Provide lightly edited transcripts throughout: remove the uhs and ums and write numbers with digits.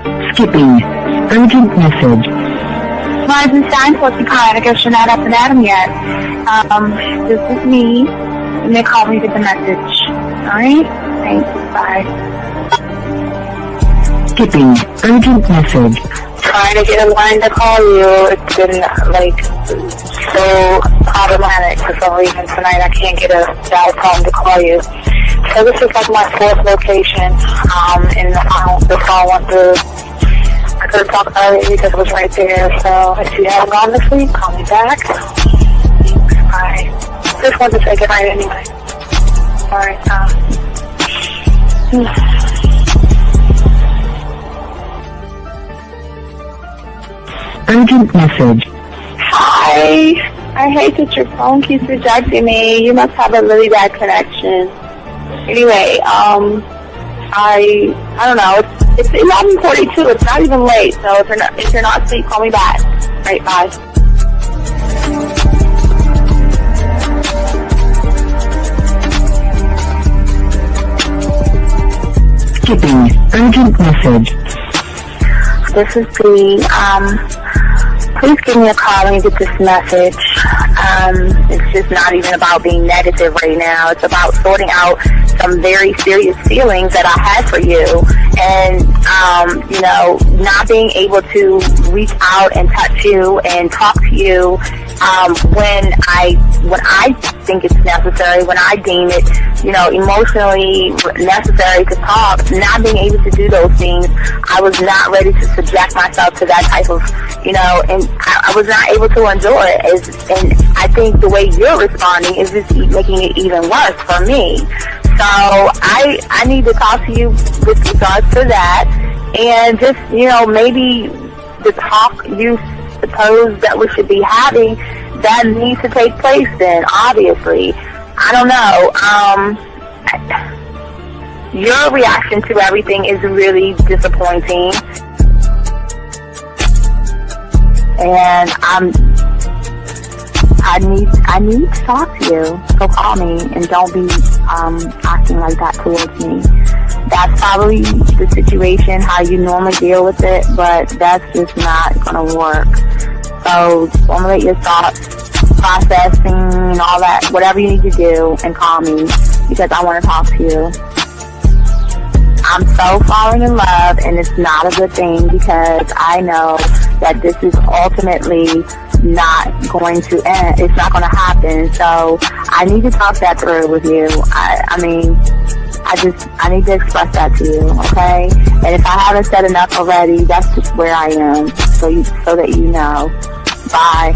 Skipping. Urgent message. Eisenstein, what's the kind? I guess you're not up and at 'em yet. This is me. And they call me to get the message. Alright? Thanks. Bye. Skipping. Urgent message. Trying to get a line to call you. It's been, so problematic for some reason tonight. I can't get a dial tone to call you. So this is like my fourth location, and the phone went through. I could have talked earlier because it was right there. So if you haven't gone this week, call me back. Bye. Just wanted to say goodnight anyway. Alright, Urgent message. Hi. I hate that your phone keeps rejecting me. You must have a really bad connection. Anyway, I don't know. It's 11:42. It's not even late. So if you're not asleep, call me back. Right, bye. Skipping. Urgent message. This is Bree. Please give me a call when you get this message. It's just not even about being negative right now. It's about sorting out some very serious feelings that I had for you. And, not being able to reach out and touch you and talk to you when I think it's necessary, when I deem it, emotionally necessary to talk. Not being able to do those things, I was not ready to subject myself to that type of, and I was not able to endure it. And I think the way you're responding is just making it even worse for me. So I need to talk to you with regards to that, and just, maybe the talk you suppose that we should be having, that needs to take place then, obviously. I don't know. Your reaction to everything is really disappointing. And I need to talk to you. So call me and don't be acting like that towards me. That's probably the situation, how you normally deal with it, but that's just not going to work. So formulate your thoughts, processing and all that, whatever you need to do, and call me because I want to talk to you. I'm so falling in love, and it's not a good thing because I know that this is ultimately not going to end. It's not going to happen. So I need to talk that through with you. I need to express that to you, okay? And if I haven't said enough already, that's just where I am, so that you know. Bye.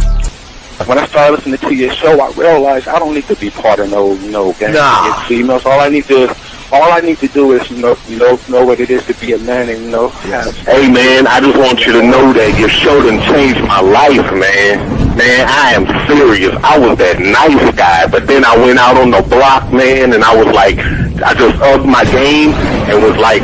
When I started listening to your show, I realized I don't need to be part of no gang against females. All I need to do is know what it is to be a man, and Hey man, I just want you to know that your show done changed my life, man. Man, I am serious. I was that nice guy, but then I went out on the block, man, and I was like, I just upped my game and was like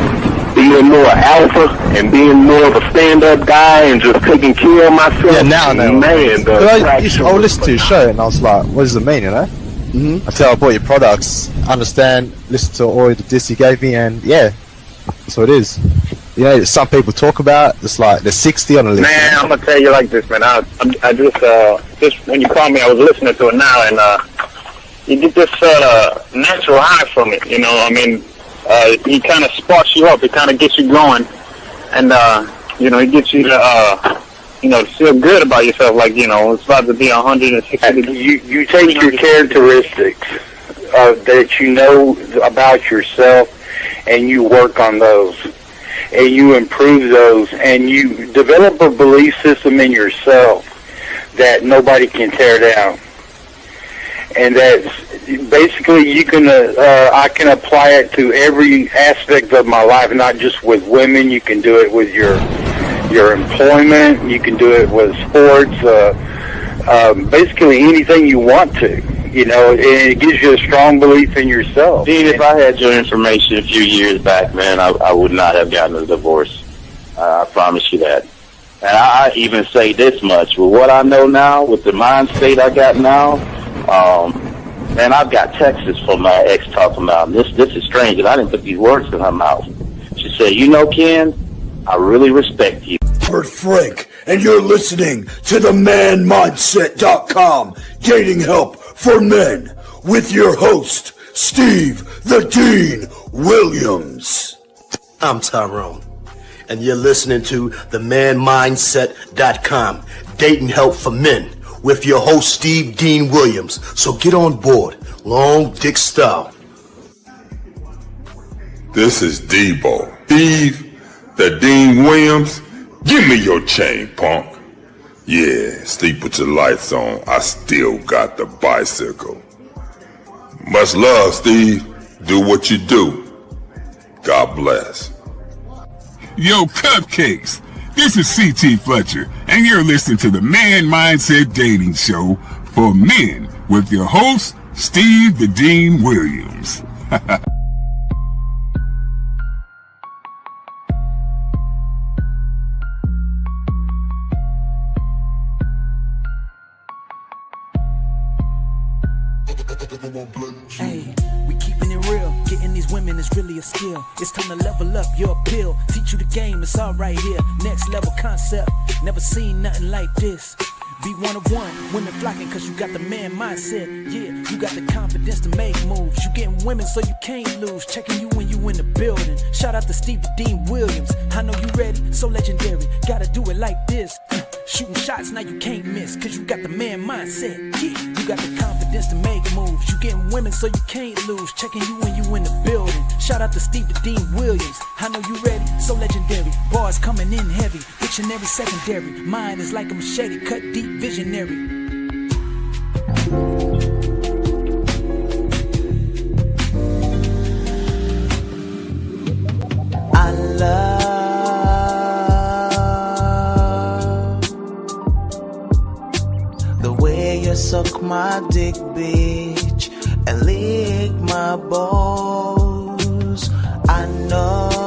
being more alpha and being more of a stand-up guy and just taking care of myself. Yeah, now I know. Man, I listened to your show and I was like, what does it mean, Until I bought your products, understand, listen to all the diss you gave me, and yeah, that's what it is. Some people talk about it's like there's 60 on the list. Man, I'm gonna tell you like this, man. I just when you called me, I was listening to it now, and you get this natural high from it. He kind of sparks you up. It kind of gets you going, and it gets you to to feel good about yourself. Like it's about to be 160 degrees. You take your characteristics that you know about yourself, and you work on those, and you improve those, and you develop a belief system in yourself that nobody can tear down. And that's basically I can apply it to every aspect of my life, not just with women. You can do it with your employment. You can do it with sports. Basically anything you want to. And it gives you a strong belief in yourself. Dean, if I had your information a few years back, man, I would not have gotten a divorce. I promise you that. And I even say this much. With what I know now, with the mind state I got now, man, I've got texts from my ex talking about this is strange, and I didn't put these words in her mouth. She said, Ken, I really respect you. Robert Frank, and you're listening to the manmindset.com dating help for men with your host, Steve the Dean Williams. I'm Tyrone, and you're listening to the manmindset.com dating help for men with your host, Steve Dean Williams. So get on board, long dick style. This is Debo. Steve the Dean Williams. Give me your chain, punk. Yeah, sleep with your lights on. I still got the bicycle. Much love, Steve. Do what you do. God bless. Yo, cupcakes. This is C.T. Fletcher, and you're listening to the Man Mindset Dating Show for men with your host, Steve the Dean Williams. Hey, we keeping it real. Getting these women is really a skill. It's time to level up your appeal. Teach you the game, it's all right here. Next level concept. Never seen nothing like this. Be one of one, women flocking cause you got the man mindset. Yeah, you got the confidence to make moves. You getting women so you can't lose. Checking you when you in the building. Shout out to Steve the Dean Williams. I know you ready, so legendary. Gotta do it like this. Shooting shots now you can't miss. Cause you got the man mindset. Yeah, you got the confidence to make moves. You getting women so you can't lose. Checking you when you in the building. Shout out to Steve the Dean Williams. I know you ready, so legendary. Bars coming in heavy. Dictionary secondary. Mine is like a machete, cut deep, visionary. I love the way you suck my dick, bitch, and lick my balls. I know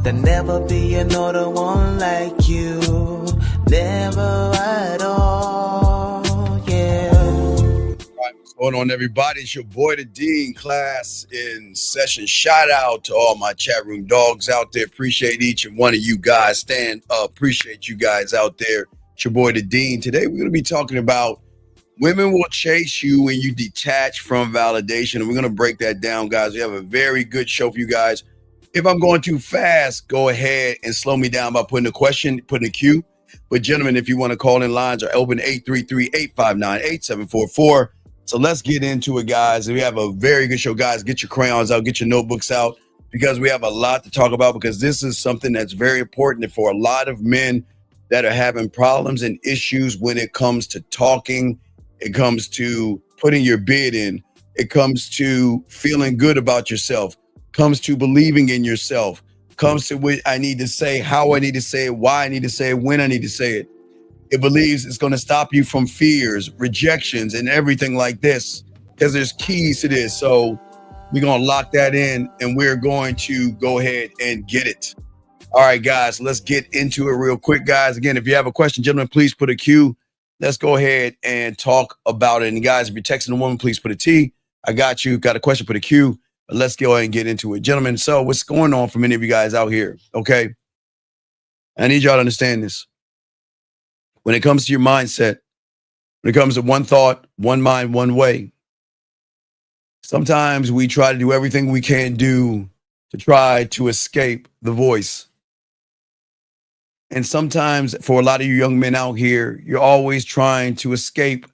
there'll never be another one like you, never at all, yeah. What's going on, everybody? It's your boy, the Dean, class in session. Shout out to all my chat room dogs out there. Appreciate each and one of you guys. Stand up. Appreciate you guys out there. It's your boy, the Dean. Today, we're going to be talking about women will chase you when you detach from validation. And we're going to break that down, guys. We have a very good show for you guys. If I'm going too fast, go ahead and slow me down by putting a question, putting a cue. But gentlemen, if you want to call in, lines are open 833-859-8744. So let's get into it, guys. We have a very good show, guys. Get your crayons out, get your notebooks out, because we have a lot to talk about, because this is something that's very important for a lot of men that are having problems and issues when it comes to talking. It comes to putting your bid in. It comes to feeling good about yourself. Comes to believing in yourself. Comes to what I need to say, how I need to say it, why I need to say it, when I need to say it. It believes it's going to stop you from fears, rejections, and everything like this, because there's keys to this. So we're going to lock that in, and we're going to go ahead and get it. All right, guys, let's get into it real quick, guys. Again, if you have a question, gentlemen, please put a Q. Let's go ahead and talk about it. And guys, if you're texting a woman, please put a T. I got you. Got a question, put a Q. But let's go ahead and get into it. Gentlemen, so what's going on for many of you guys out here, okay? I need y'all to understand this. When it comes to your mindset, when it comes to one thought, one mind, one way, sometimes we try to do everything we can do to try to escape the voice. And sometimes for a lot of you young men out here, you're always trying to escape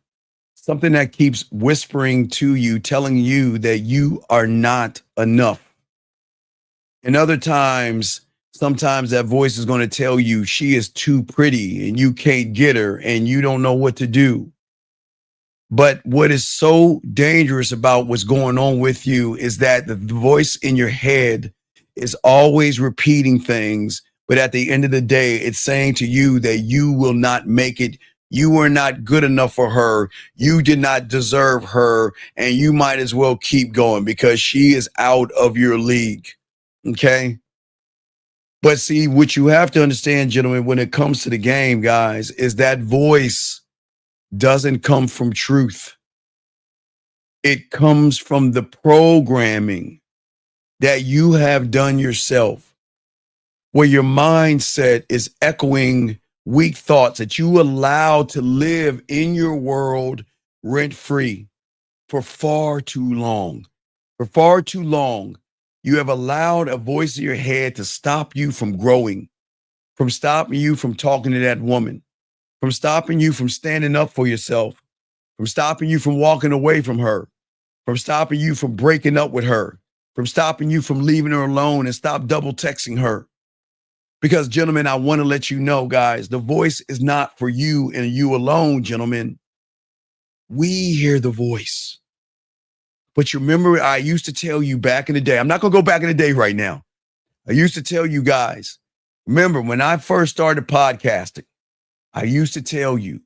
something that keeps whispering to you, telling you that you are not enough. And other times, sometimes that voice is going to tell you she is too pretty and you can't get her and you don't know what to do. But what is so dangerous about what's going on with you is that the voice in your head is always repeating things. But at the end of the day, it's saying to you that you will not make it. You were not good enough for her. You did not deserve her. And you might as well keep going because she is out of your league. Okay. But see, what you have to understand, gentlemen, when it comes to the game, guys, is that voice doesn't come from truth. It comes from the programming that you have done yourself, where your mindset is echoing weak thoughts that you allow to live in your world rent-free for far too long. For far too long, you have allowed a voice in your head to stop you from growing, from stopping you from talking to that woman, from stopping you from standing up for yourself, from stopping you from walking away from her, from stopping you from breaking up with her, from stopping you from leaving her alone and stop double texting her. Because, gentlemen, I want to let you know, guys, the voice is not for you and you alone, gentlemen. We hear the voice. But you remember, I used to tell you back in the day, I'm not going to go back in the day right now. I used to tell you guys, remember when I first started podcasting, I used to tell you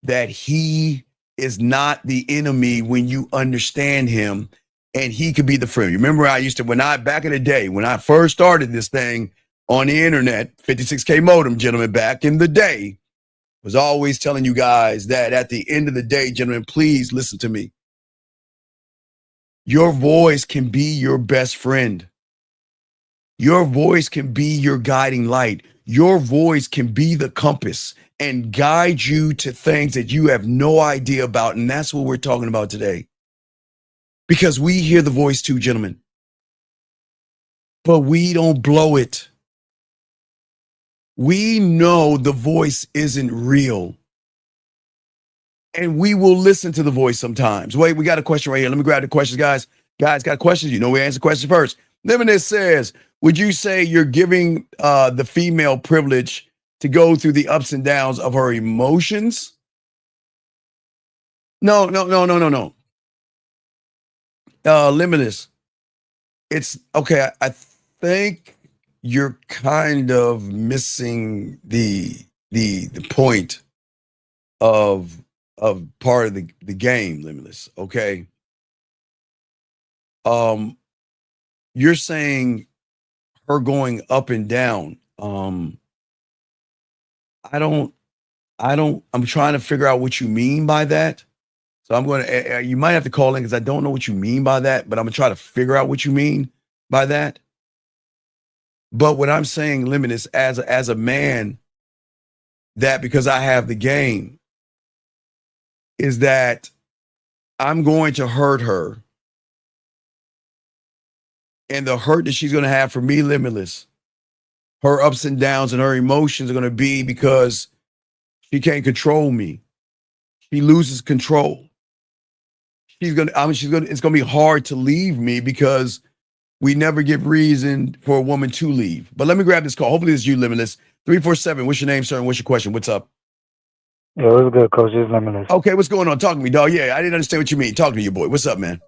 that he is not the enemy when you understand him, and he could be the friend. You remember back in the day, when I first started this thing on the internet, 56K modem, gentlemen, back in the day, was always telling you guys that at the end of the day, gentlemen, please listen to me. Your voice can be your best friend. Your voice can be your guiding light. Your voice can be the compass and guide you to things that you have no idea about. And that's what we're talking about today. Because we hear the voice too, gentlemen. But we don't blow it. We know the voice isn't real. And we will listen to the voice sometimes. Wait, we got a question right here. Let me grab the questions, guys. Guys, got questions? You know we answer questions first. Limited says, would you say you're giving the female privilege to go through the ups and downs of her emotions? No. Limitless. It's okay. I think you're kind of missing the point of part of the game, Limitless. Okay. You're saying her going up and down. I'm trying to figure out what you mean by that. So I'm going to, you might have to call in because I don't know what you mean by that, but I'm going to try to figure out what you mean by that. But what I'm saying, Limitless, as a man, that because I have the game, is that I'm going to hurt her. And the hurt that she's going to have for me, Limitless, her ups and downs and her emotions are going to be because she can't control me. She loses control. It's going to be hard to leave me because we never give reason for a woman to leave. But let me grab this call. Hopefully it's you, Limitless. 347. What's your name, sir? And what's your question? What's up? Yeah, it was good, Coach. It's Limitless. Okay, what's going on? Talk to me, dog. Yeah, I didn't understand what you mean. Talk to me, you boy. What's up, man?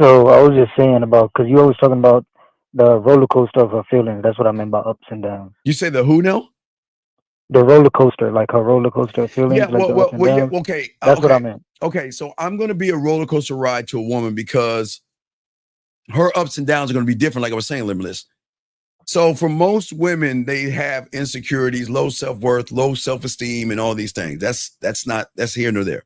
So I was just saying about, because you always talking about the roller coaster of her feelings. That's what I meant by ups and downs. You say the who now? The roller coaster, like her roller coaster of feelings. Yeah, like the ups and downs. yeah, okay. That's what I meant. Okay, so I'm going to be a roller coaster ride to a woman because her ups and downs are going to be different, like I was saying, Limitless. So for most women, they have insecurities, low self-worth, low self-esteem, and all these things. That's here nor there.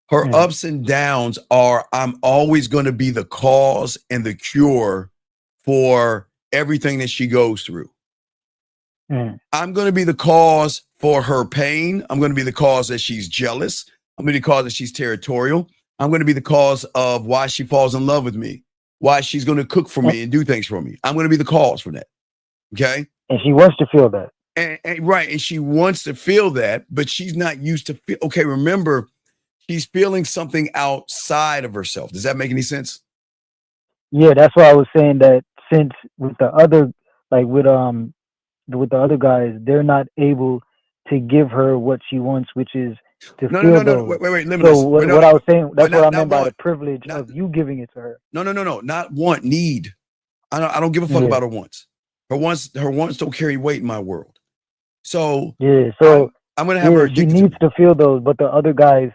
Her ups and downs are, I'm always going to be the cause and the cure for everything that she goes through. I'm going to be the cause for her pain. I'm going to be the cause that she's jealous. I'm going to be the cause that she's territorial. I'm going to be the cause of why she falls in love with me, why she's going to cook for me and do things for me. I'm going to be the cause for that. Okay. And she wants to feel that. And right. And she wants to feel that, but she's not used to feel. Okay. Remember, she's feeling something outside of herself. Does that make any sense? Yeah, that's why I was saying that since with the other, like with the other guys, they're not able to give her what she wants, which is to feel those. No. Wait. Limitless. So what I was saying, that's what I meant by the privilege of you giving it to her. No. Not want, need. I don't give a fuck about her wants. Her wants don't carry weight in my world. So yeah, so I'm gonna have her. She needs to feel those, but the other guys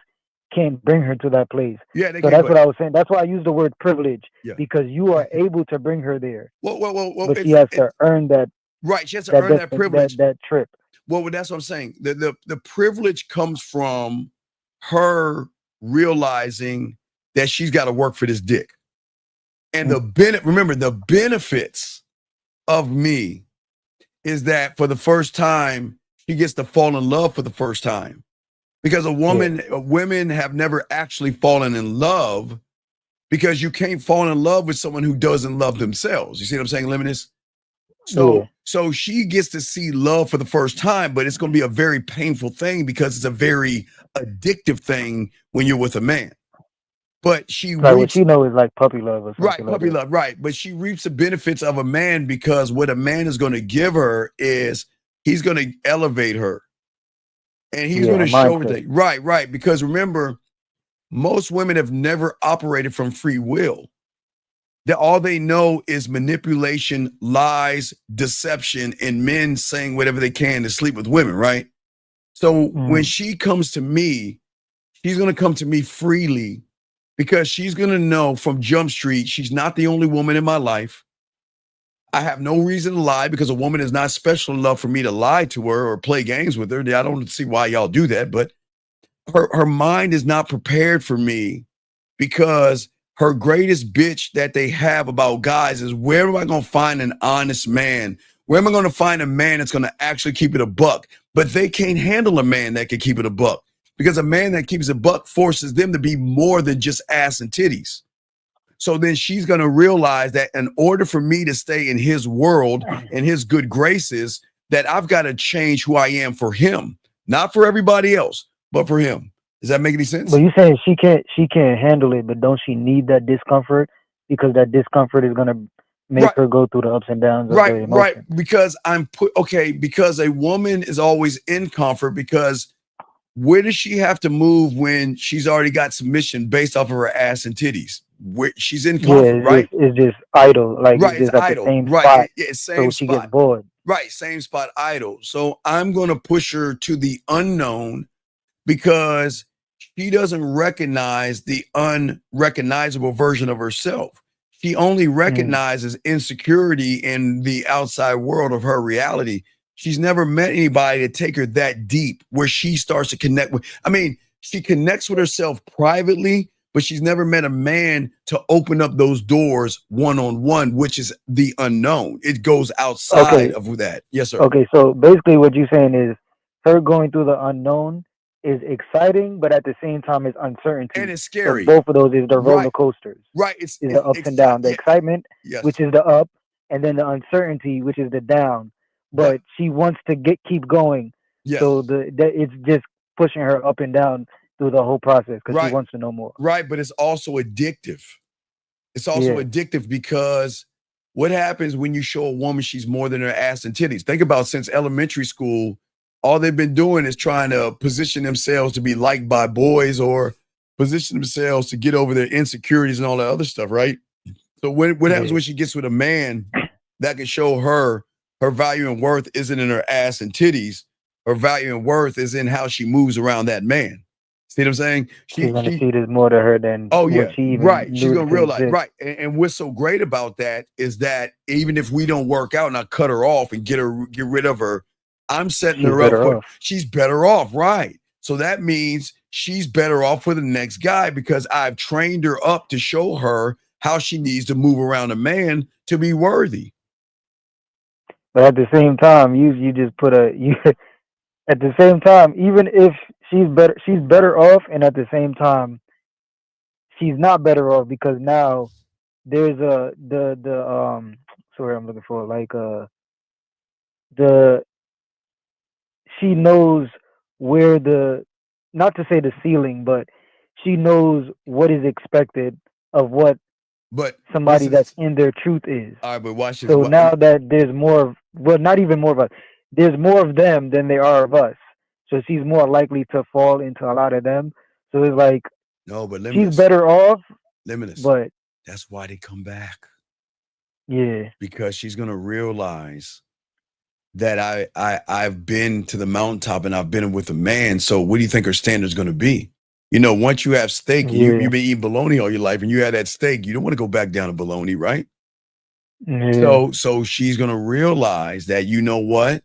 can't bring her to that place. Yeah, so that's what I was saying. That's why I use the word privilege, because you are able to bring her there. Well, but she has to earn that. Right, she has to earn that privilege. That trip. Well, that's what I'm saying. The privilege comes from her realizing that she's got to work for this dick. And remember, the benefits of me is that for the first time, she gets to fall in love for the first time. Because women have never actually fallen in love, because you can't fall in love with someone who doesn't love themselves. You see what I'm saying, Limitless? So she gets to see love for the first time, but it's going to be a very painful thing because it's a very addictive thing when you're with a man. But she like what she knows is like puppy love or something. Right, puppy love, right. But she reaps the benefits of a man, because what a man is going to give her is he's going to elevate her. And he's going to show her that. Right. Because remember, most women have never operated from free will. That all they know is manipulation, lies, deception, and men saying whatever they can to sleep with women, right? So when she comes to me, she's going to come to me freely, because she's going to know from Jump Street, she's not the only woman in my life. I have no reason to lie, because a woman is not special enough for me to lie to her or play games with her. I don't see why y'all do that, but her mind is not prepared for me, because her greatest bitch that they have about guys is, where am I going to find an honest man? Where am I going to find a man that's going to actually keep it a buck? But they can't handle a man that can keep it a buck, because a man that keeps a buck forces them to be more than just ass and titties. So then she's going to realize that in order for me to stay in his world and his good graces, that I've got to change who I am for him, not for everybody else, but for him. Does that make any sense? But you saying she can't handle it, but don't she need that discomfort? Because that discomfort is going to make her go through the ups and downs of the emotions. Right. Because because a woman is always in comfort, because where does she have to move when she's already got submission based off of her ass and titties? Where she's in comfort, right? It's just idle. Like right, it's just idle. The same spot. Same so she spot. gets bored. Right, same spot, idle. So I'm going to push her to the unknown, because she doesn't recognize the unrecognizable version of herself. She only recognizes insecurity in the outside world of her reality. She's never met anybody to take her that deep where she starts to connect with. I mean, she connects with herself privately, but she's never met a man to open up those doors one-on-one, which is the unknown. It goes outside of that. Yes, sir. Okay, so basically what you're saying is her going through the unknown is exciting, but at the same time it's uncertainty. And it's scary. So both of those is the roller coasters. Right. It's the ups and downs. The excitement, which is the up, and then the uncertainty, which is the down. But she wants to keep going. Yes. So it's just pushing her up and down through the whole process, because she wants to know more. Right, but it's also addictive. It's also addictive, because what happens when you show a woman she's more than her ass and titties? Think about, since elementary school, all they've been doing is trying to position themselves to be liked by boys, or position themselves to get over their insecurities and all that other stuff, right? So what happens when she gets with a man that can show her value and worth isn't in her ass and titties? Her value and worth is in how she moves around that man. See what I'm saying? She's going to see there's more to her than what she even right. She's going to realize, exist. right. And what's so great about that is that even if we don't work out and I cut her off and get rid of her, I'm setting her up. She's better off, right? So that means she's better off for the next guy, because I've trained her up to show her how she needs to move around a man to be worthy. But at the same time, you just put at the same time, even if she's better off, and at the same time, she's not better off, because now there's sorry, I'm looking for she knows where not to say the ceiling, but she knows what is expected of what somebody that's in their truth is. All right, but watch this. So now that there's more not even more of us, there's more of them than there are of us. So she's more likely to fall into a lot of them. So it's like, no, but she's better off. Limitless. But that's why they come back. Yeah. Because she's gonna realize that I've been to the mountaintop and I've been with a man. So what do you think her standard's gonna be? You know, once you have steak, you've been eating bologna all your life, and you had that steak, you don't want to go back down to bologna, right? Yeah. So she's gonna realize that, you know what?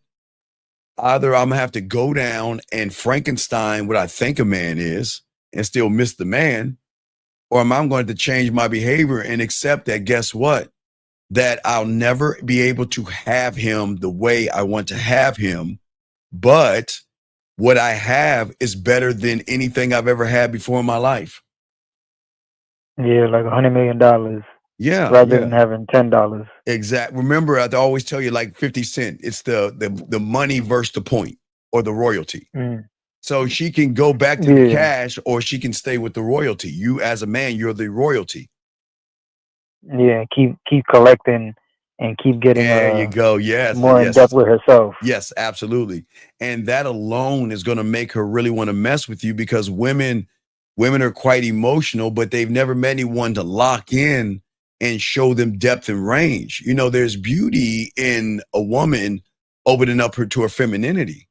Either I'm gonna have to go down and Frankenstein what I think a man is and still miss the man, or am I going to change my behavior and accept that, guess what? That I'll never be able to have him the way I want to have him, but what I have is better than anything I've ever had before in my life. Yeah, like $100 million. Yeah, rather than having $10. Exactly. Remember, I always tell you, like 50 Cent, it's the money versus the point or the royalty. So she can go back to the cash, or she can stay with the royalty. You, as a man, you're the royalty. Yeah, keep collecting and keep getting there you go. Yes, more in depth with herself. Yes, absolutely. And that alone is going to make her really want to mess with you, because women are quite emotional, but they've never met anyone to lock in and show them depth and range. You know, there's beauty in a woman opening up to her femininity.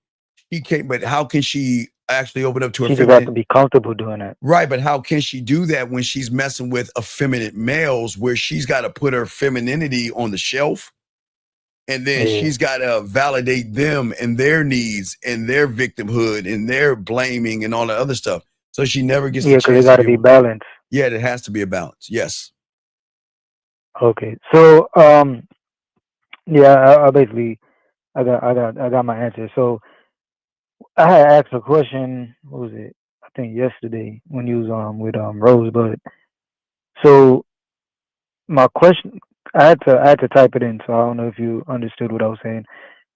She can't, but how can she actually open up to her femininity? She just has to be comfortable doing that. Right, but how can she do that when she's messing with effeminate males, where she's got to put her femininity on the shelf, and then she's got to validate them and their needs and their victimhood and their blaming and all the other stuff. So she never gets the chance. Yeah, because it got to be balanced. Yeah, there has to be a balance. Yes. Okay, so I basically I got my answer. So I had asked a question. What was it? I think yesterday when you was with Rosebud. So my question, I had to type it in. So I don't know if you understood what I was saying,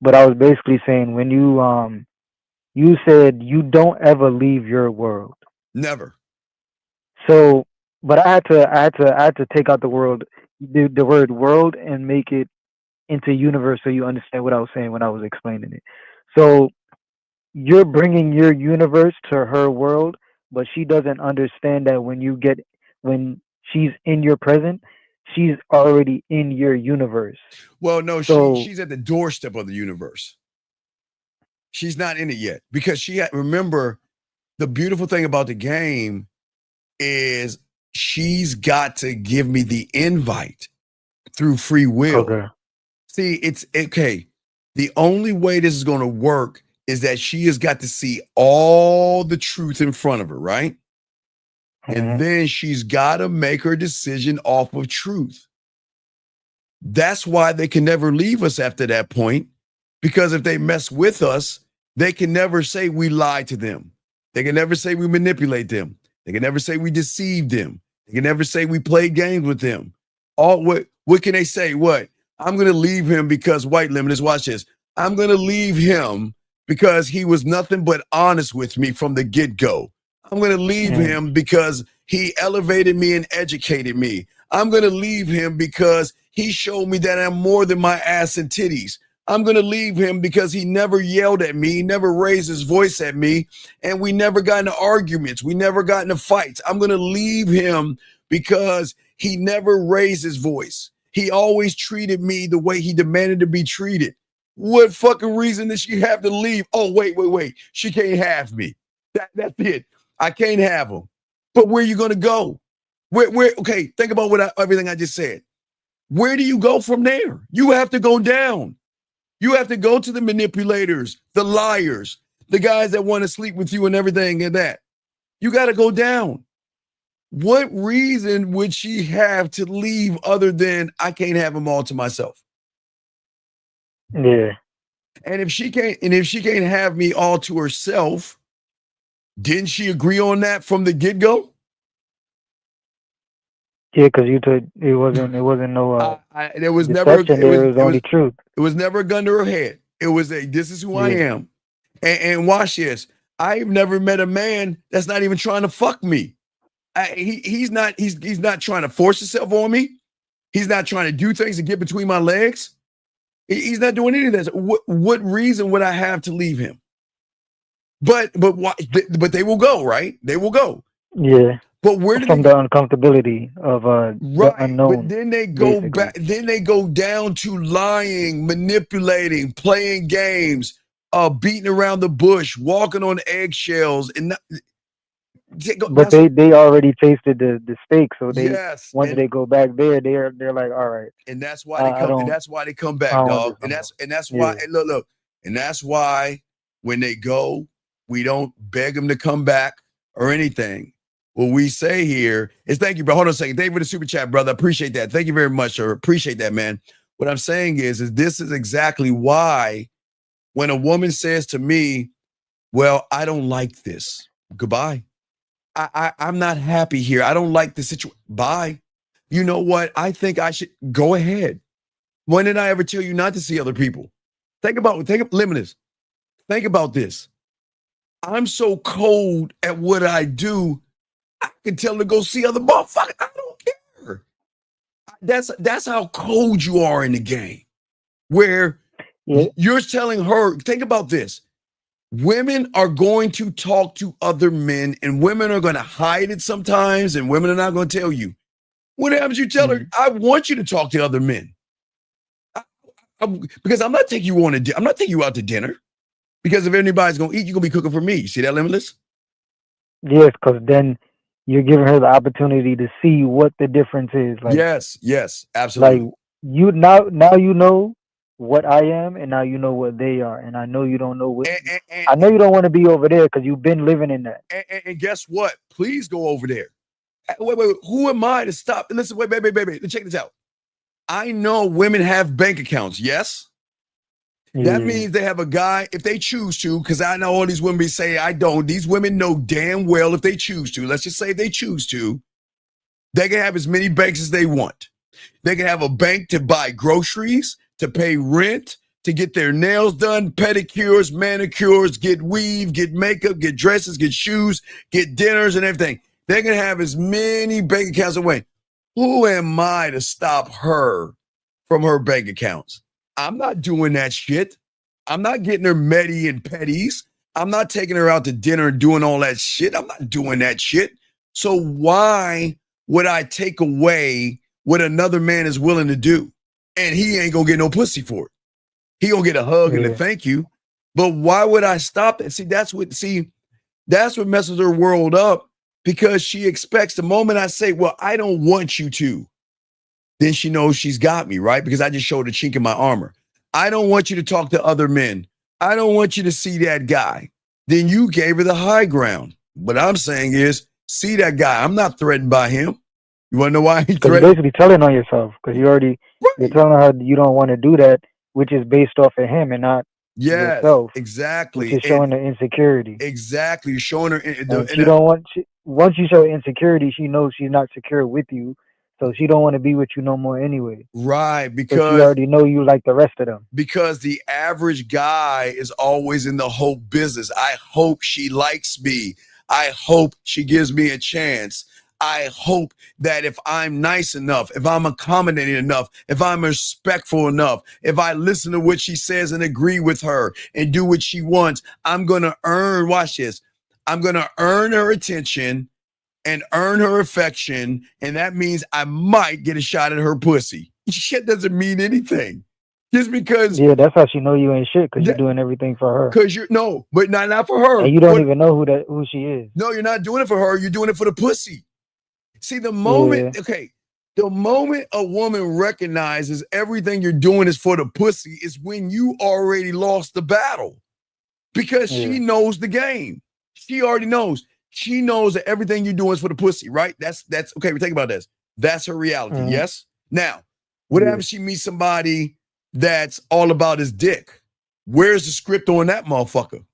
but I was basically saying, when you said you don't ever leave your world. Never. So, but I had to take out the word world and make it into universe, so you understand what I was saying when I was explaining it. So you're bringing your universe to her world, but she doesn't understand that when she's in your present, she's already in your universe. Well, no, she's at the doorstep of the universe. She's not in it yet, because remember, the beautiful thing about the game is she's got to give me the invite through free will. Okay. See, it's okay. The only way this is going to work is that she has got to see all the truth in front of her, right? And then she's got to make her decision off of truth. That's why they can never leave us after that point, because if they mess with us, they can never say we lied to them. They can never say we manipulate them. They can never say we deceived them. They can never say we played games with them. What can they say? What? I'm going to leave him because white limiters, watch this. I'm going to leave him because he was nothing but honest with me from the get-go. I'm going to leave him because he elevated me and educated me. I'm going to leave him because he showed me that I'm more than my ass and titties. I'm going to leave him because he never yelled at me, never raised his voice at me, and we never got into arguments. We never got into fights. I'm going to leave him because he never raised his voice. He always treated me the way he demanded to be treated. What fucking reason does she have to leave? Oh, wait. She can't have me. That's it. I can't have him. But where are you going to go? Where? Okay, think about everything I just said. Where do you go from there? You have to go down. You have to go to the manipulators, the liars, the guys that want to sleep with you and everything and that. You got to go down. What reason would she have to leave other than I can't have them all to myself? Yeah. And if she can't have me all to herself, didn't she agree on that from the get-go? Yeah, because you told it wasn't no there was deception, never it was only truth. It was never a gun to her head. It was this is who I am. And watch this. I've never met a man that's not even trying to fuck me. He's not trying to force himself on me. He's not trying to do things to get between my legs. He's not doing any of this. What reason would I have to leave him? But they will go, right? They will go. Yeah. But where from the uncomfortability of the unknown? But then they go back. Then they go down to lying, manipulating, playing games, beating around the bush, walking on eggshells, and. But they already tasted the steak, so once they go back there, they're like, all right. And that's why they come. And that's why they come back, dog. And that's why. And look. And that's why when they go, we don't beg them to come back or anything. what we say here is thank you, bro. Hold on a second. Thank you for the super chat, brother. Appreciate that. Thank you very much, sir. Appreciate that, man. What I'm saying is this is exactly why when a woman says to me, well, I don't like this. Goodbye. I'm not happy here. I don't like the situation. Bye. You know what? I think I should go ahead. When did I ever tell you not to see other people? Limitless. Think about this. I'm so cold at what I do, I can tell her to go see other motherfuckers. I don't care. That's how cold you are in the game. Where you're telling her, think about this. Women are going to talk to other men, and women are going to hide it sometimes, and women are not going to tell you. What happens? You tell her, I want you to talk to other men. Because I'm not taking you I'm not taking you out to dinner. Because if anybody's gonna eat, you're gonna be cooking for me. You see that, Limitless? Yes, because then you're giving her the opportunity to see what the difference is. Like, yes, absolutely. Like you now you know what I am, and now you know what they are, and I know you don't know what. I know you don't want to be over there because you've been living in that. And guess what? Please go over there. Wait. Who am I to stop? Listen, wait, baby. Check this out. I know women have bank accounts. Yes. That means they have a guy, if they choose to, because I know all these women say I don't. These women know damn well if they choose to. Let's just say if they choose to, they can have as many banks as they want. They can have a bank to buy groceries, to pay rent, to get their nails done, pedicures, manicures, get weave, get makeup, get dresses, get shoes, get dinners and everything. They can have as many bank accounts away. Who am I to stop her from her bank accounts? I'm not doing that shit. I'm not getting her Medi and petties. I'm not taking her out to dinner and doing all that shit. I'm not doing that shit. So why would I take away what another man is willing to do? And he ain't gonna get no pussy for it. He gonna get a hug and a thank you. But why would I stop that? See, that's what messes her world up, because she expects the moment I say, well, I don't want you to, then she knows she's got me, right? Because I just showed a chink in my armor. I don't want you to talk to other men. I don't want you to see that guy. Then you gave her the high ground. What I'm saying is, see that guy. I'm not threatened by him. You want to know why he threatened? You're basically telling on yourself, because you're telling her you don't want to do that, which is based off of him and not yourself. Exactly. Which is showing the insecurity. Exactly. You're showing her. Once you show insecurity, she knows she's not secure with you. So she don't want to be with you no more anyway. Right, because she already know you like the rest of them. Because the average guy is always in the hope business. I hope she likes me. I hope she gives me a chance. I hope that if I'm nice enough, if I'm accommodating enough, if I'm respectful enough, if I listen to what she says and agree with her and do what she wants, I'm going to earn, watch this, I'm going to earn her attention and earn her affection, and that means I might get a shot at her pussy. Shit doesn't mean anything. Just because. Yeah, that's how she know you ain't shit, because you're doing everything for her. Because but not for her. And you don't even know who she is. No, you're not doing it for her. You're doing it for the pussy. See, the moment a woman recognizes everything you're doing is for the pussy is when you already lost the battle. Because she knows the game. She already knows. She knows that everything you're doing is for the pussy, right? That's okay. We think about this. That's her reality. Yes. Now, what happens if she meets somebody that's all about his dick? Where's the script on that motherfucker?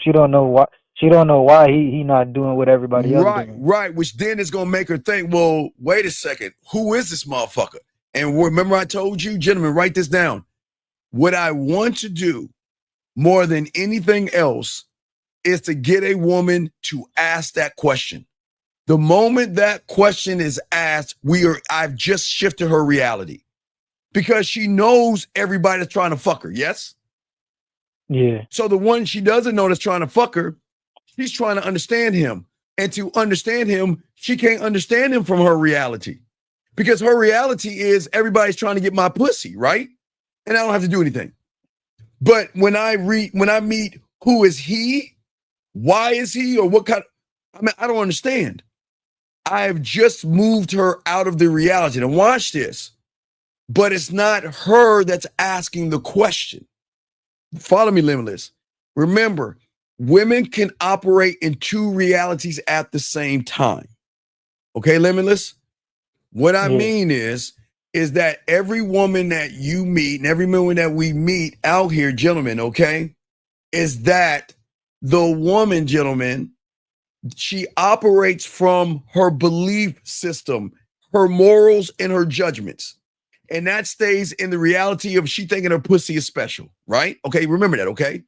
She don't know what. She don't know why he not doing what everybody else doing. Right. Which then is gonna make her think, well, wait a second, who is this motherfucker? And remember, I told you, gentlemen, write this down. What I want to do more than anything else is to get a woman to ask that question. The moment that question is asked, I've just shifted her reality, because she knows everybody that's trying to fuck her. Yes. Yeah. So the one she doesn't know that's trying to fuck her, she's trying to understand him. And to understand him, she can't understand him from her reality, because her reality is everybody's trying to get my pussy, right? And I don't have to do anything. But when I meet who is he, why is he, or what kind of, I don't understand. I have just moved her out of the reality. Now watch this. But it's not her that's asking the question. Follow me, Limitless. Remember, women can operate in two realities at the same time. Okay, Limitless? What I mean is that every woman that you meet and every woman that we meet out here, gentlemen, okay, is that the woman, gentlemen, she operates from her belief system, her morals, and her judgments. And that stays in the reality of she thinking her pussy is special, right? Okay, remember that, okay?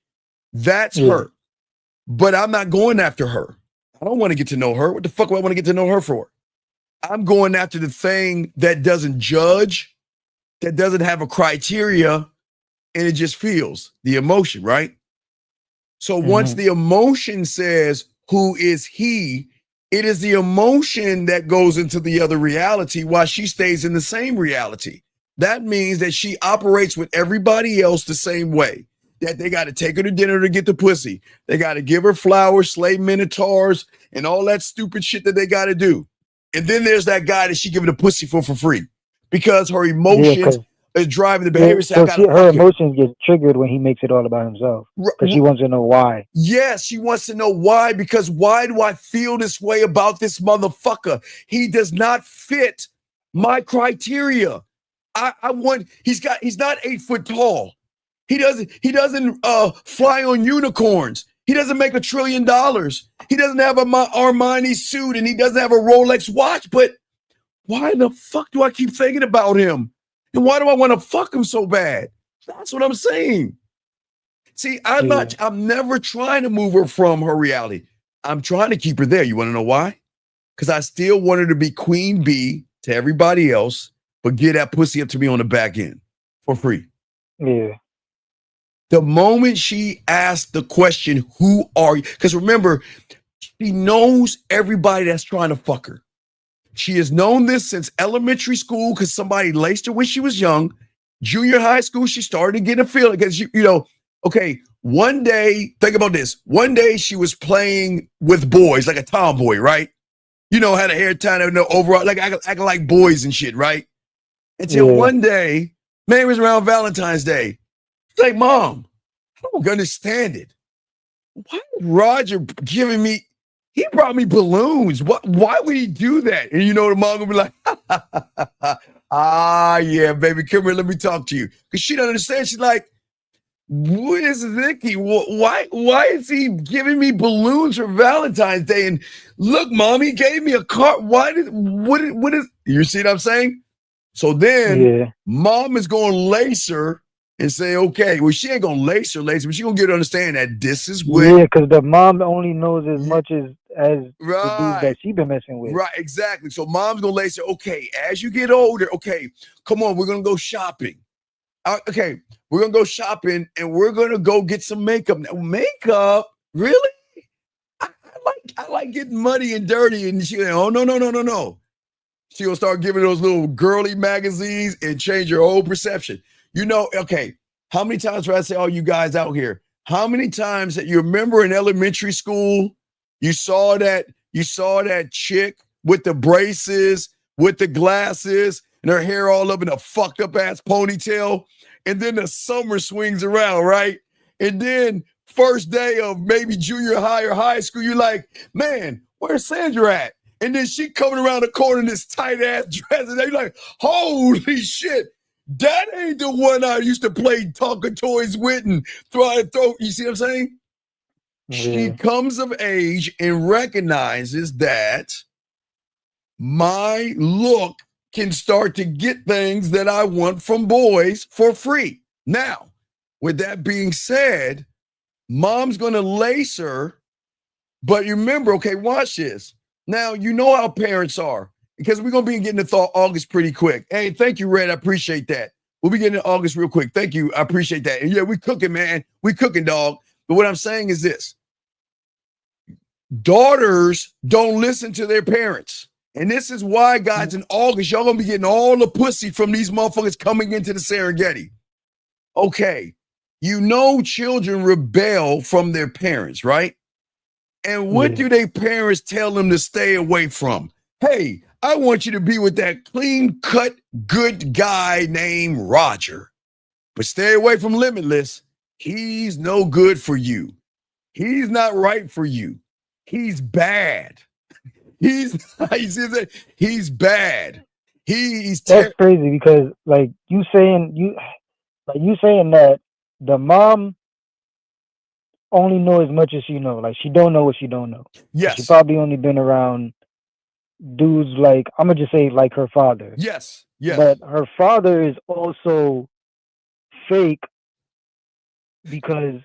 That's her. But I'm not going after her. I don't want to get to know her. What the fuck do I want to get to know her for? I'm going after the thing that doesn't judge, that doesn't have a criteria, and it just feels the emotion, right? So once the emotion says, who is he? It is the emotion that goes into the other reality while she stays in the same reality. That means that she operates with everybody else the same way. That they got to take her to dinner to get the pussy. They got to give her flowers, slay minotaurs, and all that stupid shit that they got to do. And then there's that guy that she giving the pussy for free because her emotions is driving the behavior. So her emotions get triggered when he makes it all about himself because she wants to know why. Yes, she wants to know why, because why do I feel this way about this motherfucker? He does not fit my criteria. He's not 8 foot tall. He doesn't fly on unicorns. He doesn't make $1 trillion. He doesn't have a Armani suit and he doesn't have a Rolex watch. But why the fuck do I keep thinking about him? And why do I want to fuck him so bad? That's what I'm saying. See, I'm never trying to move her from her reality. I'm trying to keep her there. You want to know why? Because I still want her to be queen bee to everybody else, but get that pussy up to me on the back end for free. Yeah. The moment she asked the question, who are you? Because remember, she knows everybody that's trying to fuck her. She has known this since elementary school because somebody laced her when she was young. Junior high school, she started getting a feeling because, one day, think about this. One day she was playing with boys, like a tomboy, right? Had a hair tie and no overall, like acting like boys and shit, right? Until one day, man, it was around Valentine's Day. Like, Mom, I don't understand it. Why is Roger giving me, he brought me balloons. Why would he do that? And the mom would be like, yeah, baby, come here, let me talk to you. Because she don't understand. She's like, what is Nicky? Why is he giving me balloons for Valentine's Day? And look, Mom, he gave me a car. What is, you see what I'm saying? So then Mom is going to lace her and say, okay, well, she ain't gonna lace her, but she gonna get her to understand that this is what. Yeah, because the mom only knows as much as the dudes that she been messing with. Right, exactly. So Mom's gonna lace her. Okay, as you get older, okay, come on, we're gonna go shopping. Okay, we're gonna go shopping and we're gonna go get some makeup. Now, makeup, really? I like getting muddy and dirty, and she's like, oh no. She gonna start giving those little girly magazines and change your whole perception. Okay, how many times do I say, all you guys out here, how many times that you remember in elementary school, you saw that chick with the braces, with the glasses, and her hair all up in a fucked up ass ponytail, and then the summer swings around, right? And then first day of maybe junior high or high school, you're like, man, where's Sandra at? And then she coming around the corner in this tight ass dress, and they're like, holy shit. That ain't the one I used to play Tonka toys with and throw. You see what I'm saying? She comes of age and recognizes that my look can start to get things that I want from boys for free. Now, with that being said, Mom's going to lace her. But remember, okay, watch this. Now, you know how parents are. Because we're going to be getting to August pretty quick. Hey, thank you, Red. I appreciate that. We'll be getting to August real quick. Thank you. I appreciate that. And yeah, we cooking, man. We cooking, dog. But what I'm saying is this. Daughters don't listen to their parents. And this is why, guys, in August, y'all going to be getting all the pussy from these motherfuckers coming into the Serengeti. Okay. Children rebel from their parents, right? And what do their parents tell them to stay away from? Hey, I want you to be with that clean-cut, good guy named Roger. But stay away from Limitless. He's no good for you. He's not right for you. He's bad. He's bad. That's crazy because like you saying that the mom only know as much as she know. Like she don't know what she don't know. Yes. She probably only been around dudes like, I'm gonna just say like her father. Yes. Yes. But her father is also fake because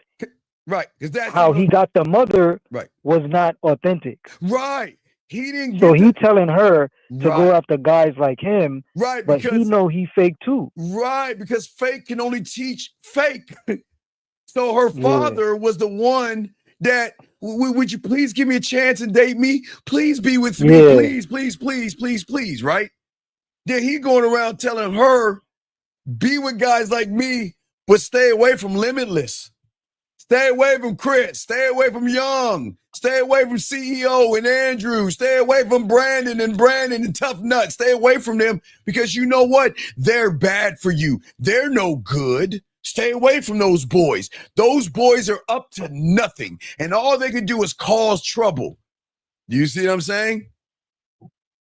right, because that's how he got the mother was not authentic. Right. He didn't So get he telling her to Right. go after guys like him, Right, but he because- know he fake too. Right, because fake can only teach fake. So her father was the one that, would you please give me a chance and date me? Please be with me. Yeah. Please, please, please, please, please, right? Then he going around telling her, be with guys like me, but stay away from Limitless. Stay away from Chris. Stay away from Young. Stay away from CEO and Andrew. Stay away from Brandon and Tough Nut. Stay away from them because you know what? They're bad for you. They're no good. Stay away from those boys. Those boys are up to nothing, and all they can do is cause trouble. Do you see what I'm saying?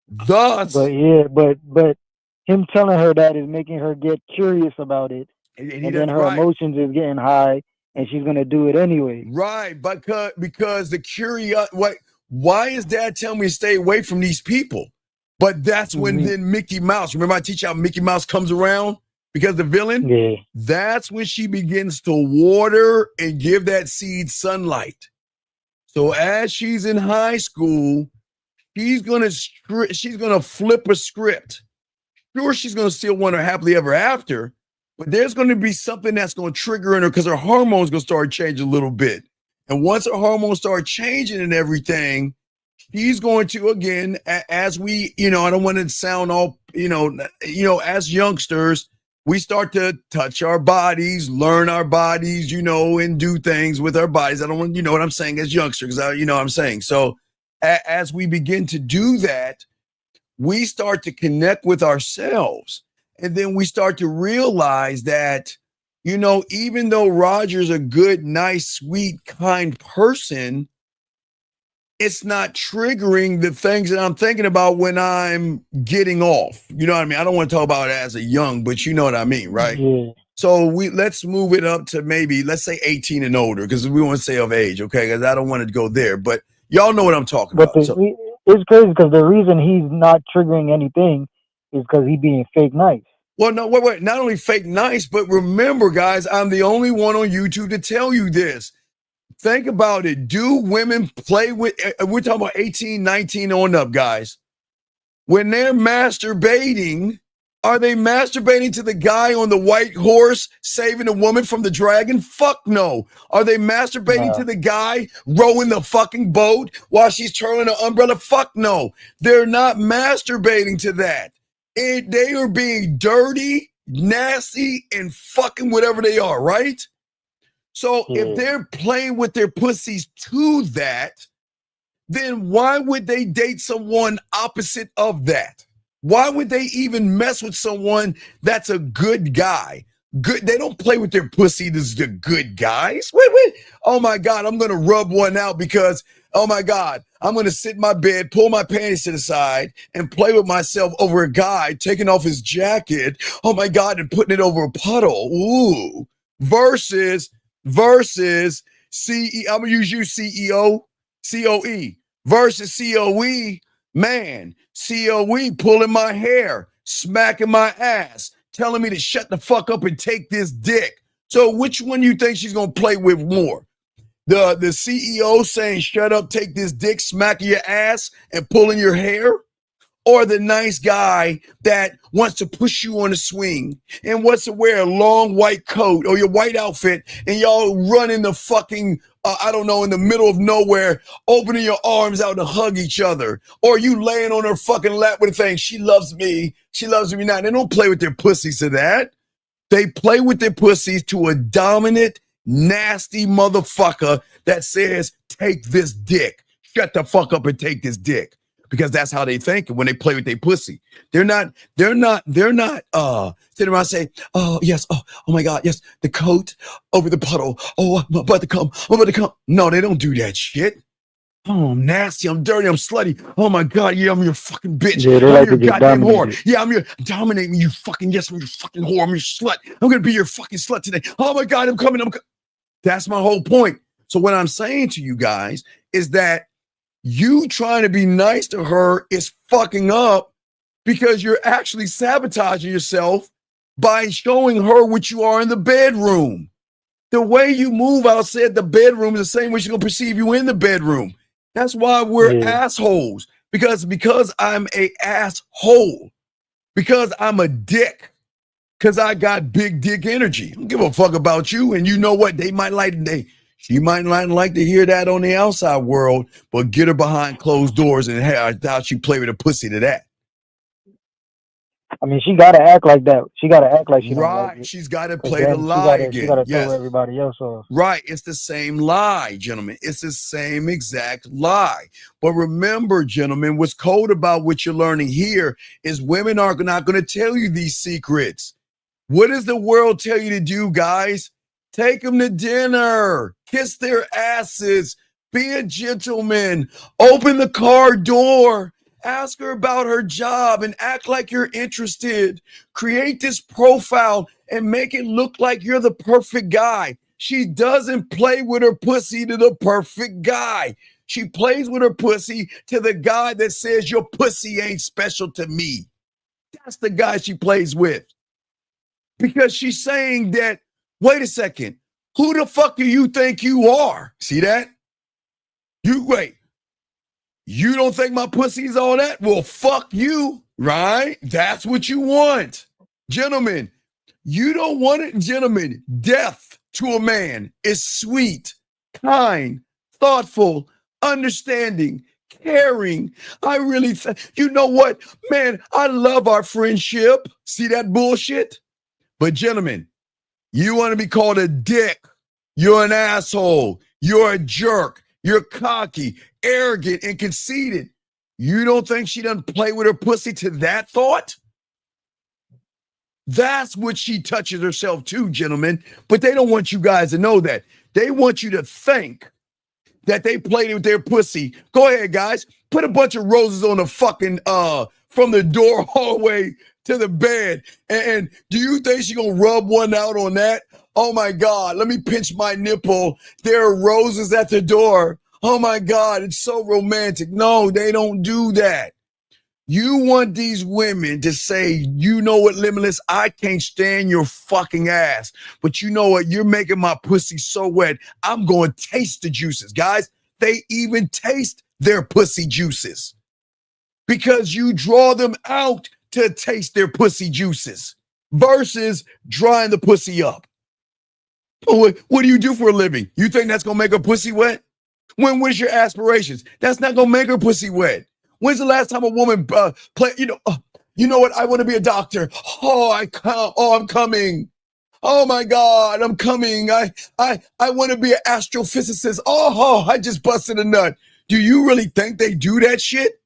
Thus, But him telling her that is making her get curious about it, and then her emotions is getting high, and she's gonna do it anyway. Right, because the curiosity. Why is Dad telling me to stay away from these people? But that's when then Mickey Mouse. Remember I teach you how Mickey Mouse comes around because the villain. Yeah. That's when she begins to water and give that seed sunlight. So as she's in high school, she's gonna flip a script. Sure, she's gonna still want her happily ever after, but there's gonna be something that's gonna trigger in her because her hormones gonna start changing a little bit. And once her hormones start changing and everything, she's going to again, as we, I don't want to sound all, as youngsters, we start to touch our bodies, learn our bodies, and do things with our bodies. I don't want, what I'm saying as youngsters, what I'm saying. So as we begin to do that, we start to connect with ourselves. And then we start to realize that, even though Roger's a good, nice, sweet, kind person, it's not triggering the things that I'm thinking about when I'm getting off. You know what I mean? I don't want to talk about it as a young, but you know what I mean, right? Yeah. So let's move it up to maybe, let's say 18 and older, because we want to say of age, okay? Because I don't want to go there, but y'all know what I'm talking about. It's crazy because the reason he's not triggering anything is because he's being fake nice. Well, no, wait. Not only fake nice, but remember, guys, I'm the only one on YouTube to tell you this. Think about it. Do women play with, we're talking about 18, 19 on up, guys. When they're masturbating, are they masturbating to the guy on the white horse saving the woman from the dragon? Fuck no. Are they masturbating to the guy rowing the fucking boat while she's twirling the umbrella? Fuck no. They're not masturbating to that. They are being dirty, nasty, and fucking whatever they are, right? So if they're playing with their pussies to that, then why would they date someone opposite of that? Why would they even mess with someone that's a good guy? Good, they don't play with their pussy as the good guys. Wait. Oh my God, I'm gonna rub one out because, oh my God, I'm gonna sit in my bed, pull my panties to the side, and play with myself over a guy taking off his jacket. Oh my God, and putting it over a puddle. Ooh. Versus CE. I'm gonna use you, COE. Versus COE, man. COE pulling my hair, smacking my ass, telling me to shut the fuck up and take this dick. So which one you think she's gonna play with more? The CEO saying shut up, take this dick, smacking your ass and pulling your hair? Or the nice guy that wants to push you on a swing and wants to wear a long white coat or your white outfit and y'all run in the fucking, in the middle of nowhere, opening your arms out to hug each other. Or you laying on her fucking lap with a thing, she loves me not. They don't play with their pussies to that. They play with their pussies to a dominant, nasty motherfucker that says, take this dick. Shut the fuck up and take this dick. because that's how they think when they play with their pussy. They're not sitting around saying, oh yes, oh my God, yes, the coat over the puddle. Oh, I'm about to come. No, they don't do that shit. Oh, I'm nasty, I'm dirty, I'm slutty. Oh my God, yeah, I'm your fucking bitch. Yeah, they I'm like your to get goddamn whore. dominated. Yeah, I'm your dominate me, you fucking yes, I'm your fucking whore, I'm your slut. I'm gonna be your fucking slut today. Oh my God, I'm coming. That's my whole point. So what I'm saying to you guys is that you trying to be nice to her is fucking up because you're actually sabotaging yourself by showing her what you are in the bedroom. The way you move outside the bedroom is the same way she's gonna perceive you in the bedroom. That's why we're assholes. Because I'm a asshole. Because I'm a dick. Because I got big dick energy. I don't give a fuck about you. And you know what? She might not like to hear that on the outside world, but get her behind closed doors and how she play with a pussy to that. I mean, she gotta act like that. She gotta act like she don't like Right. it. She's got to 'Cause play the then lie she again. gotta Yes. throw everybody else off. Right. It's the same lie, gentlemen. It's the same exact lie. But remember, gentlemen, what's cold about what you're learning here is women are not going to tell you these secrets. What does the world tell you to do, guys? Take them to dinner. Kiss their asses. Be a gentleman. Open the car door. Ask her about her job and act like you're interested. Create this profile and make it look like you're the perfect guy. She doesn't play with her pussy to the perfect guy. She plays with her pussy to the guy that says your pussy ain't special to me. That's the guy she plays with. Because she's saying that, wait a second, who the fuck do you think you are? See that? You don't think my pussy's all that? Well, fuck you, right? That's what you want. Gentlemen, you don't want it, gentlemen. Death to a man is sweet, kind, thoughtful, understanding, caring. I really, you know what? Man, I love our friendship. See that bullshit? But gentlemen, you want to be called a dick. You're an asshole. You're a jerk. You're cocky, arrogant, and conceited. You don't think she doesn't play with her pussy to that thought? That's what she touches herself to, gentlemen. But they don't want you guys to know that. They want you to think that they played with their pussy. Go ahead, guys. Put a bunch of roses on the fucking, from the door hallway to the bed. And do you think she's going to rub one out on that? Oh my God, let me pinch my nipple. There are roses at the door. Oh my God, it's so romantic. No, they don't do that. You want these women to say, you know what, Limitless, I can't stand your fucking ass. But you know what, you're making my pussy so wet, I'm going to taste the juices. Guys, they even taste their pussy juices because you draw them out to taste their pussy juices versus drying the pussy up. What do you do for a living? You think that's going to make her pussy wet? When's your aspirations? That's not going to make her pussy wet. When's the last time a woman played, you know what? I want to be a doctor. I'm coming. Oh my God, I'm coming. I want to be an astrophysicist. I just busted a nut. Do you really think they do that shit?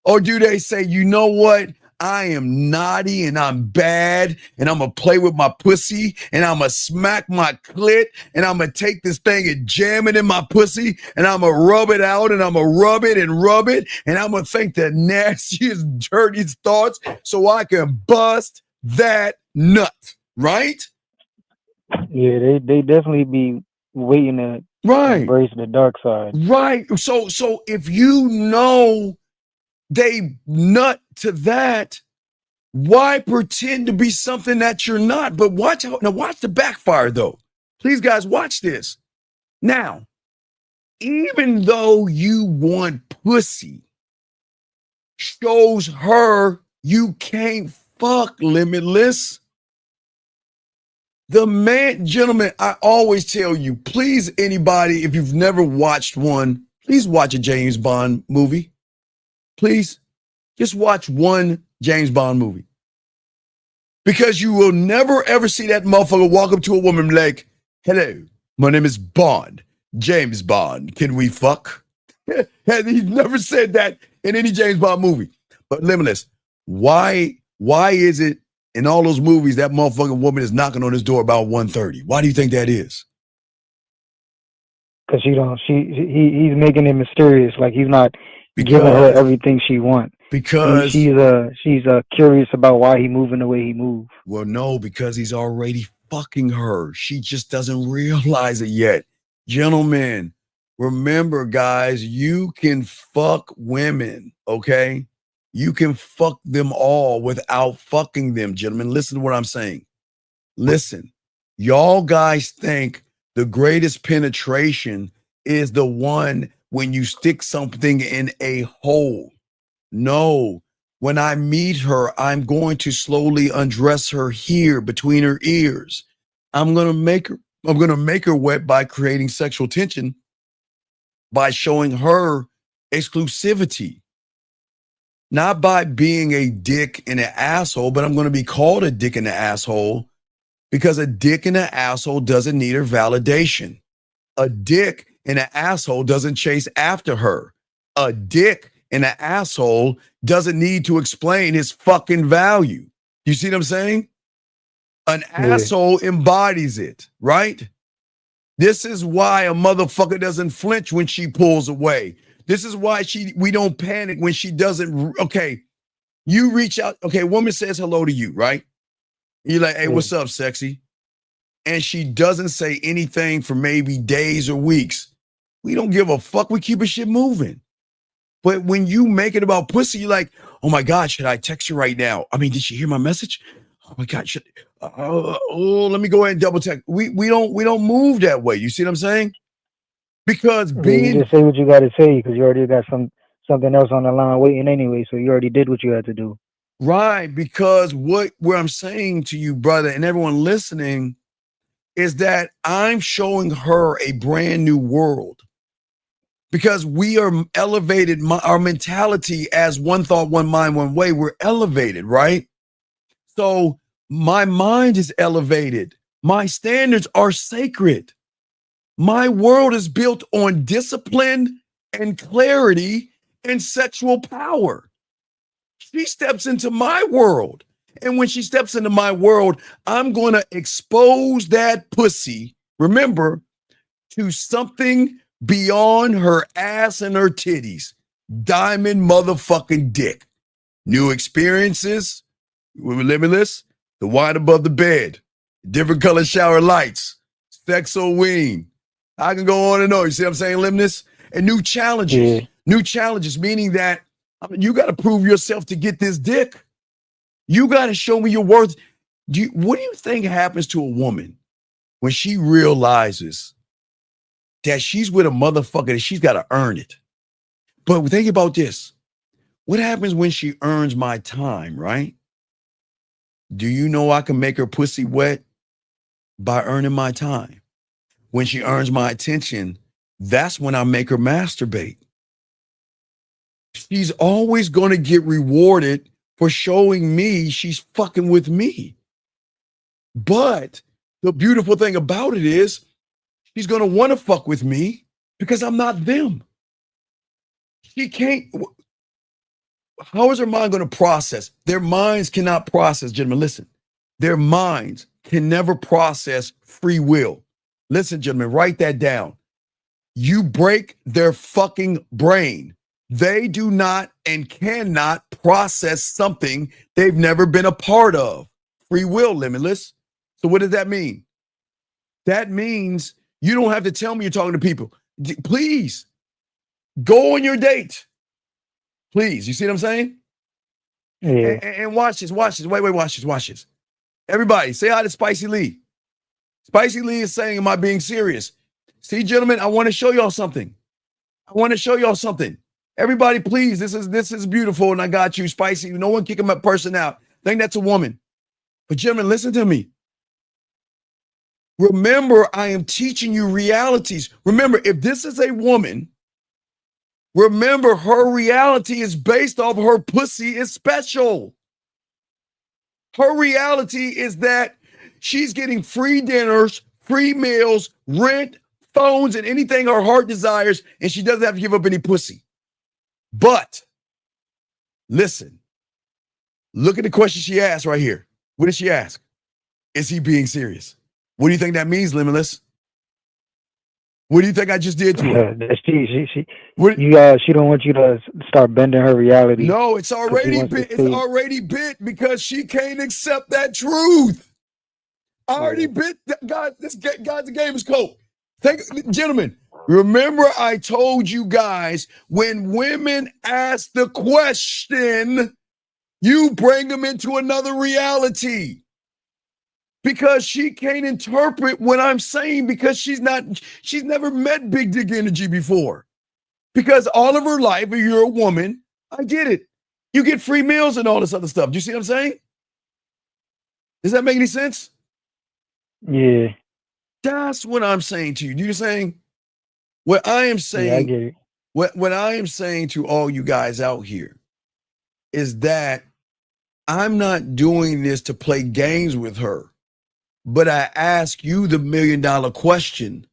Or do they say, you know what? I am naughty and I'm bad and I'm going to play with my pussy and I'm going to smack my clit and I'm going to take this thing and jam it in my pussy and I'm going to rub it out and I'm going to rub it and I'm going to think the nastiest, dirtiest thoughts so I can bust that nut, right? Yeah, they definitely be waiting to embrace the dark side. Right. So if you know they nut to that, why pretend to be something that you're not? But watch the backfire though. Please, guys, watch this. Now, even though you want pussy, shows her you can't fuck, Limitless. The man, gentlemen, I always tell you, please, anybody, if you've never watched one, please watch a James Bond movie. Please, just watch one James Bond movie. Because you will never, ever see that motherfucker walk up to a woman like, hello, my name is Bond, James Bond. Can we fuck? And he's never said that in any James Bond movie. But Limitless, why is it in all those movies that motherfucking woman is knocking on his door about 1:30? Why do you think that is? Because he's making it mysterious. Like he's not giving her everything she wants. Because she's curious about why he moving the way he moves. Well, no, because he's already fucking her. She just doesn't realize it yet. Gentlemen, remember, guys, you can fuck women, okay? You can fuck them all without fucking them, gentlemen. Listen to what I'm saying. Listen, y'all guys think the greatest penetration is the one when you stick something in a hole. No, when I meet her, I'm going to slowly undress her here between her ears. I'm going to make her wet by creating sexual tension, by showing her exclusivity. Not by being a dick and an asshole, but I'm going to be called a dick and an asshole because a dick and an asshole doesn't need her validation. A dick and an asshole doesn't chase after her. A dick and an asshole doesn't need to explain his fucking value. You see what I'm saying? An asshole embodies it, right? This is why a motherfucker doesn't flinch when she pulls away. This is why we don't panic when she doesn't. Okay, you reach out. Okay, a woman says hello to you, right? You're like, hey, what's up, sexy? And she doesn't say anything for maybe days or weeks. We don't give a fuck. We keep a shit moving. But when you make it about pussy, you're like, oh my God, should I text her right now? I mean, did she hear my message? Oh my God, let me go ahead and double check. We don't move that way. You see what I'm saying? Because you just say what you got to say because you already got something else on the line waiting anyway. So you already did what you had to do. Right, because what I'm saying to you, brother, and everyone listening, is that I'm showing her a brand new world. Because we are elevated, our mentality as one thought, one mind, one way, we're elevated, right? So my mind is elevated. My standards are sacred. My world is built on discipline and clarity and sexual power. She steps into my world. And when she steps into my world, I'm going to expose that pussy, remember, to something beyond her ass and her titties. Diamond motherfucking dick. New experiences. We're limitless. The wine above the bed. Different color shower lights. Sexo wing. I can go on and on. You see what I'm saying, limitless? And new challenges. New challenges, meaning that you got to prove yourself to get this dick. You got to show me your worth. What do you think happens to a woman when she realizes that she's with a motherfucker that she's got to earn it? But think about this. What happens when she earns my time, right? Do you know I can make her pussy wet by earning my time? When she earns my attention, that's when I make her masturbate. She's always going to get rewarded for showing me she's fucking with me. But the beautiful thing about it is she's going to want to fuck with me because I'm not them. She can't. How is her mind going to process? Their minds cannot process, gentlemen, listen. Their minds can never process free will. Listen, gentlemen, write that down. You break their fucking brain. They do not and cannot process something they've never been a part of. Free will, limitless. So what does that mean? That means you don't have to tell me you're talking to people. Please, go on your date. Please, you see what I'm saying? Yeah. And watch this. Wait, watch this. Everybody, say hi to Spicy Lee. Spicy Lee is saying, am I being serious? See, gentlemen, I want to show y'all something. Everybody, please, this is beautiful, and I got you, Spicy. No one kick a person out. I think that's a woman. But gentlemen, listen to me. Remember, I am teaching you realities. Remember, if this is a woman, remember her reality is based off her pussy is special. Her reality is that she's getting free dinners, free meals, rent, phones, and anything her heart desires, and she doesn't have to give up any pussy. But Listen. Look at the question she asked right here. What did she ask? Is he being serious? What do you think that means, Limitless? What do you think I just did to her? She don't want you to start bending her reality. No, it's already bit. It's already bit because she can't accept that truth. I already bit. God, God's game is cold. Gentlemen, remember I told you guys when women ask the question, you bring them into another reality. Because she can't interpret what I'm saying because she's never met big dick energy before. Because all of her life, if you're a woman, I get it. You get free meals and all this other stuff. Do you see what I'm saying? Does that make any sense? Yeah. That's what I'm saying to you. You're saying what I am saying. Yeah, I get it. What I am saying to all you guys out here is that I'm not doing this to play games with her. But I ask you the $1 million question.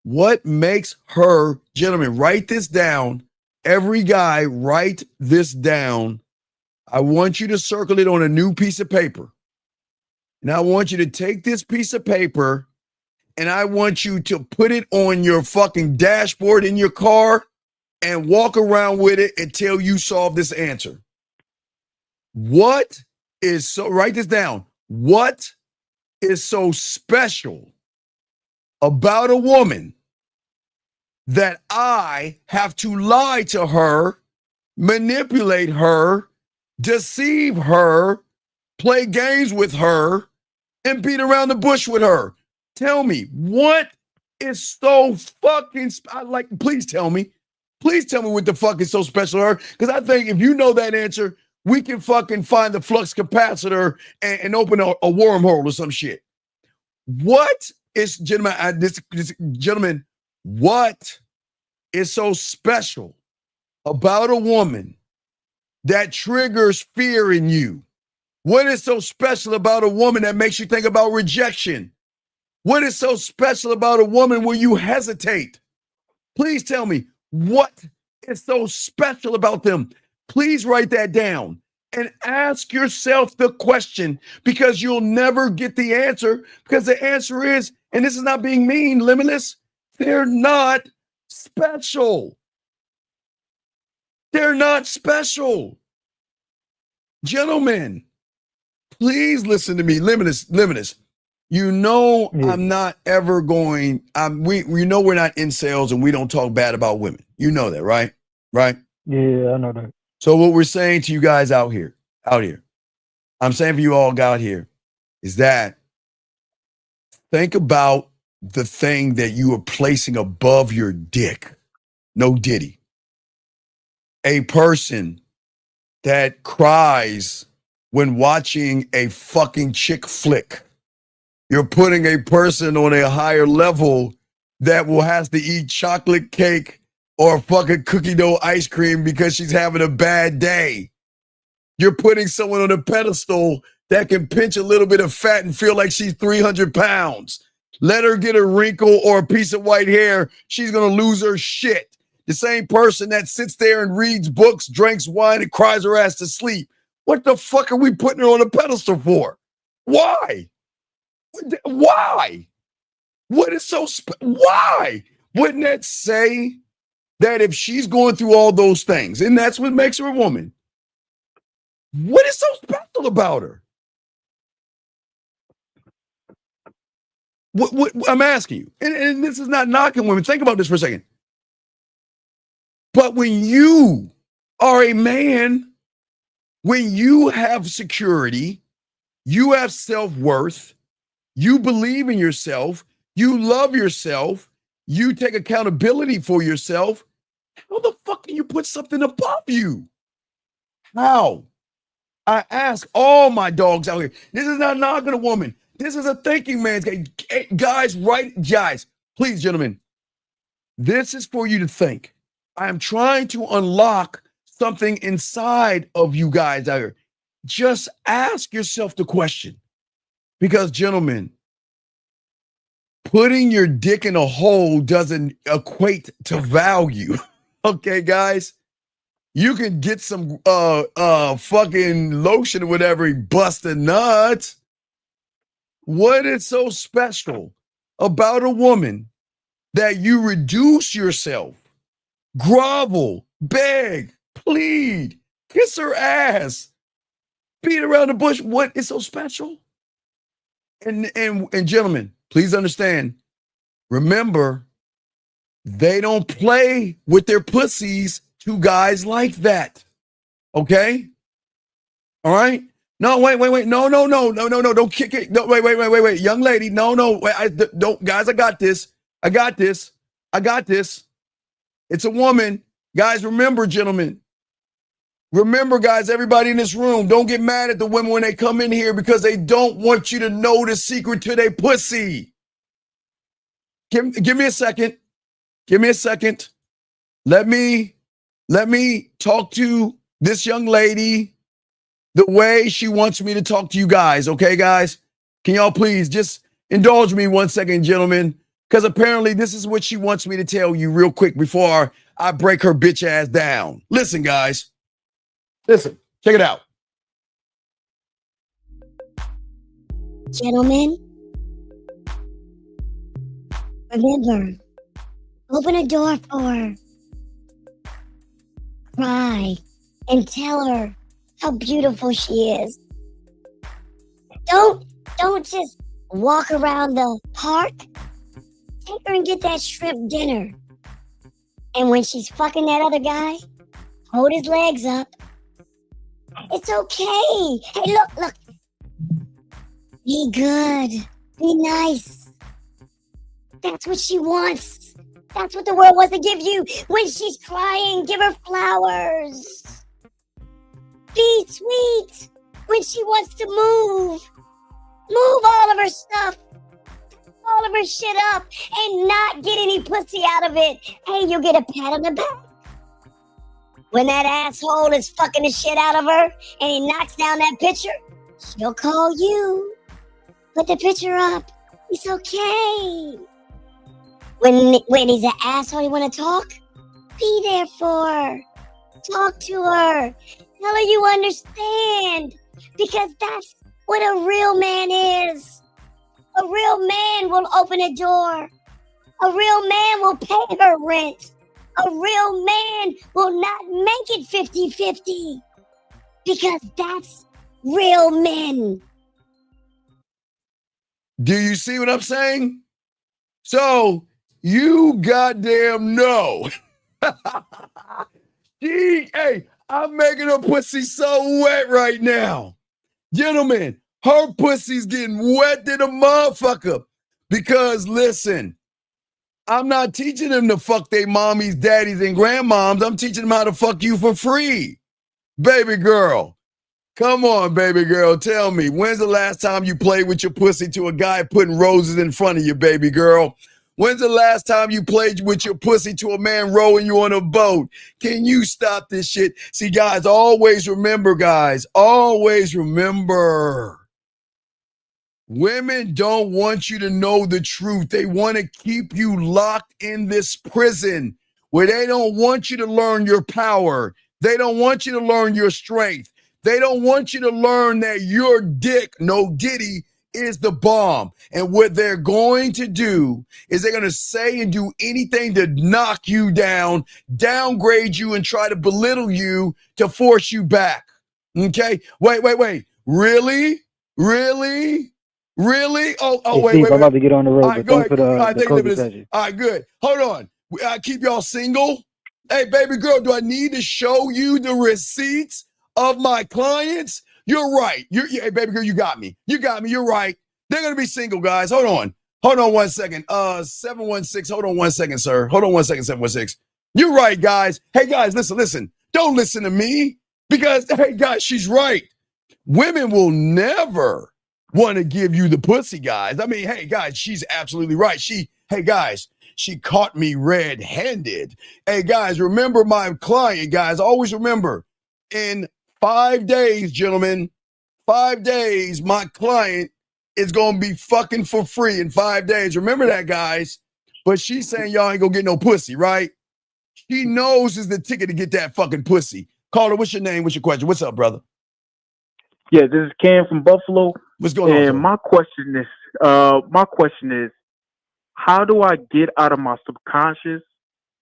What makes her, gentlemen, write this down. Every guy, write this down. I want you to circle it on a new piece of paper. And I want you to take this piece of paper and I want you to put it on your fucking dashboard in your car and walk around with it until you solve this answer. What is so, write this down. What is so special about a woman that I have to lie to her, manipulate her, deceive her, play games with her, and beat around the bush with her? Tell me, what is so fucking, please tell me. Please tell me what the fuck is so special to her. Because I think if you know that answer, we can fucking find the flux capacitor and open a wormhole or some shit. What is, gentlemen, what is so special about a woman that triggers fear in you? What is so special about a woman that makes you think about rejection? What is so special about a woman where you hesitate? Please tell me, what is so special about them? Please write that down and ask yourself the question, because you'll never get the answer, because the answer is, and this is not being mean, Limitless, they're not special. They're not special. Gentlemen, please listen to me. Limitless. You know, I'm not ever going, we know we're not in sales and we don't talk bad about women. You know that, right? Right? Yeah, I know that. So what we're saying to you guys out here, I'm saying for you all out here, is that think about the thing that you are placing above your dick. No diddy. A person that cries when watching a fucking chick flick. You're putting a person on a higher level that will have to eat chocolate cake or fucking cookie dough ice cream because she's having a bad day. You're putting someone on a pedestal that can pinch a little bit of fat and feel like she's 300 pounds. Let her get a wrinkle or a piece of white hair, she's going to lose her shit. The same person that sits there and reads books, drinks wine, and cries her ass to sleep. What the fuck are we putting her on a pedestal for? Why? Why? What is so why? Wouldn't that say that if she's going through all those things, and that's what makes her a woman, what is so special about her? What I'm asking you, and this is not knocking women. Think about this for a second. But when you are a man, when you have security, you have self-worth, you believe in yourself, you love yourself, you take accountability for yourself, how the fuck can you put something above you? How? I ask all my dogs out here. This is not knocking a woman. This is a thinking man's game. Guys, please, gentlemen, this is for you to think. I am trying to unlock something inside of you guys out here. Just ask yourself the question. Because, gentlemen, putting your dick in a hole doesn't equate to value. Okay, guys? You can get some fucking lotion or whatever and bust a nut. What is so special about a woman that you reduce yourself, grovel, beg, plead, kiss her ass, beat around the bush? What is so special? And gentlemen, please understand, remember, they don't play with their pussies to guys like that. Okay? All right? No, wait. No. Don't kick it. No, wait. Young lady, no. Wait, don't, guys, I got this. It's a woman. Guys, remember, gentlemen. Remember, guys, everybody in this room, don't get mad at the women when they come in here because they don't want you to know the secret to their pussy. Give me a second. Let me talk to this young lady the way she wants me to talk to you guys. Okay, guys? Can y'all please just indulge me 1 second, gentlemen? Because apparently this is what she wants me to tell you real quick before I break her bitch ass down. Listen, guys. Listen. Check it out. Gentlemen, remember, open a door for her. Cry and tell her how beautiful she is. Don't just walk around the park. Take her and get that shrimp dinner. And when she's fucking that other guy, hold his legs up. It's okay. Hey, look. Be good. Be nice. That's what she wants. That's what the world wants to give you. When she's crying, give her flowers. Be sweet. When she wants to move all of her stuff, all of her shit up, and not get any pussy out of it. Hey, you'll get a pat on the back. When that asshole is fucking the shit out of her and he knocks down that picture, she'll call you. Put the picture up. It's okay. When he's an asshole, you want to talk? Be there for her. Talk to her. Tell her you understand. Because that's what a real man is. A real man will open a door. A real man will pay her rent. A real man will not make it 50-50. Because that's real men. Do you see what I'm saying? So, you goddamn know. Hey, I'm making her pussy so wet right now. Gentlemen, her pussy's getting wet to the motherfucker. Because, listen, I'm not teaching them to fuck their mommies, daddies, and grandmoms. I'm teaching them how to fuck you for free. Baby girl. Come on, baby girl. Tell me, when's the last time you played with your pussy to a guy putting roses in front of you, baby girl? When's the last time you played with your pussy to a man rowing you on a boat? Can you stop this shit? See, guys, always remember, women don't want you to know the truth. They want to keep you locked in this prison where they don't want you to learn your power. They don't want you to learn your strength. They don't want you to learn that your dick, no diddy, is the bomb. And what they're going to do is they're going to say and do anything to knock you down, downgrade you, and try to belittle you to force you back. Okay? Wait. Really? Oh, wait. I'm about to get on the road. All right, But thanks for All right, the thank you for COVID this. session. All right, good. Hold on. I keep y'all single. Hey, baby girl, do I need to show you the receipts of my clients? You're right. Hey, baby girl, you got me. You're right. They're going to be single, guys. Hold on 1 second. 716. Hold on 1 second, sir. Hold on 1 second, 716. You're right, guys. Hey, guys, listen. Don't listen to me because, hey, guys, she's right. Women will never want to give you the pussy, guys. I mean, hey, guys, she's absolutely right. She caught me red-handed. Hey, guys, remember my client, guys. Always remember, in 5 days, gentlemen, 5 days, my client is going to be fucking for free in 5 days. Remember that, guys. But she's saying y'all ain't going to get no pussy, right? She knows is the ticket to get that fucking pussy. Caller, what's your name? What's your question? What's up, brother? Yeah, this is Cam from Buffalo. What's going on, And sir? my question is, how do I get out of my subconscious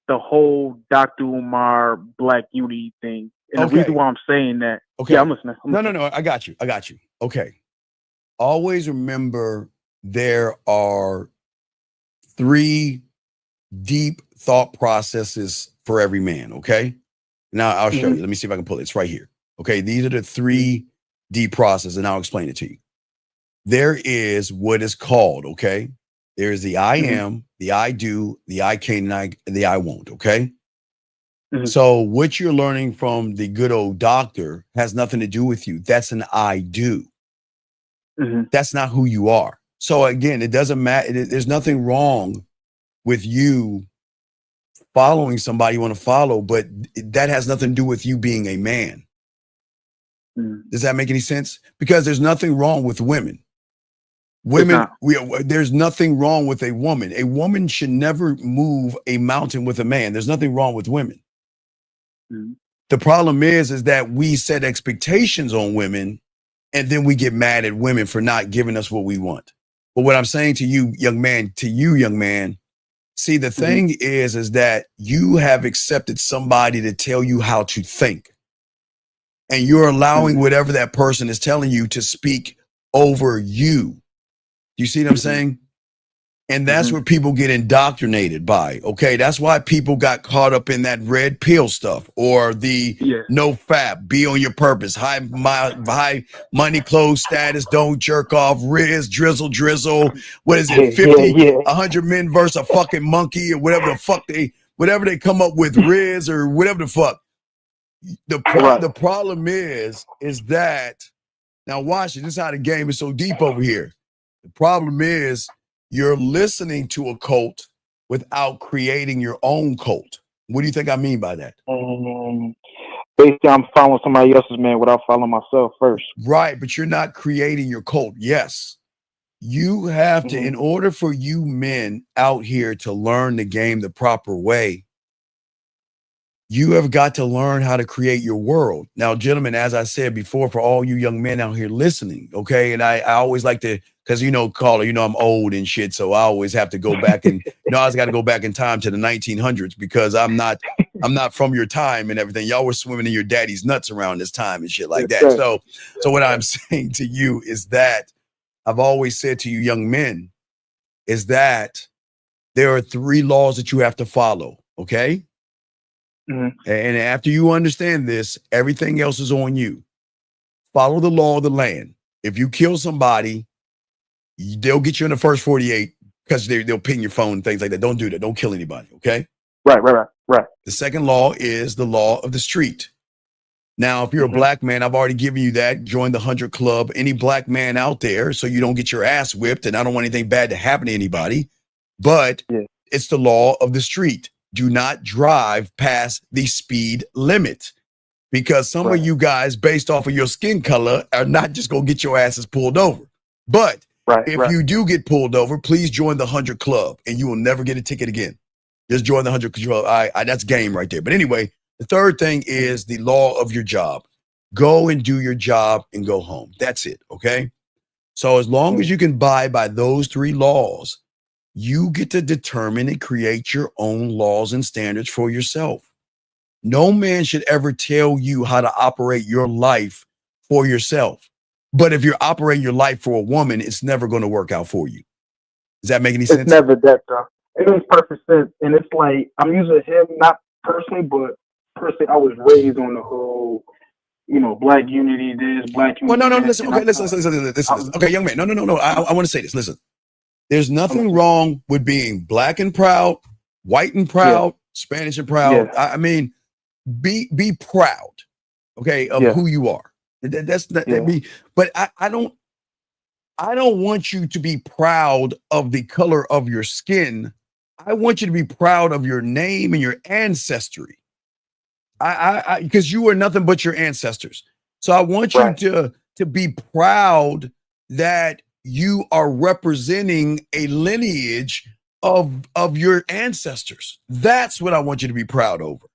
the whole Dr. Umar Black Unity thing? And the reason why I'm saying that, Okay. yeah, I'm listening. No, I got you. Okay. Always remember there are 3 deep thought processes for every man, okay? Now I'll show you. Let me see if I can pull it. It's right here. Okay, these are the 3 deep processes, and I'll explain it to you. There is what is called, okay? There is the I am, the I do, the I can, and the I won't, okay? So what you're learning from the good old doctor has nothing to do with you. That's an I do. That's not who you are. So again, it doesn't matter. There's nothing wrong with you following somebody you want to follow, but that has nothing to do with you being a man. Does that make any sense? Because there's nothing wrong with women. There's nothing wrong with a woman. A woman should never move a mountain with a man. There's nothing wrong with women. The problem is that we set expectations on women, and then we get mad at women for not giving us what we want. But what I'm saying to you, young man, see, the thing is that you have accepted somebody to tell you how to think. And you're allowing whatever that person is telling you to speak over you. You see what I'm saying? And that's where people get indoctrinated by, okay? That's why people got caught up in that red pill stuff or the no fap, be on your purpose, high money, clothes status, don't jerk off, drizzle. What is it, 50, 100 men versus a fucking monkey or whatever the fuck whatever they come up with, Riz or whatever the fuck. The problem is that, now watch it, this is how the game is so deep over here. The problem is, you're listening to a cult without creating your own cult. What do you think I mean by that? Basically, I'm following somebody else's man without following myself first. Right, but you're not creating your cult. Yes. You have to, in order for you men out here to learn the game the proper way, you have got to learn how to create your world. Now, gentlemen, as I said before, for all you young men out here listening, okay, and I always like to, because, caller, I'm old and shit, so I always have to go back and, I always got to go back in time to the 1900s because I'm not from your time and everything. Y'all were swimming in your daddy's nuts around this time and shit like that. So what I'm saying to you is that I've always said to you young men is that there are 3 laws that you have to follow, okay? And after you understand this, everything else is on you. Follow the law of the land. If you kill somebody, they'll get you in the first 48 because they'll ping your phone and things like that. Don't do that. Don't kill anybody. Okay. Right. The second law is the law of the street. Now, if you're a black man, I've already given you that. Join the 100 Club. Any black man out there, so you don't get your ass whipped. And I don't want anything bad to happen to anybody. But it's the law of the street. Do not drive past the speed limit because some of you guys, based off of your skin color, are not just going to get your asses pulled over. But if you do get pulled over, please join the 100 Club and you will never get a ticket again. Just join the 100 Club. That's game right there. But anyway, the third thing is the law of your job. Go and do your job and go home. That's it. Okay. So as long as you can abide by those 3 laws, you get to determine and create your own laws and standards for yourself. No man should ever tell you how to operate your life for yourself. But if you're operating your life for a woman, it's never going to work out for you. Does that make any sense? It's never that, though. It makes perfect sense. And it's like, I'm using him, not personally, but personally, I was raised on the whole, black unity, black unity. Well, no, listen. Okay, listen. Okay, young man. No. I want to say this. Listen. There's nothing wrong with being black and proud, white and proud, Spanish and proud. I mean, be proud, okay, of who you are. That's not me. But I don't want you to be proud of the color of your skin. I want you to be proud of your name and your ancestry. Because you are nothing but your ancestors. So I want you to be proud that you are representing a lineage of your ancestors. That's what I want you to be proud over.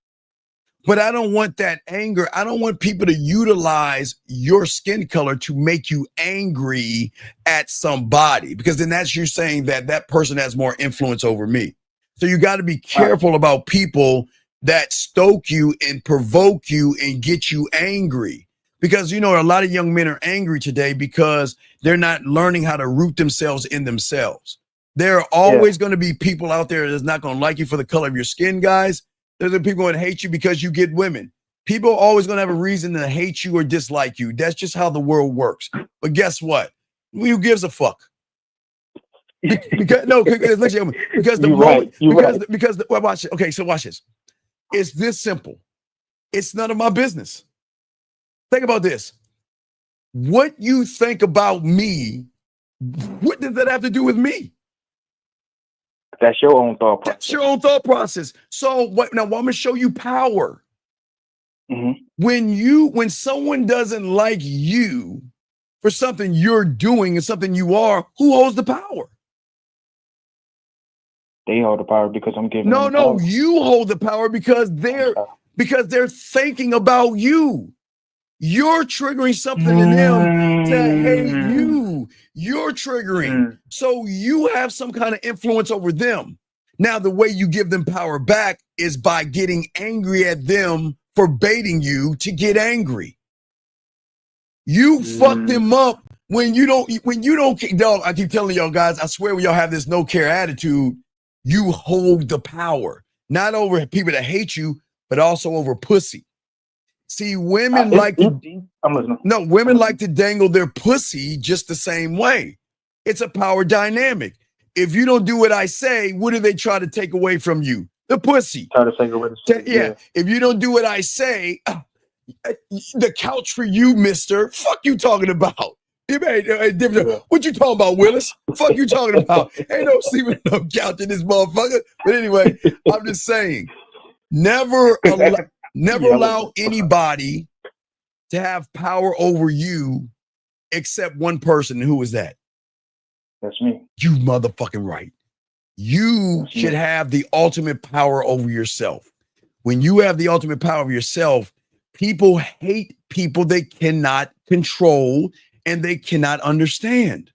But I don't want that anger. I don't want people to utilize your skin color to make you angry at somebody, because then that's you saying that that person has more influence over me. So you got to be careful about people that stoke you and provoke you and get you angry. Because, you know, a lot of young men are angry today because they're not learning how to root themselves in themselves. There are always going to be people out there that's not going to like you for the color of your skin, guys. There's the people that hate you because you get women. People are always going to have a reason to hate you or dislike you. That's just how the world works. But guess what? Who gives a fuck? Because watch it. Okay, so watch this. It's this simple. It's none of my business. Think about this. What you think about me, what does that have to do with me? That's your own thought process. That's your own thought process. So now I'm going to show you power. When someone doesn't like you for something you're doing and something you are, who holds the power? They hold the power because I'm giving them No, power. you hold the power because they're thinking about you. You're triggering something in them to hate you. You're triggering. So you have some kind of influence over them. Now, the way you give them power back is by getting angry at them for baiting you to get angry. You fuck them up when you don't, dog, I keep telling y'all guys, I swear when y'all have this no care attitude, you hold the power, not over people that hate you, but also over pussy. See, women like to dangle their pussy just the same way. It's a power dynamic. If you don't do what I say, what do they try to take away from you? The pussy. Try to take away the pussy. Yeah. If you don't do what I say, the couch for you, mister. Fuck you talking about. What you talking about, Willis? Fuck you talking about? Ain't no sleeping no couch in this motherfucker. But anyway, I'm just saying, never allow anybody to have power over you except one person. Who is that? That's me. You motherfucking right. You should have the ultimate power over yourself. When you have the ultimate power over yourself, people hate people they cannot control and they cannot understand.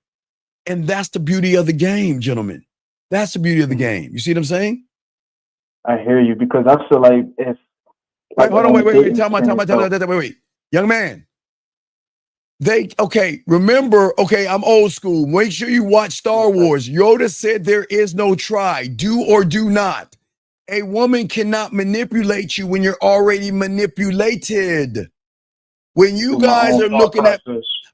And that's the beauty of the game, gentlemen. That's the beauty of the game. You see what I'm saying? I hear you, because I feel like if wait, tell me, wait. Young man. Remember, I'm old school. Make sure you watch Star Wars. Yoda said there is no try, do or do not. A woman cannot manipulate you when you're already manipulated. When you guys are looking at,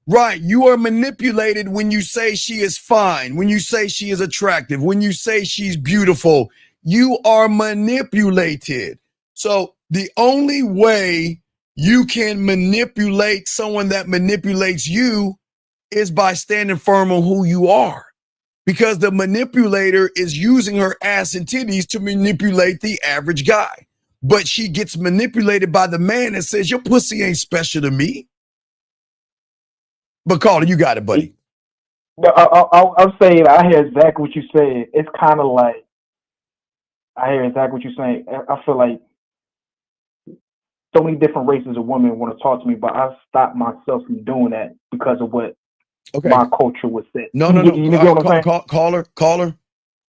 right, you are manipulated when you say she is fine, when you say she is attractive, when you say she's beautiful, you are manipulated. So the only way you can manipulate someone that manipulates you is by standing firm on who you are, because the manipulator is using her ass and titties to manipulate the average guy. But she gets manipulated by the man that says, your pussy ain't special to me. But Carter, you got it, buddy. No, I'm saying I hear exactly what you said. It's kind of like, I hear exactly what you're saying. I feel like so many different races of women want to talk to me, but I stopped myself from doing that because of what my culture was said. No. You know what I'm saying? Caller.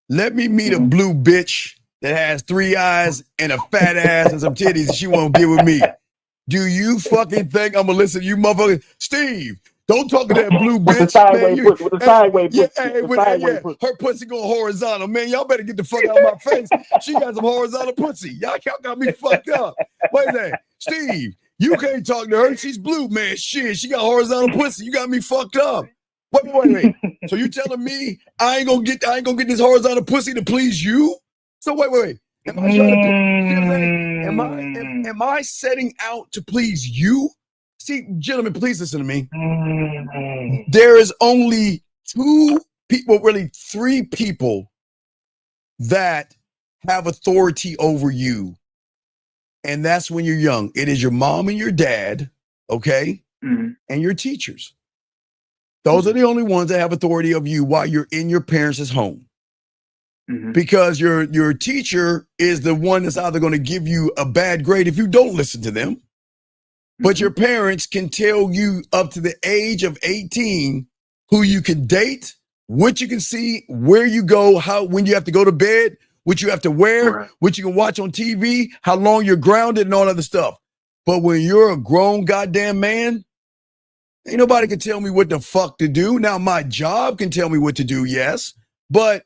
Let me meet a blue bitch that has 3 eyes and a fat ass and some titties, and she won't get with me. Do you fucking think I'm gonna listen to you, motherfucker? Steve, don't talk to that blue bitch. With the sideways pussy. Her pussy going horizontal. Man, y'all better get the fuck out of my face. She got some horizontal pussy. Y'all got me fucked up. Wait a minute. Steve, you can't talk to her. She's blue, man. Shit, she got horizontal pussy. You got me fucked up. Wait. So you telling me I ain't gonna get this horizontal pussy to please you? So wait. Am I trying to am I setting out to please you? See, gentlemen, please listen to me. There is only 2 people, really 3 people that have authority over you. And that's when you're young. It is your mom and your dad, okay? And your teachers. Those are the only ones that have authority of you while you're in your parents' home. because your teacher is the one that's either going to give you a bad grade if you don't listen to them. But your parents can tell you up to the age of 18 who you can date, what you can see, where you go, when you have to go to bed, what you have to wear, what you can watch on TV, how long you're grounded, and all other stuff. But when you're a grown goddamn man, ain't nobody can tell me what the fuck to do. Now, my job can tell me what to do, yes, but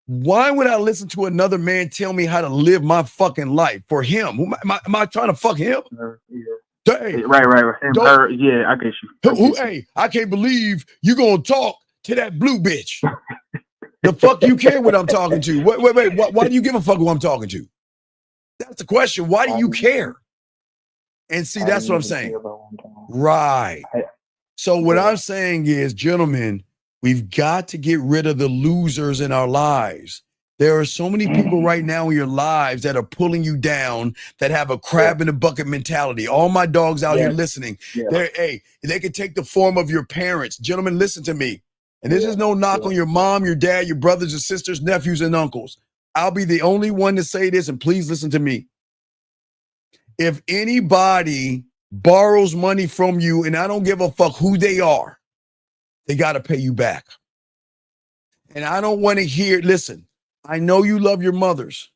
why would I listen to another man tell me how to live my fucking life for him? Am I trying to fuck him? Hey, right. Yeah, I get you. Hey, I can't believe you gonna talk to that blue bitch. The fuck you care what I'm talking to? Wait. Why do you give a fuck who I'm talking to? That's the question. Why do you care? And see, that's what I'm saying. Right. So what I'm saying is, gentlemen, we've got to get rid of the losers in our lives. There are so many people right now in your lives that are pulling you down, that have a crab in a bucket mentality. All my dogs out here listening. They can take the form of your parents. Gentlemen, listen to me. And this is no knock on your mom, your dad, your brothers and sisters, nephews and uncles. I'll be the only one to say this, and please listen to me. If anybody borrows money from you, and I don't give a fuck who they are, they got to pay you back. And I don't want to hear, listen, I know you love your mothers,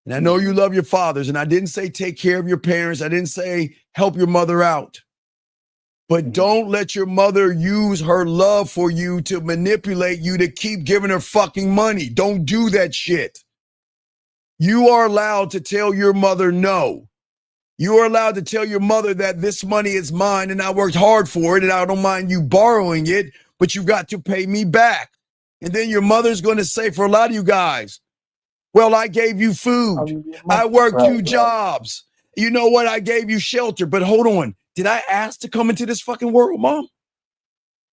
and I know you love your fathers, and I didn't say take care of your parents. I didn't say help your mother out. But don't let your mother use her love for you to manipulate you to keep giving her fucking money. Don't do that shit. You are allowed to tell your mother no. You are allowed to tell your mother that this money is mine and I worked hard for it and I don't mind you borrowing it, but you got to pay me back. And then your mother's going to say, for a lot of you guys, well, I gave you food. I worked 2 jobs. You know what? I gave you shelter. But hold on. Did I ask to come into this fucking world, Mom?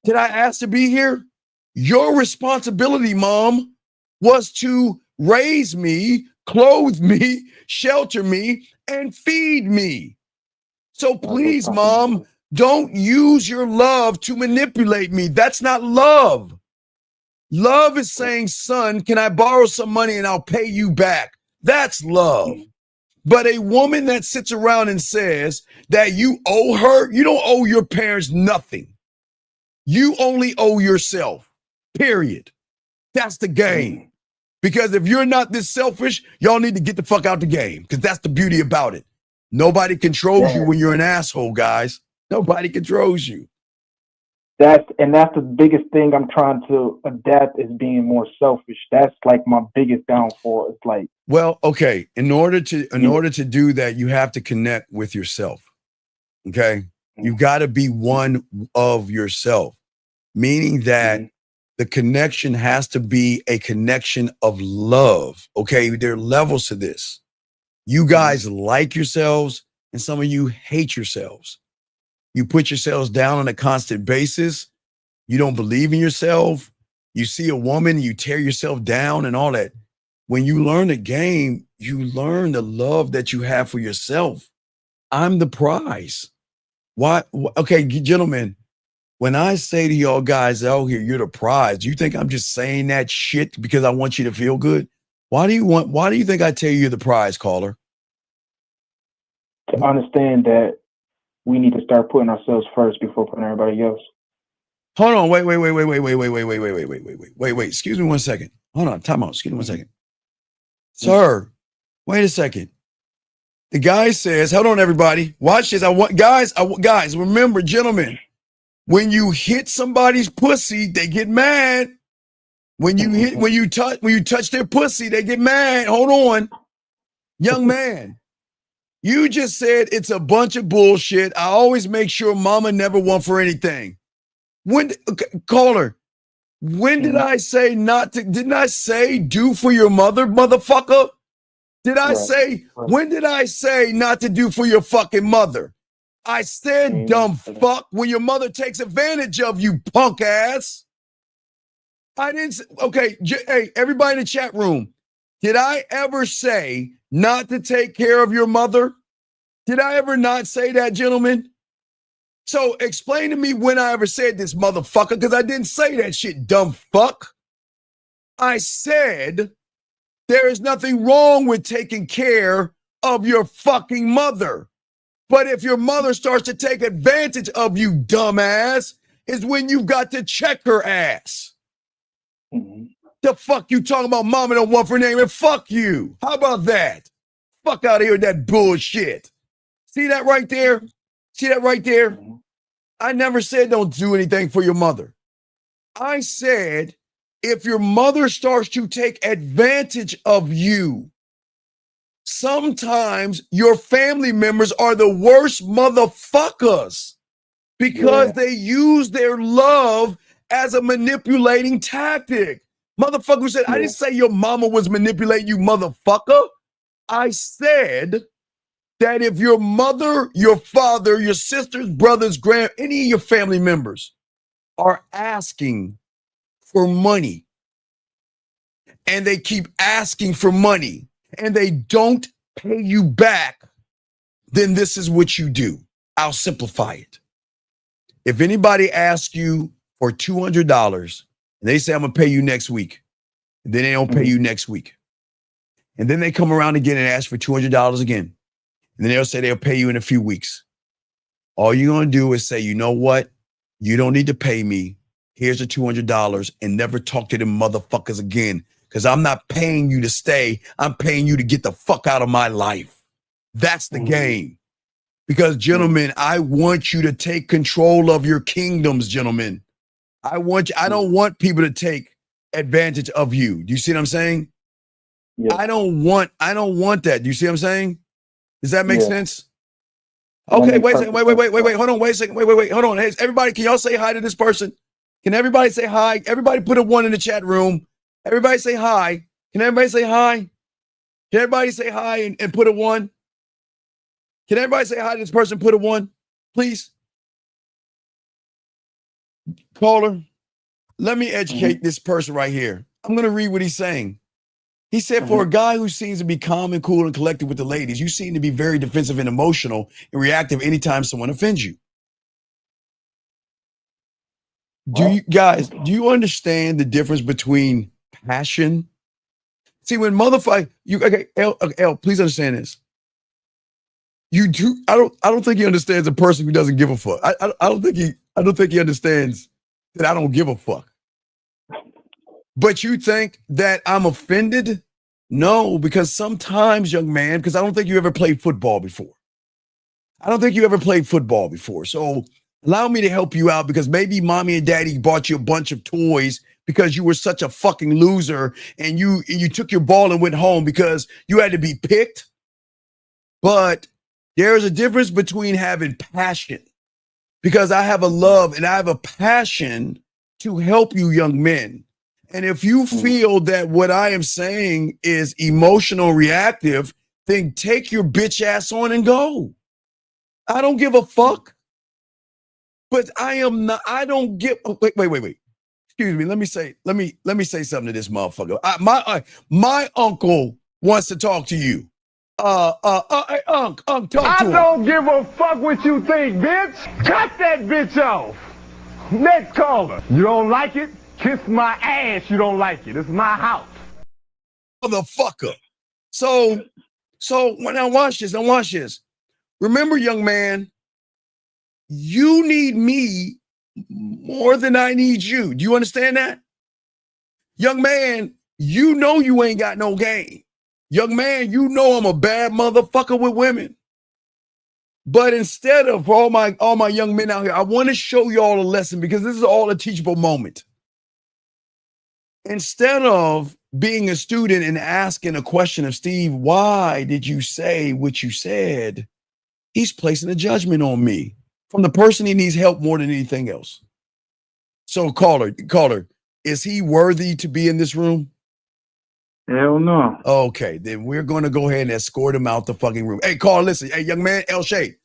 Did I ask to be here? Your responsibility, Mom, was to raise me, clothe me, shelter me, and feed me. So please, Mom, don't use your love to manipulate me. That's not love. Love is saying, son, can I borrow some money and I'll pay you back? That's love. But a woman that sits around and says that you owe her, you don't owe your parents nothing. You only owe yourself, period. That's the game. Because if you're not this selfish, y'all need to get the fuck out the game, because that's the beauty about it. Nobody controls you when you're an asshole, guys. Nobody controls you. That's the biggest thing I'm trying to adapt, is being more selfish. That's like my biggest downfall. It's like, well, okay, in order to do that, you have to connect with yourself. Okay? You got to be one of yourself, meaning that the connection has to be a connection of love. Okay? There are levels to this. You guys like yourselves, and some of you hate yourselves. You put yourselves down on a constant basis. You don't believe in yourself. You see a woman, you tear yourself down and all that. When you learn the game, you learn the love that you have for yourself. I'm the prize. Why? Okay, gentlemen, when I say to y'all guys out here, you're the prize, you think I'm just saying that shit because I want you to feel good? Why do you think I tell you you're the prize, caller? To understand that we need to start putting ourselves first before putting everybody else. Hold on, wait. Excuse me 1 second. Hold on, time out. Excuse me 1 second. Sir, wait a second. The guy says, hold on, everybody. Watch this. Guys, remember, gentlemen, when you hit somebody's pussy, they get mad. When you touch their pussy, they get mad. Hold on. Young man, you just said it's a bunch of bullshit. I always make sure mama never want for anything. Caller, when did I say not to? Didn't I say do for your mother, motherfucker? Did I say, when did I say not to do for your fucking mother? I said, dumb fuck, when your mother takes advantage of you, punk ass. I didn't say, okay, hey, everybody in the chat room, did I ever say not to take care of your mother? Did I ever not say that, gentlemen? So explain to me when I ever said this, motherfucker, because I didn't say that shit, dumb fuck. I said There is nothing wrong with taking care of your fucking mother. But if your mother starts to take advantage of you, dumbass, is when you've got to check her ass. The fuck you talking about mama don't want for name and fuck you. How about that? Fuck out of here with that bullshit. See that right there? See that right there? I never said don't do anything for your mother. I said if your mother starts to take advantage of you, sometimes your family members are the worst motherfuckers because they use their love as a manipulating tactic. Motherfucker said, I didn't say your mama was manipulating you, motherfucker. I said that if your mother, your father, your sisters, brothers, any of your family members are asking for money and they keep asking for money and they don't pay you back, then this is what you do. I'll simplify it. If anybody asks you for $200 and they say, I'm going to pay you next week, and then they don't pay you next week, and then they come around again and ask for $200 again, and then they'll say they'll pay you in a few weeks. All you're going to do is say, you know what? You don't need to pay me. Here's the $200 and never talk to them motherfuckers again because I'm not paying you to stay. I'm paying you to get the fuck out of my life. That's the game. Because, gentlemen, I want you to take control of your kingdoms, gentlemen. I don't want people to take advantage of you. Do you see what I'm saying? Yeah. I don't want that. Do you see what I'm saying? Does that make sense? Okay, wait a second. Wait. Hold on, wait a second. Wait. Hold on. Hey, everybody, can y'all say hi to this person? Can everybody say hi? Everybody put a 1 in the chat room. Everybody say hi. Can everybody say hi? Can everybody say hi and put a 1? Can everybody say hi to this person? Put a 1, please. Caller, let me educate this person right here. I'm going to read what he's saying. He said, for a guy who seems to be calm and cool and collected with the ladies, you seem to be very defensive and emotional and reactive anytime someone offends you. Do you understand the difference between passion? See, when L, please understand this. You do. I don't think he understands a person who doesn't give a fuck. I don't think he understands that I don't give a fuck. But you think that I'm offended? No, because sometimes, young man, because I don't think you ever played football before. So allow me to help you out because maybe mommy and daddy bought you a bunch of toys because you were such a fucking loser and you took your ball and went home because you had to be picked. But there's a difference between having passion, because I have a love and I have a passion to help you young men. And if you feel that what I am saying is emotional reactive, then take your bitch ass on and go. I don't give a fuck. But I don't give, wait. Excuse me, let me say something to this motherfucker. My uncle wants to talk to you. Talk to him. I don't give a fuck what you think, bitch. Cut that bitch off. Next caller. You don't like it? Kiss my ass. You don't like it. It's my house. Motherfucker. So when I watch this. Remember, young man, you need me more than I need you. Do you understand that? Young man, you know you ain't got no game. Young man, you know I'm a bad motherfucker with women. But instead of all my young men out here, I want to show y'all a lesson because this is all a teachable moment. Instead of being a student and asking a question of Steve, why did you say what you said? He's placing a judgment on me from the person he needs help more than anything else. So caller, is he worthy to be in this room? Hell no. Okay, then we're going to go ahead and escort him out the fucking room. Hey, caller, listen. Hey, young man, L Shade,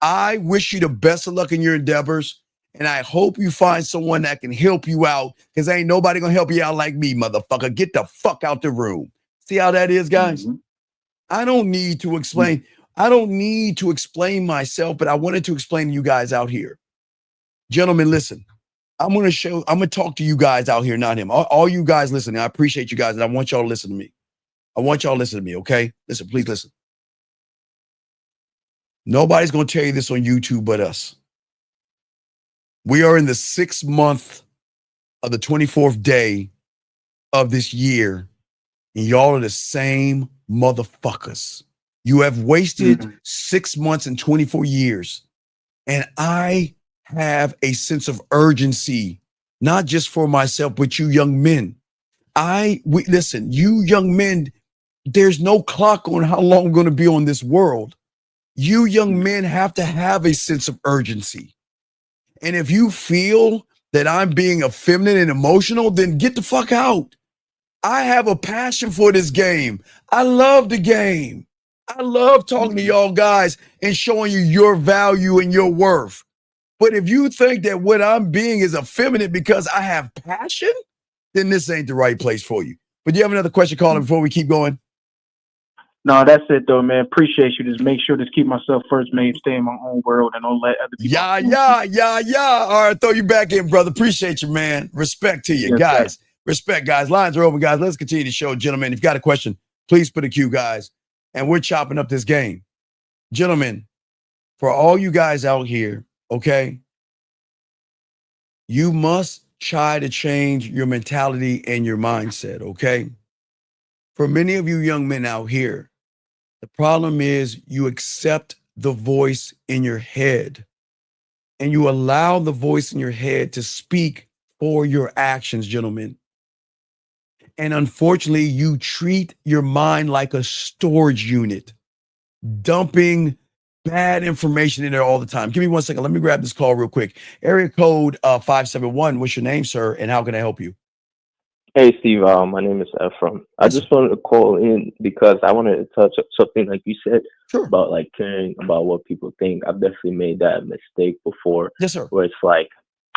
I wish you the best of luck in your endeavors. And I hope you find someone that can help you out because ain't nobody going to help you out like me, motherfucker. Get the fuck out the room. See how that is, guys? I don't need to explain. I don't need to explain myself, but I wanted to explain to you guys out here. Gentlemen, listen. I'm going to talk to you guys out here, not him. All you guys listening, I appreciate you guys, and I want y'all to listen to me. I want y'all to listen to me, okay? Listen, please listen. Nobody's going to tell you this on YouTube but us. We are in the 6th month of the 24th day of this year, and y'all are the same motherfuckers. You have wasted 6 months and 24 years, and I have a sense of urgency, not just for myself, but you young men. Listen, you young men, there's no clock on how long I'm going to be on this world. You young men have to have a sense of urgency. And if you feel that I'm being effeminate and emotional, then get the fuck out. I have a passion for this game. I love the game. I love talking to y'all guys and showing you your value and your worth. But if you think that what I'm being is effeminate because I have passion, then this ain't the right place for you. But do you have another question, Colin, before we keep going? No, that's it though, man. Appreciate you. Just make sure to keep myself first, man. Stay in my own world and don't let other people. Yeah. All right, throw you back in, brother. Appreciate you, man. Respect to you, Yes, guys. sir. Respect, guys. Lines are open, guys. Let's continue the show, gentlemen. If you got a question, please put a cue, guys. And we're chopping up this game, gentlemen. For all you guys out here, okay, you must try to change your mentality and your mindset, okay? For many of you young men out here, the problem is you accept the voice in your head and you allow the voice in your head to speak for your actions, gentlemen. And unfortunately, you treat your mind like a storage unit, dumping bad information in there all the time. Give me 1 second. Let me grab this call real quick. Area code 571. What's your name, sir? And how can I help you? Hey, Steve. My name is Ephraim. I just wanted to call in because I wanted to touch up something like you said about like caring about what people think. I've definitely made that mistake before. Yes, sir. Where it's like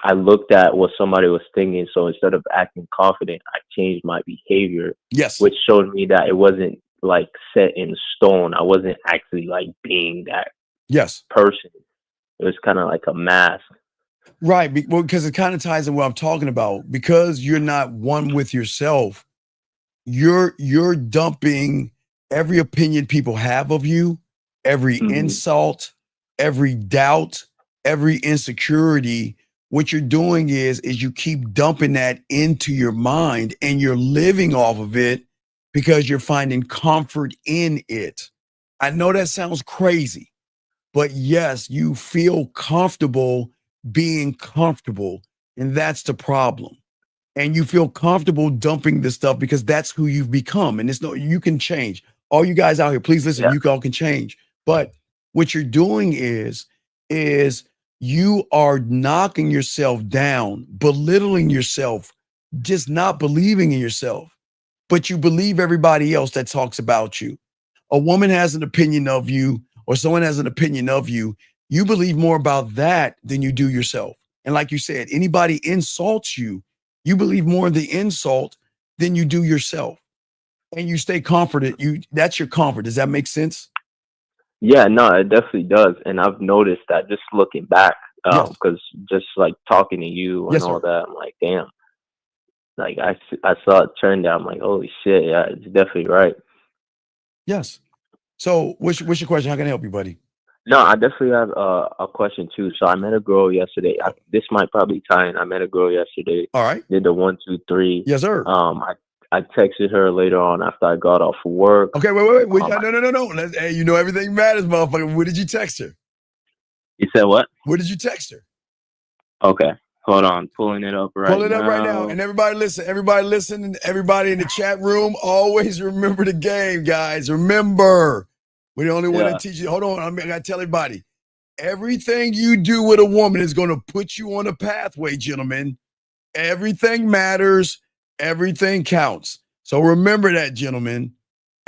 I looked at what somebody was thinking, so instead of acting confident, I changed my behavior. Yes. Which showed me that it wasn't like set in stone. I wasn't actually like being that person. It was kind of like a mask. Right. Well, because it kind of ties in what I'm talking about. Because you're not one with yourself, you're dumping every opinion people have of you, every insult, every doubt, every insecurity. What you're doing is you keep dumping that into your mind and you're living off of it because you're finding comfort in it. I know that sounds crazy, but yes, you feel comfortable being comfortable, and that's the problem. And you feel comfortable dumping this stuff because that's who you've become. And you can change. All you guys out here, please listen, you all can change. But what you're doing is you are knocking yourself down, belittling yourself, just not believing in yourself. But you believe everybody else that talks about you. A woman has an opinion of you, or someone has an opinion of you. You believe more about that than you do yourself. And like you said, anybody insults you, you believe more in the insult than you do yourself. And you stay comforted. That's your comfort. Does that make sense? Yeah, no, it definitely does. And I've noticed that just looking back, because just like talking to you and all that, I'm like, damn. Like I saw it turn down. I'm like, holy shit, yeah, it's definitely right. Yes. So what's your question? How can I help you, buddy? No, I definitely have a question too. So I met a girl yesterday. This might probably tie in. I met a girl yesterday. All right. Did the 1, 2, 3. Yes, sir. I texted her later on after I got off of work. Okay, wait. No. Hey, you know everything matters, motherfucker. What did you text her? You said what? What did you text her? Okay. Hold on, pulling it up right now. Pull it up right now. And everybody listen, and everybody in the chat room, always remember the game, guys. Remember, we're the only one that teach you. Hold on, I gotta tell everybody. Everything you do with a woman is gonna put you on a pathway, gentlemen. Everything matters, everything counts. So remember that, gentlemen.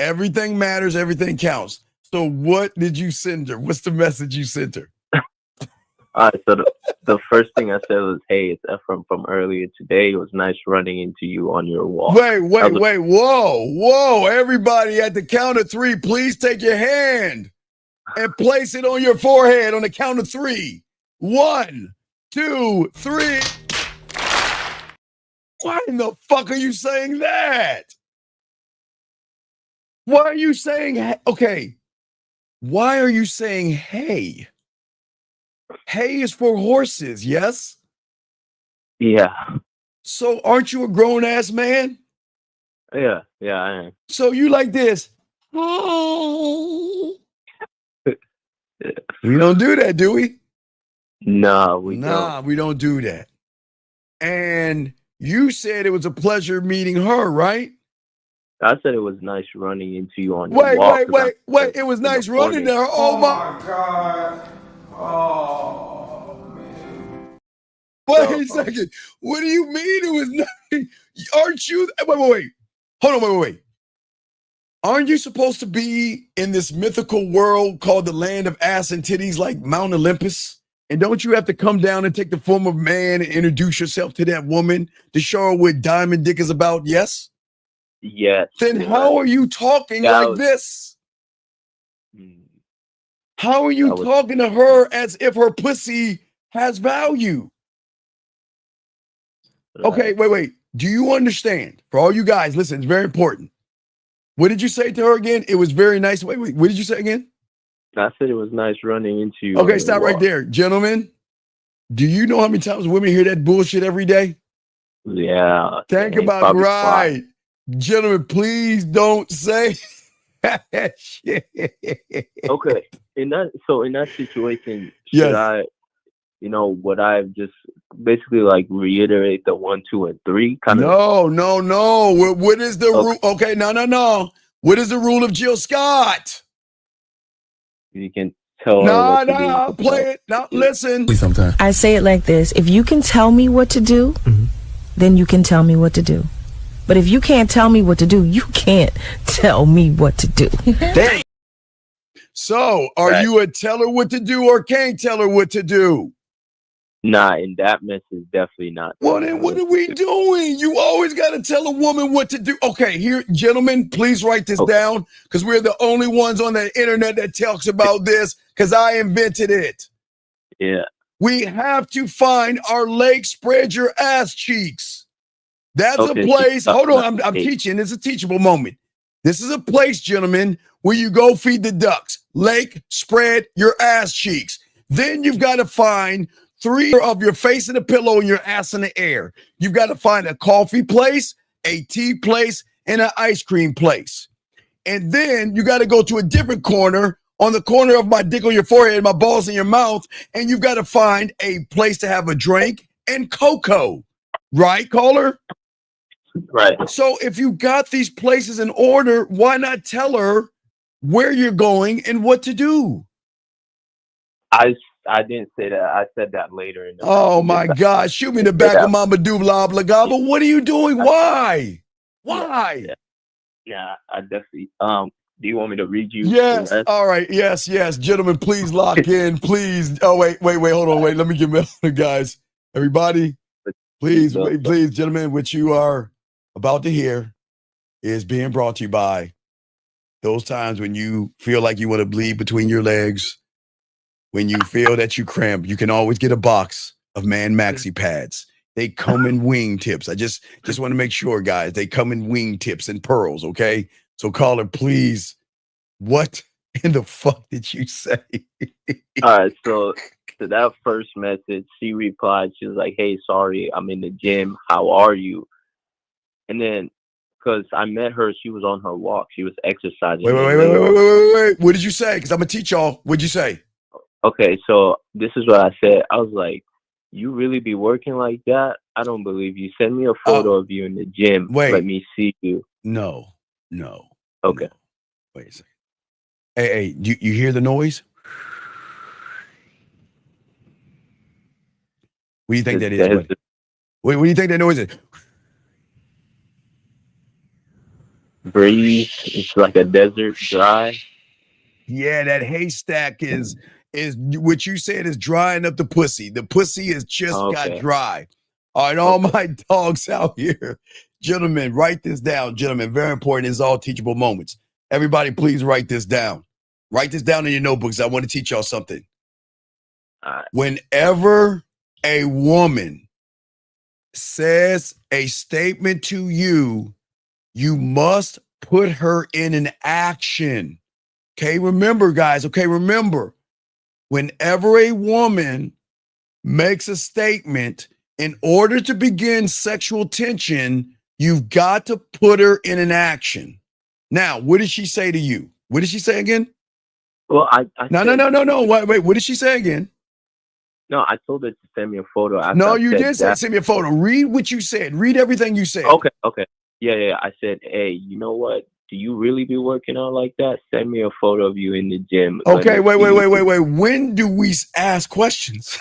Everything matters, everything counts. So what did you send her? What's the message you sent her? All right, so the first thing I said was, hey, it's Ephraim from earlier today. It was nice running into you on your walk. Wait. Whoa. Everybody at the count of 3, please take your hand and place it on your forehead on the count of 3. 1, 2, 3. Why in the fuck are you saying that? Why are you saying, okay, why are you saying hay? Hay is for horses, yes? Yeah. So aren't you a grown-ass man? Yeah, I am. So you like this. Hey. We don't do that, do we? No, we don't. We don't do that. And you said it was a pleasure meeting her, right? I said it was nice running into you on your walk. Wait. It was nice running there. Oh my God. Oh, man. Wait a second. What do you mean it was nice? Aren't you? Wait. Hold on, wait. Aren't you supposed to be in this mythical world called the land of ass and titties like Mount Olympus? And don't you have to come down and take the form of man and introduce yourself to that woman to show her what diamond dick is about? Yes? Yes. Then how are you talking like this? How are you talking to her as if her pussy has value? Okay, wait. Do you understand? For all you guys, listen, it's very important. What did you say to her again? It was very nice. Wait. What did you say again? I said it was nice running into you. Okay, stop right there. Gentlemen, do you know how many times women hear that bullshit every day? Yeah. Think about right. Gentlemen, please don't say that shit. Okay. In that situation, should I, would I just basically like reiterate the 1, 2, and 3 kind of? No. What is the rule? Okay, no. What is the rule of Jill Scott? You can tell her. No, play it. Now listen. I say it like this: if you can tell me what to do, then you can tell me what to do. But if you can't tell me what to do, you can't tell me what to do. So, are you a tell her what to do or can't tell her what to do? Nah, in that message, definitely not. Well, then what are we doing? You always got to tell a woman what to do. Okay, here, gentlemen, please write this down because we're the only ones on the internet that talks about this because I invented it. Yeah. We have to find our leg spread your ass cheeks. That's a place. Hold on, I'm teaching. It's a teachable moment. This is a place, gentlemen, where you go feed the ducks. Lake spread your ass cheeks. Then you've got to find 3 of your face in a pillow and your ass in the air. You've got to find a coffee place, a tea place, and an ice cream place. And then you got to go to a different corner, on the corner of my dick on your forehead, my balls in your mouth, and you've got to find a place to have a drink and cocoa. Right, caller? Right. So if you got these places in order, why not tell her where you're going and what to do? I didn't say that. I said that later. Oh my God! Shoot me in the back of Mama Dubla Blagaba. What are you doing? Why? Why? Yeah, I definitely. Do you want me to read you? Yes. All right. Yes. Gentlemen, please lock in. Please. Oh wait. Hold on. Wait. Let me get the guys. Everybody, please, gentlemen. What you are about to hear is being brought to you by those times when you feel like you want to bleed between your legs. When you feel that you cramp, you can always get a box of Man Maxi pads. They come in wing tips. I just want to make sure, guys, they come in wing tips and pearls, okay? So caller, please, what in the fuck did you say? All right, so to that first message, she replied, she was like, hey, sorry, I'm in the gym. How are you? And then, because I met her, she was on her walk. She was exercising. Wait. What did you say? Because I'm going to teach y'all. What'd you say? Okay, so this is what I said. I was like, you really be working like that? I don't believe you. Send me a photo of you in the gym. Wait. Let me see you. No. Okay. No. Wait a second. Hey, you hear the noise? What do you think that is? What do you think that noise is? Breeze. It's like a desert dry. Yeah, that haystack is what you said is drying up the pussy. The pussy has just got dry. All right, all my dogs out here. Gentlemen, write this down. Gentlemen, very important. It's all teachable moments. Everybody, please write this down. Write this down in your notebooks. I want to teach y'all something. Whenever a woman says a statement to you, you must put her in an action. Okay, remember, guys. Okay, remember, whenever a woman makes a statement, in order to begin sexual tension, you've got to put her in an action. Now, what did she say to you? What did she say again? Well, I No. Wait. What did she say again? No, I told her to send me a photo. After No, I you said did say that. send me a photo. Read what you said. Read everything you said. Okay. Yeah. I said, hey, you know what? Do you really be working out like that? Send me a photo of you in the gym. Okay, wait. When do we ask questions?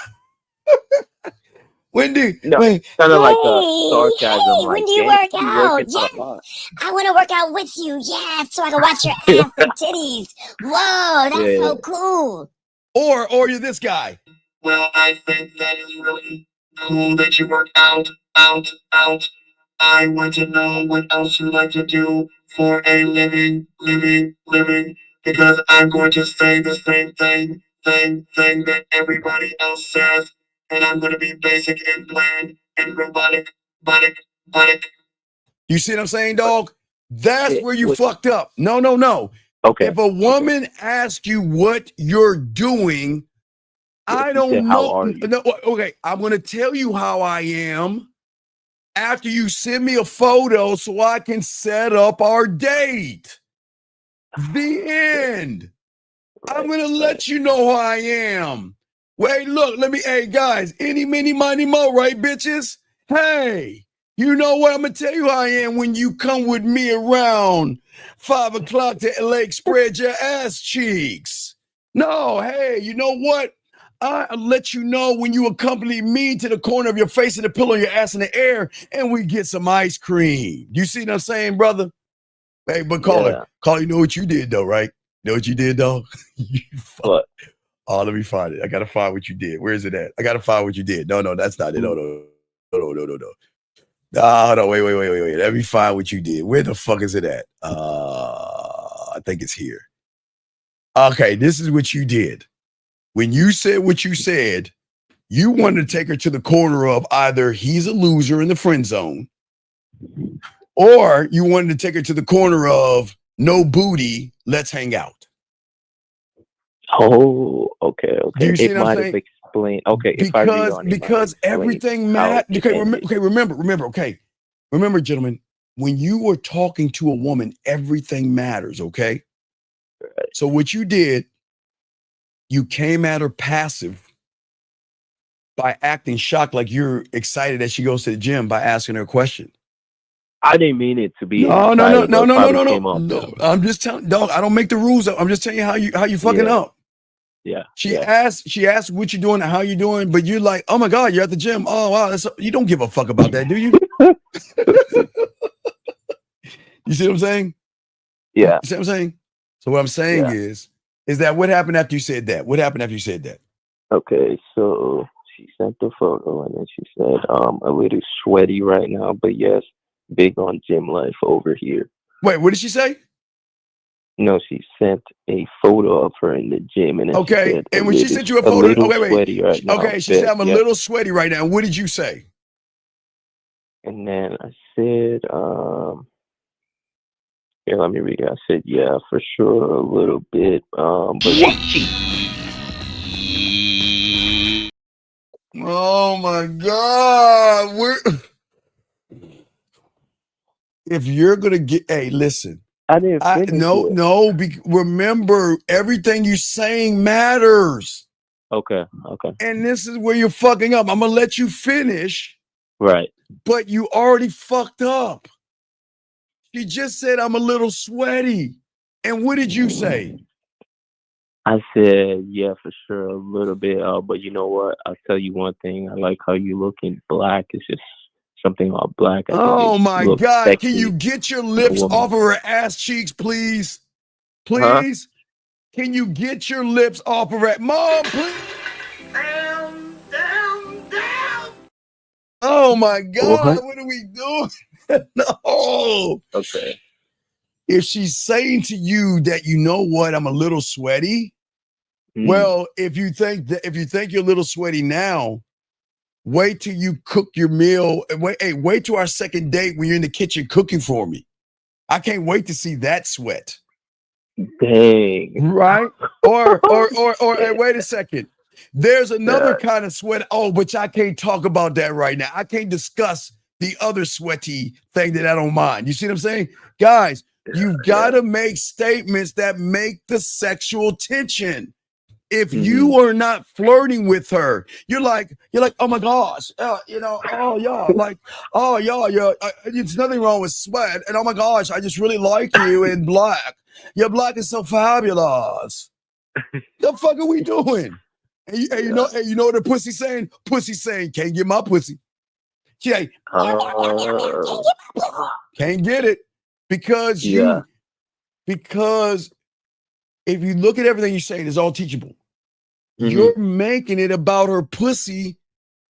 When do wait? Kind of like a Hey, sarcasm. when Like, do you damn, work you out? working Yeah, out a lot. I want to work out with you. Yeah, so I can watch your ass and titties. Whoa, that's so cool. Or you're this guy. Well, I think that is really cool that you work out. I want to know what else you like to do for a living, because I'm going to say the same thing that everybody else says, and I'm going to be basic and bland and robotic. You see what I'm saying, dog? That's where you fucked up. No. Okay. If a woman asks you what you're doing, I you don't said, know. "How are you?" No, okay, I'm going to tell you how I am after you send me a photo so I can set up our date. The end. I'm going to let you know who I am. Wait, look, hey, guys, any, mini, miny, mo, right, bitches? Hey, you know what? I'm going to tell you how I am when you come with me around 5 o'clock to LA, spread your ass cheeks. No, hey, you know what? I'll let you know when you accompany me to the corner of your face and the pillow, your ass in the air, and we get some ice cream. You see what I'm saying, brother? Hey, but caller, you know what you did, though, right? Know what you did, dog? What? Oh, let me find it. I gotta find what you did. Where is it at? I gotta find what you did. No, that's not it. No. Hold on, wait. Let me find what you did. Where the fuck is it at? I think it's here. Okay, this is what you did. When you said what you said, you wanted to take her to the corner of either he's a loser in the friend zone, or you wanted to take her to the corner of no booty, let's hang out. Oh, okay. Do you see It what I'm might have saying? explained. Okay, if I read on it, Because everything matters. Okay, remember. Remember, gentlemen, when you are talking to a woman, everything matters. Okay. Right. So what you did, you came at her passive by acting shocked, like you're excited that she goes to the gym by asking her a question. I didn't mean it to be. No. No. I'm just telling, dog. I don't make the rules up. I'm just telling you how you fucking up. Yeah. She asked what you doing and how you doing, but you're like, oh my God, you're at the gym. Oh wow, you don't give a fuck about that, do you? You see what I'm saying? Yeah. You see what I'm saying? So what I'm saying is that what happened after you said that? What happened after you said that? Okay, so she sent the photo and then she said, a little sweaty right now, but yes, big on gym life over here. Wait, what did she say? No, she sent a photo of her in the gym, and then she said, and when she sent you a photo, sweaty right now. Okay, she said I'm a little sweaty right now. What did you say? And then I said, here, let me read it. I said, yeah, for sure, a little bit. But oh my God, if you're gonna get, hey, listen. I didn't finish remember, everything you're saying matters. Okay. And this is where you're fucking up. I'm gonna let you finish. Right. But you already fucked up. She just said I'm a little sweaty. And what did you say? I said, yeah, for sure, a little bit. But you know what? I'll tell you one thing. I like how you look in black. It's just something about black. Oh my God. Sexy. Can you get your lips off of her ass cheeks, please? Please? Huh? Can you get your lips off of her? Mom, please. Down. Oh my God. What are we doing? No. Okay. If she's saying to you that, you know what, I'm a little sweaty. Well, if you think you're a little sweaty now, wait till you cook your meal. Wait till our second date when you're in the kitchen cooking for me. I can't wait to see that sweat. Dang. Right? Or hey, wait a second. There's another kind of sweat. Oh, but I can't talk about that right now. I can't discuss the other sweaty thing that I don't mind. You see what I'm saying? Guys, you've got to make statements that make the sexual tension. If you are not flirting with her, you're like, oh my gosh, oh yeah, like, oh yeah, it's nothing wrong with sweat, and oh my gosh, I just really like you in black. Your black is so fabulous. The fuck are we doing? And you know what the pussy's saying? Pussy's saying, can't get my pussy. Can't get it because because if you look at everything you're saying, it's all teachable. You're making it about her pussy.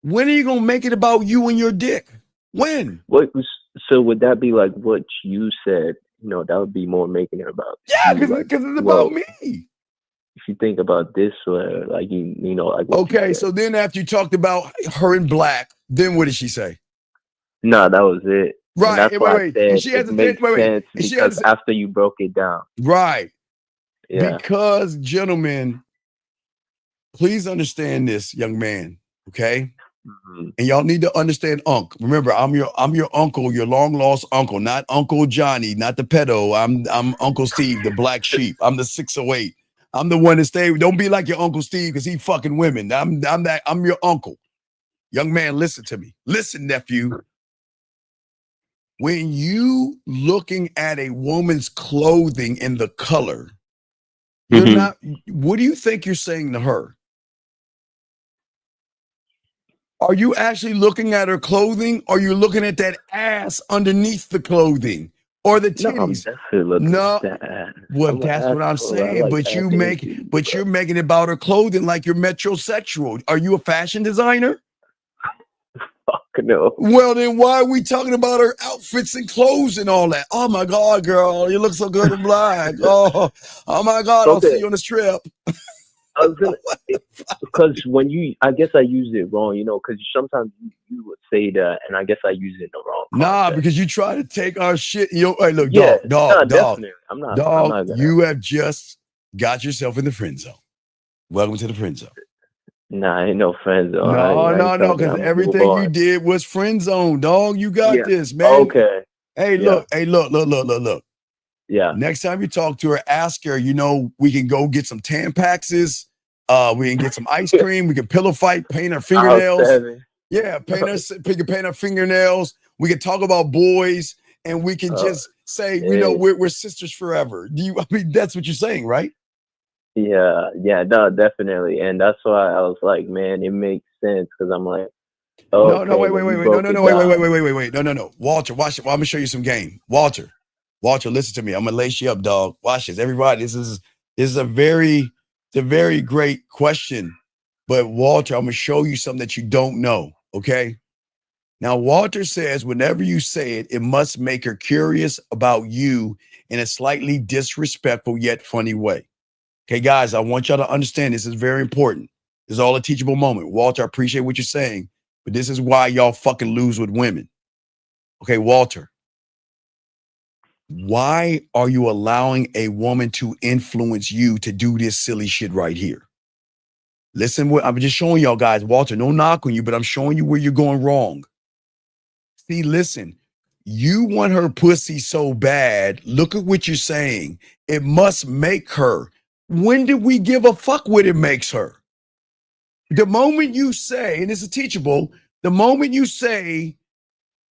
When are you gonna make it about you and your dick? When? So would that be like what you said? You know, that would be more making it about. Yeah, because it's about me. If you think about this, like you know, like. Okay, so then after you talked about her in black, then what did she say? No, that was it. Right. And that's why I said And she has it makes sense because after you broke it down. Right. Yeah. Because, gentlemen, please understand this, young man, okay? And y'all need to understand Unc. Remember, I'm your uncle, your long lost uncle, not Uncle Johnny, not the pedo. I'm Uncle Steve, the black sheep. I'm the 608. I'm the one that stayed. Don't be like your Uncle Steve because he fucking women. I'm your uncle. Young man, listen to me. Listen, nephew. When you looking at a woman's clothing and the color, you're not. What do you think you're saying to her? Are you actually looking at her clothing, or you're looking at that ass underneath the clothing, or the titties? No, well, that's what I'm saying. But you're making it about her clothing like you're metrosexual. Are you a fashion designer? Fuck no. Well, then why are we talking about her outfits and clothes and all that? Oh my God, girl, you look so good in black. Oh my God, I'll see you on the strip. I was gonna, because when I guess I used it wrong, you know, because sometimes you would say that, and I guess I used it in the wrong context. Nah, because you try to take our shit. Hey, look, dog. Definitely. I'm not you have just got yourself in the friend zone. Welcome to the friend zone. Nah, ain't no friend zone. No, because everything you did was friend zone, dog. You got this, man. Okay. Hey, look. Yeah. Next time you talk to her, ask her, we can go get some Tampaxes. We can get some ice cream. We can pillow fight, paint our fingernails. Yeah, paint our fingernails. We can talk about boys, and we can just say, we're sisters forever. That's what you're saying, right? Yeah, no, definitely. And that's why I was like, man, it makes sense because I'm like, wait. No. Walter, watch it. Well, I'm gonna show you some game. Walter, listen to me. I'm gonna lace you up, dog. Watch this. Everybody, this is a very great question. But Walter, I'm gonna show you something that you don't know. Okay. Now, Walter says, whenever you say it, it must make her curious about you in a slightly disrespectful yet funny way. Okay, guys, I want y'all to understand this is very important. This is all a teachable moment. Walter, I appreciate what you're saying, but this is why y'all fucking lose with women. Okay, Walter, why are you allowing a woman to influence you to do this silly shit right here? Listen, I'm just showing y'all guys, Walter, no knock on you, but I'm showing you where you're going wrong. See, listen, you want her pussy so bad. Look at what you're saying. It must make her. When did we give a fuck what it makes her? The moment you say, and this is teachable, the moment you say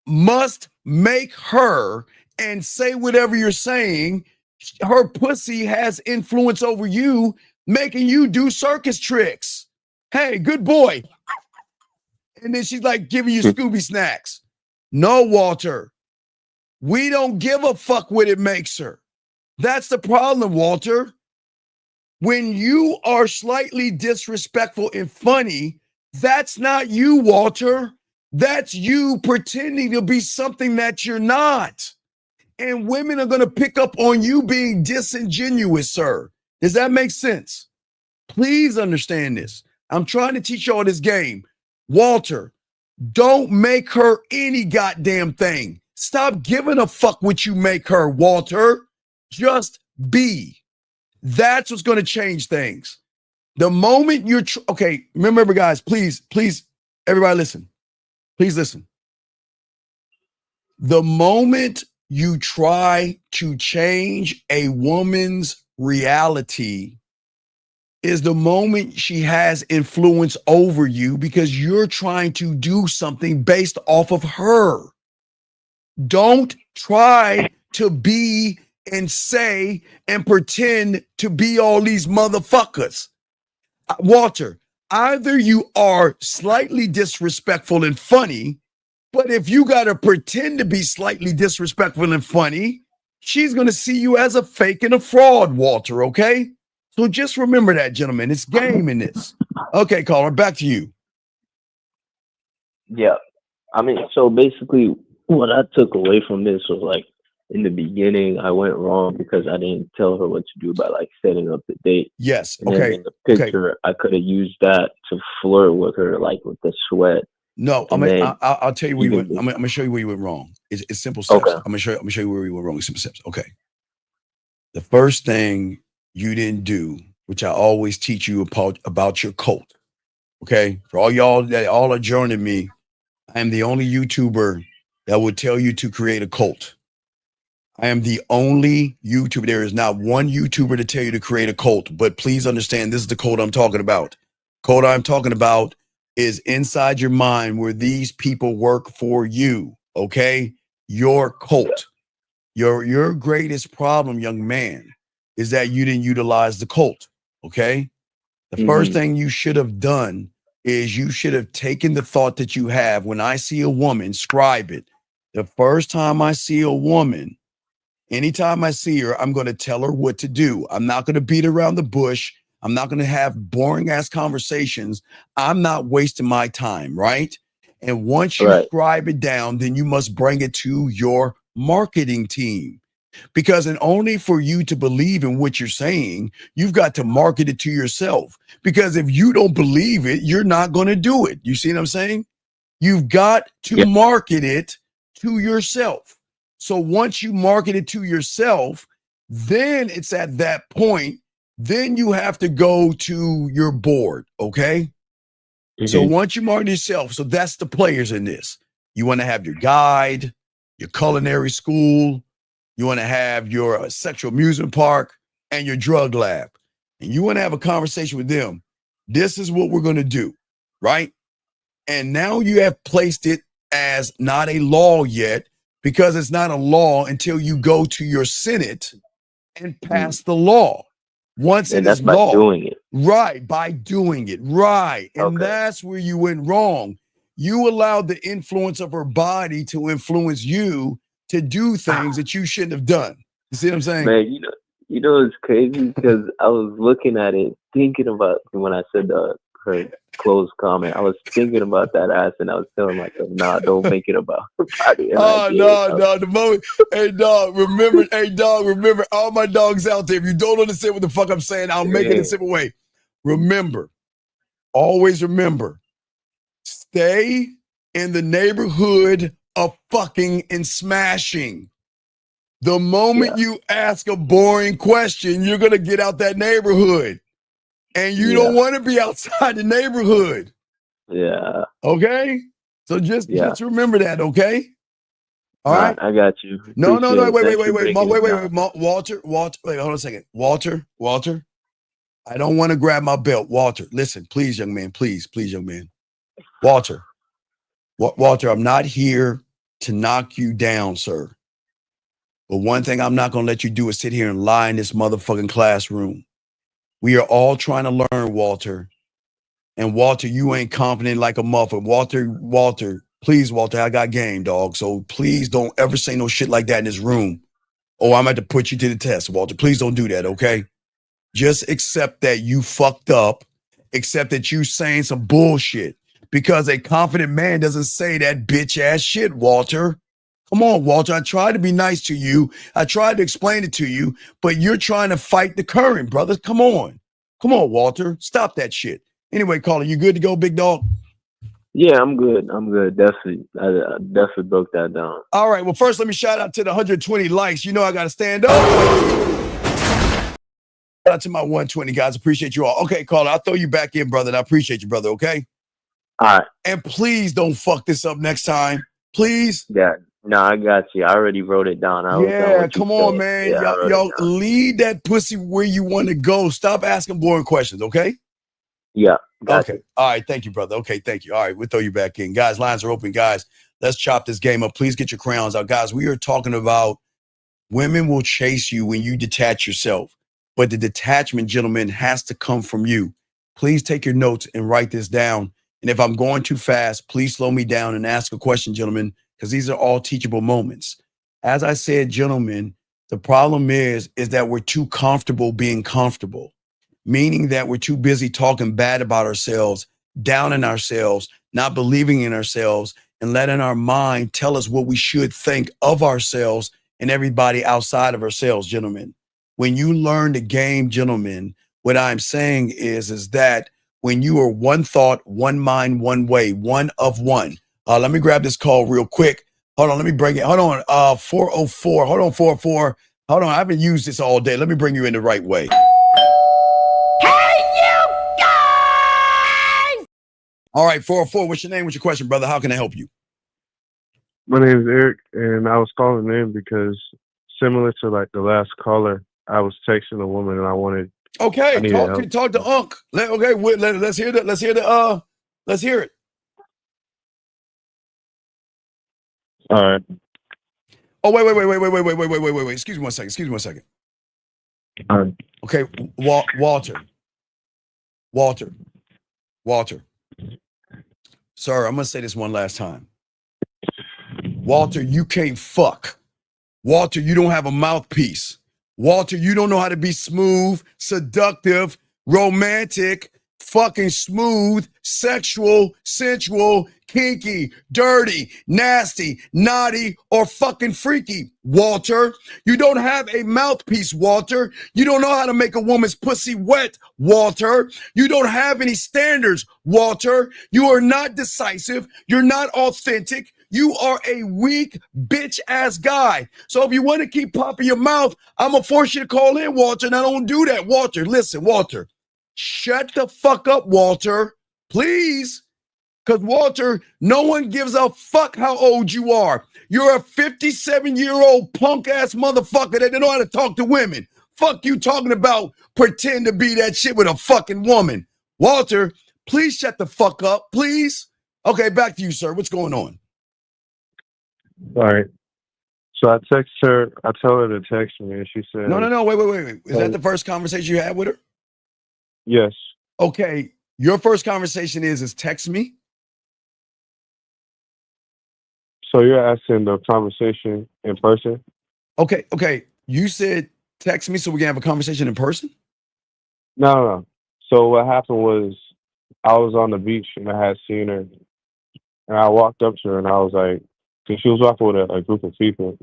must make her and say whatever you're saying, her pussy has influence over you, making you do circus tricks. Hey, good boy. And then she's like giving you Scooby snacks. No, Walter, we don't give a fuck what it makes her. That's the problem, Walter. When you are slightly disrespectful and funny, that's not you, Walter. That's you pretending to be something that you're not. And women are going to pick up on you being disingenuous, sir. Does that make sense? Please understand this. I'm trying to teach y'all this game. Walter, don't make her any goddamn thing. Stop giving a fuck what you make her, Walter. Just be. That's what's going to change things. The moment you're okay, remember, guys, please, everybody listen. Please listen. The moment you try to change a woman's reality is the moment she has influence over you because you're trying to do something based off of her. Don't try to be and say and pretend to be all these motherfuckers. Walter, either you are slightly disrespectful and funny, but if you got to pretend to be slightly disrespectful and funny, she's going to see you as a fake and a fraud, Walter, okay? So just remember that, gentlemen. It's game in this. Okay, caller, back to you. Yeah. I mean, so basically what I took away from this was like, in the beginning, I went wrong because I didn't tell her what to do by like setting up the date. Yes. And Okay. then in the picture, I could have used that to flirt with her, like with the sweat. No, I'll tell you where you went. I'm gonna show you where you went wrong. It's simple steps. Okay. I'm gonna show you where you went wrong. It's simple steps. Okay. The first thing you didn't do, which I always teach you about your cult. Okay. For all y'all that all are joining me, I am the only YouTuber that would tell you to create a cult. I am the only YouTuber. There is not one YouTuber to tell you to create a cult, but please understand this is the cult I'm talking about. Cult I'm talking about is inside your mind where these people work for you, okay? Your cult. Your greatest problem, young man, is that you didn't utilize the cult, okay? The first thing you should have done is you should have taken the thought that you have when I see a woman, scribe it. The first time I see a woman, anytime I see her, I'm going to tell her what to do. I'm not going to beat around the bush. I'm not going to have boring ass conversations. I'm not wasting my time, right? And once you scribe it down, then you must bring it to your marketing team. Because in only for you to believe in what you're saying, you've got to market it to yourself. Because if you don't believe it, you're not going to do it. You see what I'm saying? You've got to market it to yourself. So once you market it to yourself, then it's at that point, then you have to go to your board, okay? So once you market yourself, so that's the players in this. You want to have your guide, your culinary school, you want to have your sexual amusement park, and your drug lab. And you want to have a conversation with them. This is what we're going to do, right? And now you have placed it as not a law yet, because it's not a law until you go to your Senate and pass the law. Once it is law, doing it. Right, by doing it, right. And that's where you went wrong. You allowed the influence of her body to influence you to do things that you shouldn't have done. You see what I'm saying? Man, you know it's crazy because I was looking at it, thinking about when I said her closed comment. I was thinking about that ass, and I was telling myself, "Nah, don't make it about her body." Oh no! The moment, hey dog, remember all my dogs out there. If you don't understand what the fuck I'm saying, I'll make it in a simple way. Remember, always remember, stay in the neighborhood of fucking and smashing. The moment you ask a boring question, you're gonna get out that neighborhood. And you don't want to be outside the neighborhood. Yeah. Okay? So just remember that, okay? All right? I got you. No, wait, Wait, Walter, wait, hold on a second. Walter, I don't want to grab my belt. Walter, listen, please, young man, please, young man. Walter, I'm not here to knock you down, sir. But one thing I'm not going to let you do is sit here and lie in this motherfucking classroom. We are all trying to learn, Walter. And Walter, you ain't confident like a muffin. Walter, please, Walter, I got game, dog. So please don't ever say no shit like that in this room. Oh, I'm about to put you to the test, Walter. Please don't do that, okay? Just accept that you fucked up. Accept that you saying some bullshit. Because a confident man doesn't say that bitch ass shit, Walter. Come on, Walter. I tried to be nice to you. I tried to explain it to you, but you're trying to fight the current, brother. Come on. Come on, Walter. Stop that shit. Anyway, caller, you good to go, big dog? Yeah, I'm good. I'm good. Definitely. I definitely broke that down. All right. Well, first, let me shout out to the 120 likes. You know I got to stand up. Shout out to my 120 guys. Appreciate you all. Okay, caller, I'll throw you back in, brother. And I appreciate you, brother. Okay. All right. And please don't fuck this up next time. Please. Yeah. No, I got you. I already wrote it down. Yeah, come on, man. Yeah, y'all lead that pussy where you want to go. Stop asking boring questions, okay? Yeah. Okay. All right. Thank you, brother. Okay. Thank you. All right. We'll throw you back in. Guys, lines are open. Guys, let's chop this game up. Please get your crayons out. Guys, we are talking about women will chase you when you detach yourself. But the detachment, gentlemen, has to come from you. Please take your notes and write this down. And if I'm going too fast, please slow me down and ask a question, gentlemen, because these are all teachable moments. As I said, gentlemen, the problem is that we're too comfortable being comfortable, meaning that we're too busy talking bad about ourselves, downing ourselves, not believing in ourselves, and letting our mind tell us what we should think of ourselves and everybody outside of ourselves, gentlemen. When you learn the game, gentlemen, what I'm saying is that when you are one thought, one mind, one way, one of one. Let me grab this call real quick. Hold on, let me bring it. Hold on, 404. Hold on, 404. Hold on, I haven't used this all day. Let me bring you in the right way. All right, 404, what's your name? What's your question, brother? How can I help you? My name is Eric, and I was calling in because similar to like the last caller, I was texting a woman and I wanted. Okay, I talk to Unc. Let's hear that. Let's hear it. All right. Oh, wait. Excuse me one second. All right. Okay, Walter. Sir, I'm gonna say this one last time. Walter, you can't fuck. Walter, you don't have a mouthpiece. Walter, you don't know how to be smooth, seductive, romantic, fucking smooth, sexual, sensual, kinky, dirty, nasty, naughty, or fucking freaky. Walter, you don't have a mouthpiece, Walter. You don't know how to make a woman's pussy wet, Walter. You don't have any standards, Walter. You are not decisive. You're not authentic. You are a weak bitch ass guy. So if you want to keep popping your mouth, I'm going to force you to call in, Walter. And I don't do that, Walter. Listen, Walter, shut the fuck up, Walter, please. Because, Walter, no one gives a fuck how old you are. You're a 57-year-old punk-ass motherfucker that don't know how to talk to women. Fuck you talking about pretend to be that shit with a fucking woman. Walter, please shut the fuck up, please. Okay, back to you, sir. What's going on? All right. So I text her. I tell her to text me, and she said, No. Wait. Is that the first conversation you had with her? Yes. Okay. Your first conversation is text me? So you're asking the conversation in person? Okay. You said text me so we can have a conversation in person? No. So what happened was I was on the beach and I had seen her, and I walked up to her and I was like, because she was walking with a group of people,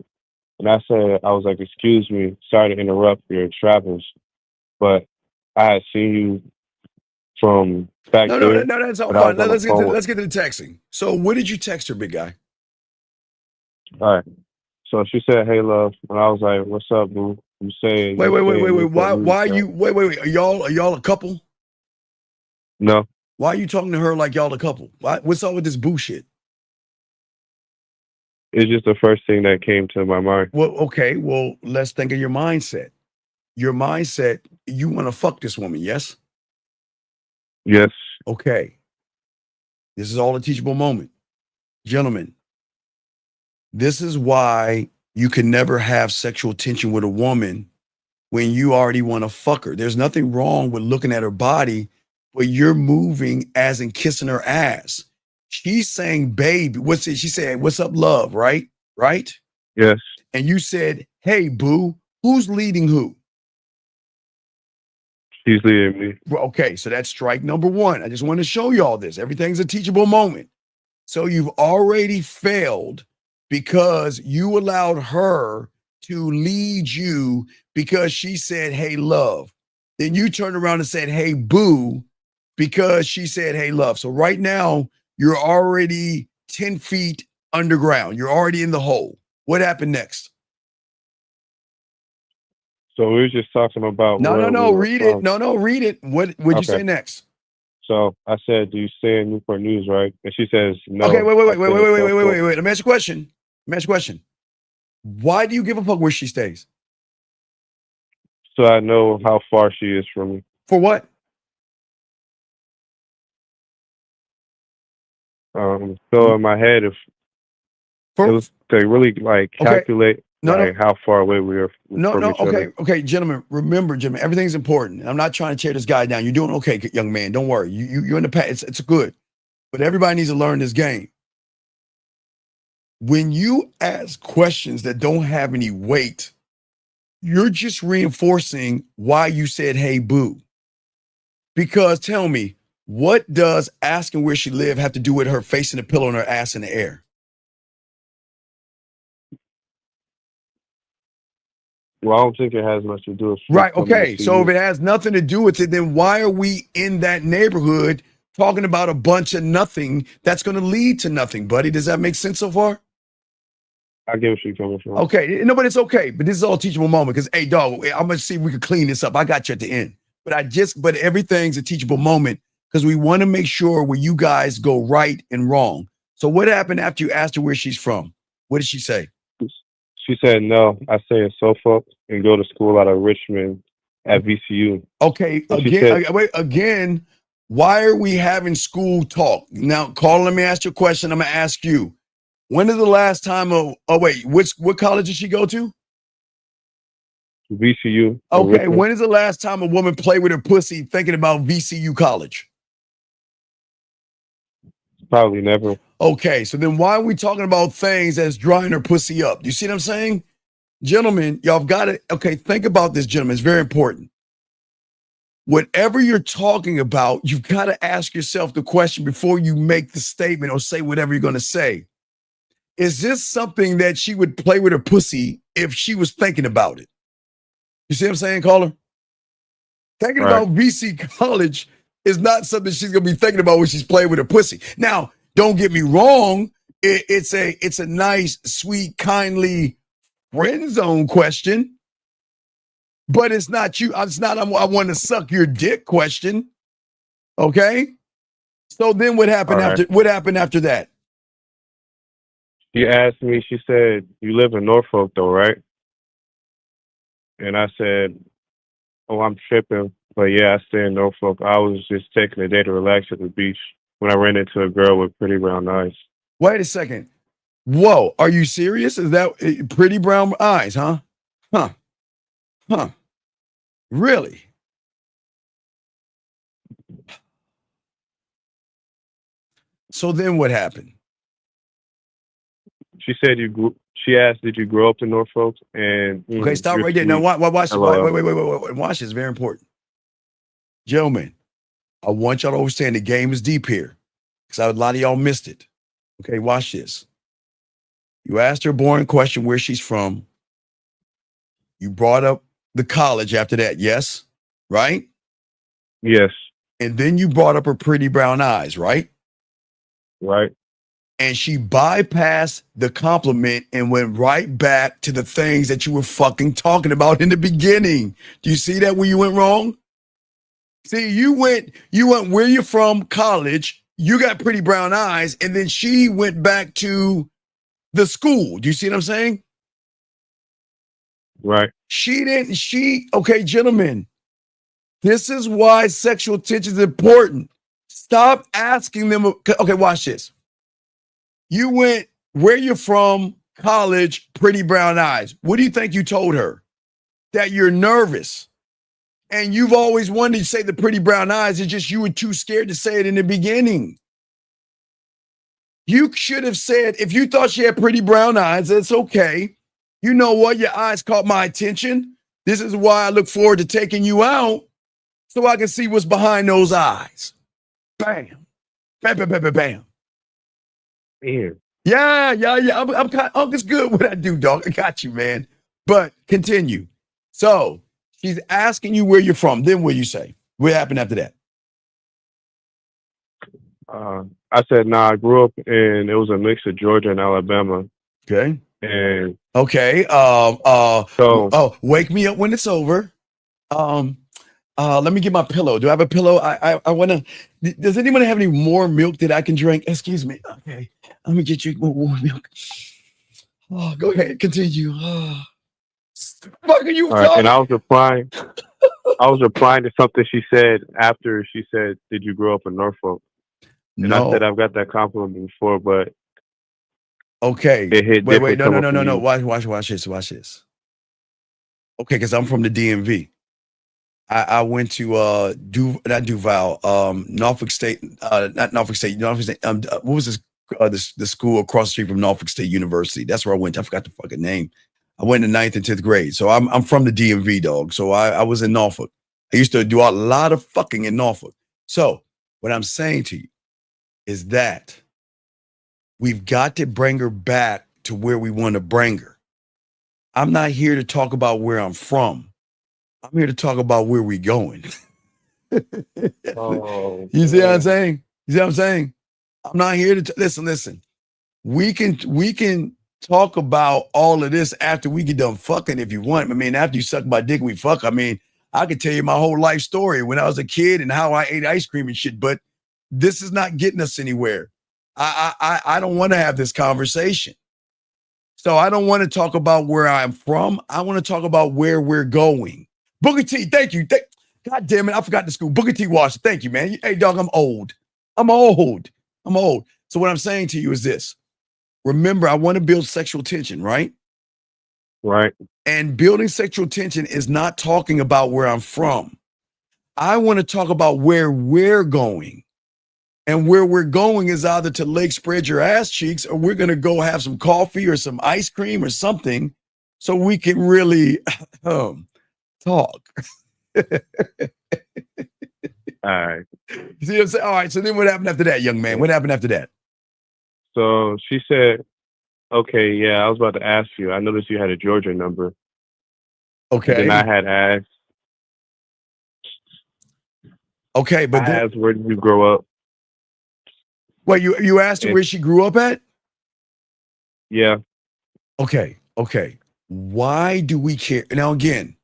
and I was like, excuse me, sorry to interrupt your travels, but I had seen you from back there. No, that's all fine. Let's get to the texting. So what did you text her, big guy? All right. So she said, "Hey, love," and I was like, "What's up, boo?" You say, wait. Why you? Wait. Are y'all a couple? No. Why are you talking to her like y'all a couple? What's up with this bullshit? It's just the first thing that came to my mind. Well, okay. Well, let's think of your mindset. Your mindset, you want to fuck this woman, yes? Yes. Okay. This is all a teachable moment. Gentlemen, this is why you can never have sexual tension with a woman when you already want to fuck her. There's nothing wrong with looking at her body, but you're moving as in kissing her ass. She's saying, baby, she said, what's up, love, right? Right? Yes. And you said, hey, boo, who's leading who? She's leading me. Well, okay, so that's strike number one. I just want to show you all this. Everything's a teachable moment. So you've already failed because you allowed her to lead you because she said, hey, love. Then you turned around and said, hey, boo, because she said, hey, love. So right now, You're already 10 feet underground. You're already in the hole. What happened next? So we were just talking about No, where no, we no. were Read from. it. No, read it. What would you Okay. say next? So I said, "Do you stay in Newport News, right?" And she says, "No." Okay, wait. I stay in Southport. Let me ask you a question. Why do you give a fuck where she stays? So I know how far she is from me. For what? So in my head, if it was to really like Okay. calculate No, like how far away we are from each other. Okay, gentlemen. Remember, gentlemen, everything's important. I'm not trying to tear this guy down. You're doing okay, young man. Don't worry. You're in the past. It's good. But everybody needs to learn this game. When you ask questions that don't have any weight, you're just reinforcing why you said, "Hey, boo." Because tell me, what does asking where she lived have to do with her facing the pillow and her ass in the air? Well, I don't think it has much to do with Right. coming to Okay. see So you. if it has nothing to do with it, then why are we in that neighborhood talking about a bunch of nothing that's going to lead to nothing, buddy? Does that make sense so far? I get what you're coming from. Okay. No, but it's okay. But this is all a teachable moment because, hey, dog, I'm going to see if we can clean this up. I got you at the end. But everything's a teachable moment because we want to make sure where you guys go right and wrong. So what happened after you asked her where she's from? What did she say? She said, "No, I stay in Suffolk and go to school out of Richmond at VCU." Okay, And she again, said, again, why are we having school talk? Now, Carl, let me ask you a question. I'm gonna ask you. When is the last time what college did she go to? VCU. Okay, Richmond. when is the last time a woman played with her pussy thinking about VCU college? Probably never. Okay, so then why are we talking about things that's drying her pussy up? You see what I'm saying? Gentlemen, y'all got to, okay, think about this, gentlemen. It's very important. Whatever you're talking about, you've got to ask yourself the question before you make the statement or say whatever you're going to say. Is this something that she would play with her pussy if she was thinking about it? You see what I'm saying, caller? Thinking Right. about VC college is not something she's going to be thinking about when she's playing with her pussy. Now, don't get me wrong. It's a nice, sweet, kindly friend zone question. But it's not you. It's not I want to suck your dick question. Okay? So then what happened All right. after what happened after that? She asked me, she said, "You live in Norfolk though, right?" And I said, "Oh, I'm tripping. But yeah, I stay in Norfolk. I was just taking a day to relax at the beach when I ran into a girl with pretty brown eyes." Wait a second. Whoa, are you serious? Is that pretty brown eyes, huh? Huh. Really? So then what happened? She said she asked, "Did you grow up in Norfolk?" And Okay, stop you're right there. Now, sweet. watch. LOL. Wait. Watch this. Very important. Gentlemen, I want y'all to understand the game is deep here because a lot of y'all missed it. Okay, watch this. You asked her a boring question where she's from. You brought up the college after that, yes? Right? Yes. And then you brought up her pretty brown eyes, right? Right. And she bypassed the compliment and went right back to the things that you were fucking talking about in the beginning. Do you see that where you went wrong? See, you went where you're from, college, you got pretty brown eyes, and then she went back to the school. Do you see what I'm saying? Right. Okay, gentlemen, this is why sexual tension is important. Stop asking them. Okay, watch this. You went where you're from, college, pretty brown eyes. What do you think you told her? That you're nervous. And you've always wanted to say the pretty brown eyes. It's just you were too scared to say it in the beginning. You should have said, if you thought she had pretty brown eyes, that's okay. You know what? Your eyes caught my attention. This is why I look forward to taking you out so I can see what's behind those eyes. Bam. Bam, bam, bam, bam, bam. Yeah. I'm kind of, it's good what I do, dog. I got you, man. But continue. So she's asking you where you're from. Then what you say? What happened after that? I said, nah, I grew up in, it was a mix of Georgia and Alabama. Okay. And okay. so Wake me up when it's over. Let me get my pillow. Do I have a pillow? I want to. Does anyone have any more milk that I can drink? Excuse me. Okay. Let me get you more milk. Oh, go ahead. Continue. Oh, fuck are you all right, and talking? I was replying to something she said after she said, "Did you grow up in Norfolk?" And I said, No. "I've got that compliment before, but Okay. it hit Wait. different No. No. coming No. from No. No. you." Watch this. Watch this. Okay, because I'm from the DMV. I went to not Duval, Norfolk State, not Norfolk State, Norfolk State. What was this? The school across the street from Norfolk State University. That's where I went. I forgot the fucking name. I went in 9th and 10th grade. So I'm from the DMV, dog. So I was in Norfolk. I used to do a lot of fucking in Norfolk. So what I'm saying to you is that we've got to bring her back to where we want to bring her. I'm not here to talk about where I'm from. I'm here to talk about where we going. Oh, You see what I'm saying? You see what I'm saying? I'm not here to listen. We can talk about all of this after we get done fucking if you want. I mean, after you suck my dick, we fuck. I mean, I could tell you my whole life story when I was a kid and how I ate ice cream and shit, but this is not getting us anywhere. I don't want to have this conversation. So I don't want to talk about where I'm from. I want to talk about where we're going. Booker T, thank you. God damn it, I forgot the school. Booker T. Washington, thank you, man. Hey, dog, I'm old. So what I'm saying to you is this. Remember, I want to build sexual tension, right? Right. And building sexual tension is not talking about where I'm from. I want to talk about where we're going. And where we're going is either to Lake Spread Your Ass Cheeks, or we're going to go have some coffee or some ice cream or something so we can really talk. All right. You see what I'm saying? All right. So then what happened after that, young man? What happened after that? So she said, "Okay, yeah, I was about to ask you. I noticed you had a Georgia number." Okay. And then I had asked. Okay, but I asked, "Where did you grow up?" Well, you asked her where she grew up at? Yeah. Okay. Why do we care? Now, again,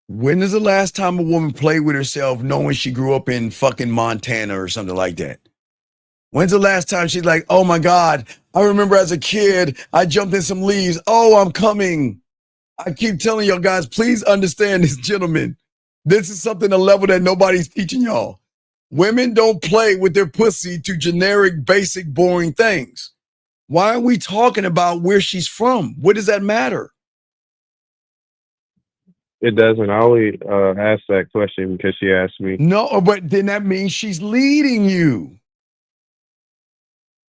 when is the last time a woman played with herself knowing she grew up in fucking Montana or something like that? When's the last time she's like, oh my God, I remember as a kid, I jumped in some leaves. Oh, I'm coming. I keep telling y'all guys, please understand this, gentlemen. This is something, a level that nobody's teaching y'all. Women don't play with their pussy to generic, basic, boring things. Why are we talking about where she's from? What does that matter? It doesn't. I only asked that question because she asked me. No, but then that means she's leading you.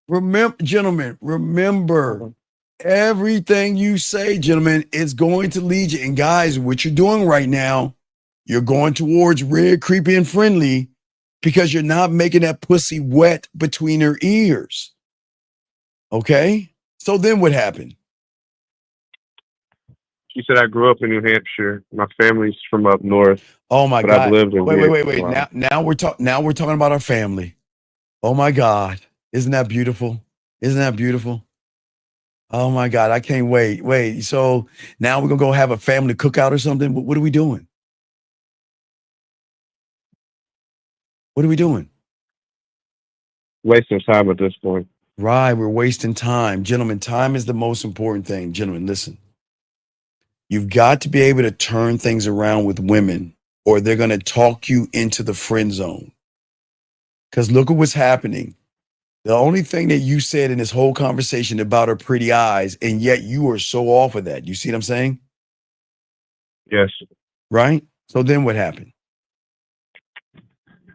Remember, gentlemen, remember, everything you say, gentlemen, is going to lead you. And guys, what you're doing right now, you're going towards red, creepy, and friendly because you're not making that pussy wet between her ears. Okay? So then what happened? She said, "I grew up in New Hampshire. My family's from up north." Oh my but God! I've lived in Wait. Now we're talking about our family. Oh my God! Isn't that beautiful? Oh my God! I can't wait. Wait. So now we're gonna go have a family cookout or something. What are we doing? Wasting time at this point. Right, we're wasting time. Gentlemen, time is the most important thing. Gentlemen, listen. You've got to be able to turn things around with women, or they're going to talk you into the friend zone. Because look at what's happening. The only thing that you said in this whole conversation about her pretty eyes, and yet you are so off of that. You see what I'm saying? Yes. Right? So then what happened?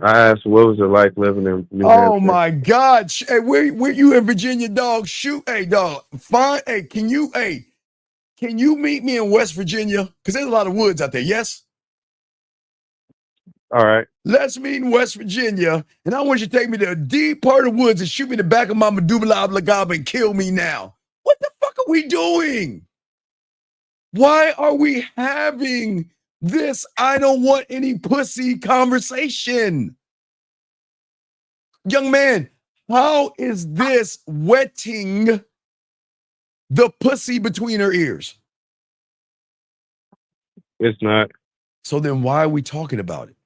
I asked, "What was it like living in New Oh Hampshire?" my God. Hey, where you in Virginia, dog? Shoot. Hey, dog. Fine. Hey, can you meet me in West Virginia? Because there's a lot of woods out there, yes? All right. Let's meet in West Virginia, and I want you to take me to a deep part of the woods and shoot me in the back of my medulla oblongata and kill me now. What the fuck are we doing? Why are we having this I don't want any pussy conversation? Young man, How is this wetting the pussy between her ears? It's not. So then why are we talking about it?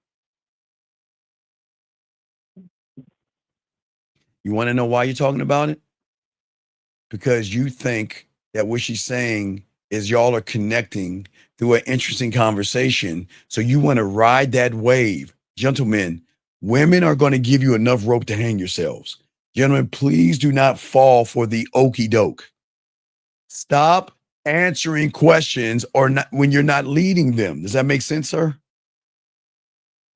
You want to know why you're talking about it? Because you think that what she's saying is y'all are connecting through an interesting conversation. So you want to ride that wave. Gentlemen, women are going to give you enough rope to hang yourselves. Gentlemen, please do not fall for the okey doke. Stop answering questions or not when you're not leading them. Does that make sense, sir?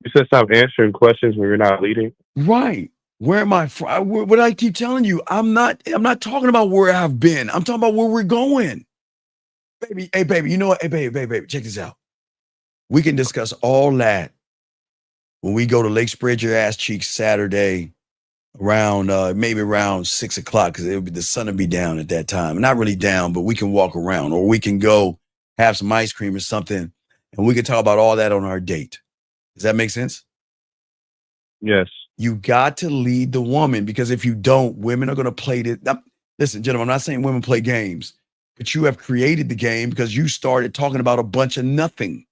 You said stop answering questions when you're not leading. Right. Where am I from? What I keep telling you, I'm not talking about where I've been. I'm talking about where we're going. Baby, hey, baby, you know what? Hey, baby, check this out. We can discuss all that when we go to Lake Spread Your Ass Cheeks Saturday around maybe around 6 o'clock, because the sun will be down at that time. Not really down, but we can walk around, or we can go have some ice cream or something, and we can talk about all that on our date. Does that make sense? Yes. You got to lead the woman, because if you don't, women are going to play it. Listen, gentlemen, I'm not saying women play games, but you have created the game because you started talking about a bunch of nothing.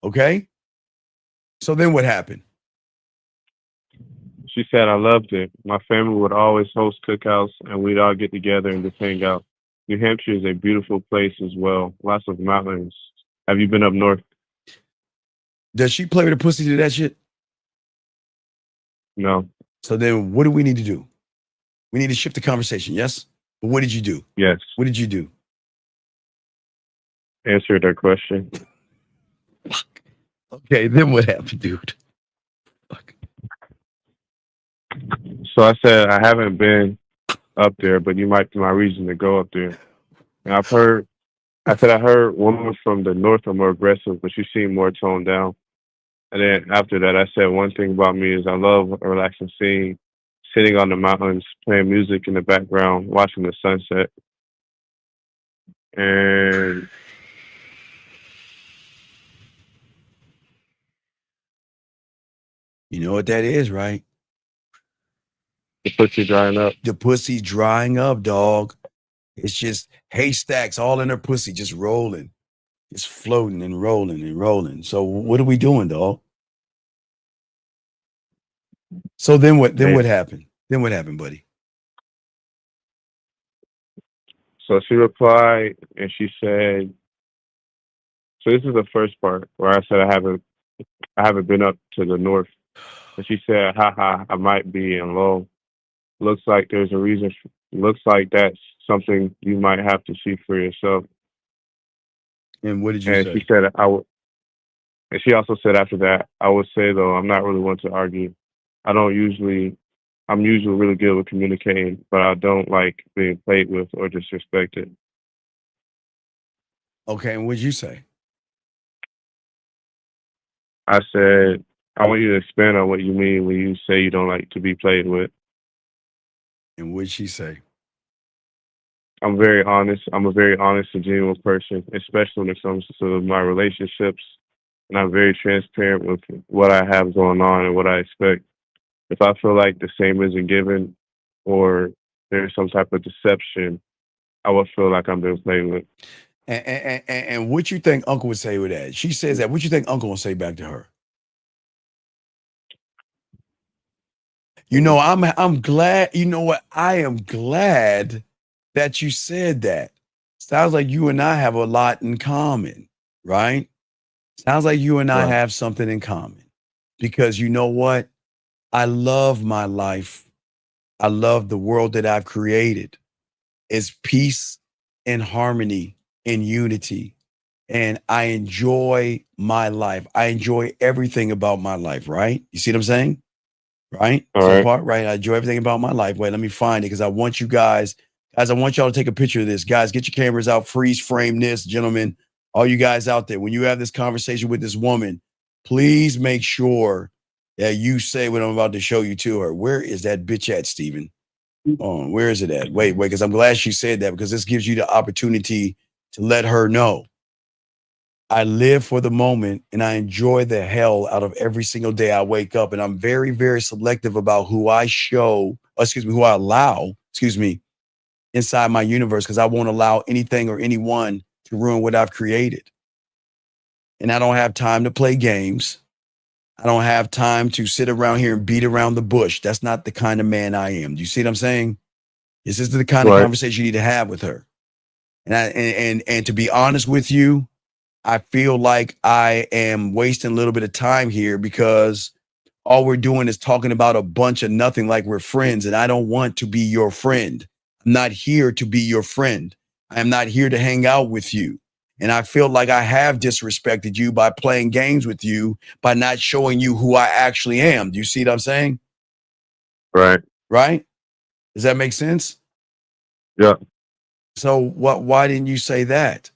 Okay? So then what happened? She said, I loved it. My family would always host cookouts and we'd all get together and just hang out. New Hampshire is a beautiful place as well. Lots of mountains. Have you been up north? Does she play with her pussy to that shit? No. So then what do we need to do? We need to shift the conversation, yes? But what did you do? Yes. What did you do? Answer their question. Okay, then what happened, dude? Fuck. So I said, I haven't been up there, but you might be my reason to go up there. And I heard women from the north are more aggressive, but you seem more toned down. And then after that, I said, one thing about me is I love a relaxing scene, sitting on the mountains, playing music in the background, watching the sunset. And you know what that is, right? The pussy drying up. The pussy's drying up, dog. It's just haystacks all in her pussy, just rolling. Just floating and rolling and rolling. So what are we doing, dog? So then what happened? Then what happened, buddy? So she replied and she said, so this is the first part where I said I haven't been up to the north. And she said, haha, I might be in low. Looks like there's a reason. Looks like that's something you might have to see for yourself. And what did you say? She said, and she also said after that, I would say, though, I'm not really one to argue. I'm usually really good with communicating, but I don't like being played with or disrespected. Okay, and what did you say? I said, I want you to expand on what you mean when you say you don't like to be played with. And what did she say? I'm very honest. I'm a very honest and genuine person, especially when it comes to my relationships. And I'm very transparent with what I have going on and what I expect. If I feel like the same isn't given or there's some type of deception, I would feel like I'm being played with. And what you think Uncle would say with that? She says that. What you think Uncle will say back to her? You know, I'm glad. You know what? I am glad that you said that. Sounds like you and I have a lot in common, right? Sounds like you and I have something in common. Because you know what? I love my life. I love the world that I've created. It's peace and harmony and unity. And I enjoy my life. I enjoy everything about my life, right? You see what I'm saying? Right? All right. Part, right? I enjoy everything about my life. Wait, let me find it because I want you guys, I want y'all to take a picture of this. Guys, get your cameras out, freeze frame this, gentlemen. All you guys out there, when you have this conversation with this woman, please make sure that you say what I'm about to show you to her. Where is that bitch at, Steven? Oh, where is it at? Wait, because I'm glad she said that because this gives you the opportunity to let her know. I live for the moment and I enjoy the hell out of every single day I wake up. And I'm very, very selective about who I show who I allow, inside my universe, because I won't allow anything or anyone to ruin what I've created. And I don't have time to play games. I don't have time to sit around here and beat around the bush. That's not the kind of man I am. Do you see what I'm saying? This is the kind of conversation you need to have with her. And to be honest with you, I feel like I am wasting a little bit of time here because all we're doing is talking about a bunch of nothing like we're friends, and I don't want to be your friend. I'm not here to be your friend. I am not here to hang out with you. And I feel like I have disrespected you by playing games with you, by not showing you who I actually am. Do you see what I'm saying? Right. Right? Does that make sense? Yeah. So why didn't you say that?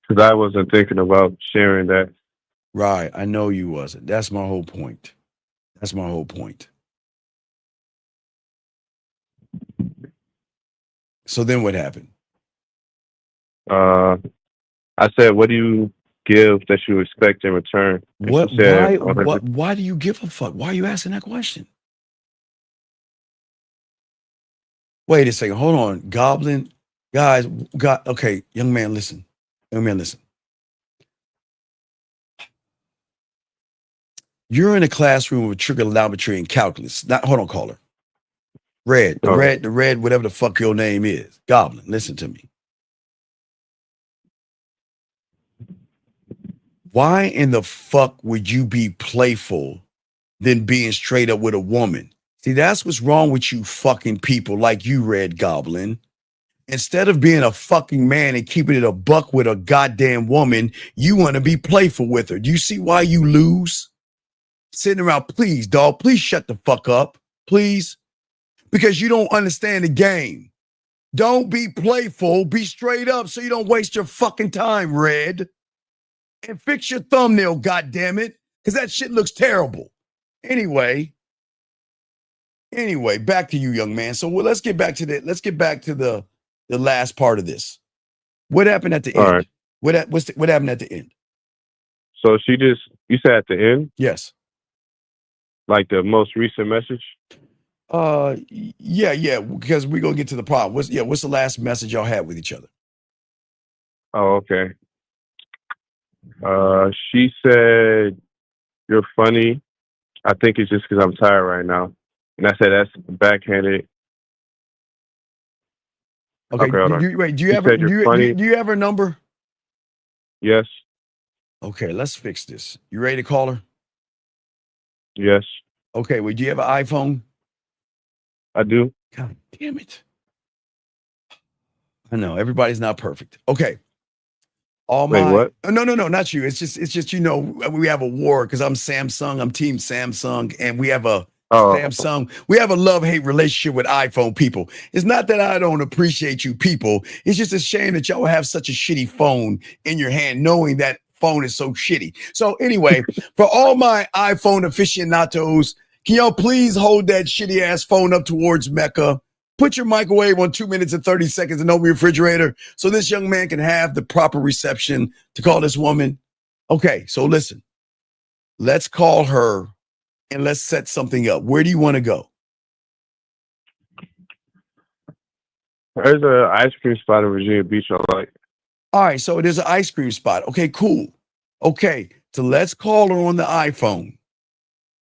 Because I wasn't thinking about sharing that. Right. I know you wasn't. That's my whole point. That's my whole point. So then what happened? I said, what do you give that you expect in return? And What? she said, Why do you give a fuck? Why are you asking that question? Wait a second. Hold on. Goblin. Guys, okay, young man, listen. Young man, listen. You're in a classroom with trigonometry and calculus. Hold on, caller. Red, the red, whatever the fuck your name is. Goblin, listen to me. Why in the fuck would you be playful than being straight up with a woman? See, that's what's wrong with you fucking people like you, Red Goblin. Instead of being a fucking man and keeping it a buck with a goddamn woman, you want to be playful with her. Do you see why you lose? Sitting around, please, dog, please shut the fuck up, please. Because you don't understand the game. Don't be playful, be straight up so you don't waste your fucking time, Red. And fix your thumbnail, goddammit, because that shit looks terrible. Anyway, back to you, young man. So let's get back to the last part of this. What happened at the end? Right. What happened at the end? So you said at the end? Yes. Like the most recent message? Yeah, because we're gonna get to the problem. What's the last message y'all had with each other? Oh, okay. She said, "You're funny. I think it's just because I'm tired right now." And I said, "That's backhanded." Okay. Do you have her number? Yes. Okay, let's fix this. You ready to call her? Yes. Okay. Well, do you have an iPhone? I do. God damn it! I know everybody's not perfect. Okay. Wait, what? No, not you. It's just we have a war because I'm Samsung. I'm Team Samsung, and we have a Samsung. We have a love-hate relationship with iPhone people. It's not that I don't appreciate you people. It's just a shame that y'all have such a shitty phone in your hand, knowing that phone is so shitty. So anyway, for all my iPhone aficionados, can y'all please hold that shitty ass phone up towards Mecca? Put your microwave on 2 minutes and 30 seconds and open your refrigerator so this young man can have the proper reception to call this woman. Okay, so listen. Let's call her and let's set something up. Where do you want to go? There's an ice cream spot in Virginia Beach I like. All right, so there's an ice cream spot. Okay, cool. Okay, so let's call her on the iPhone.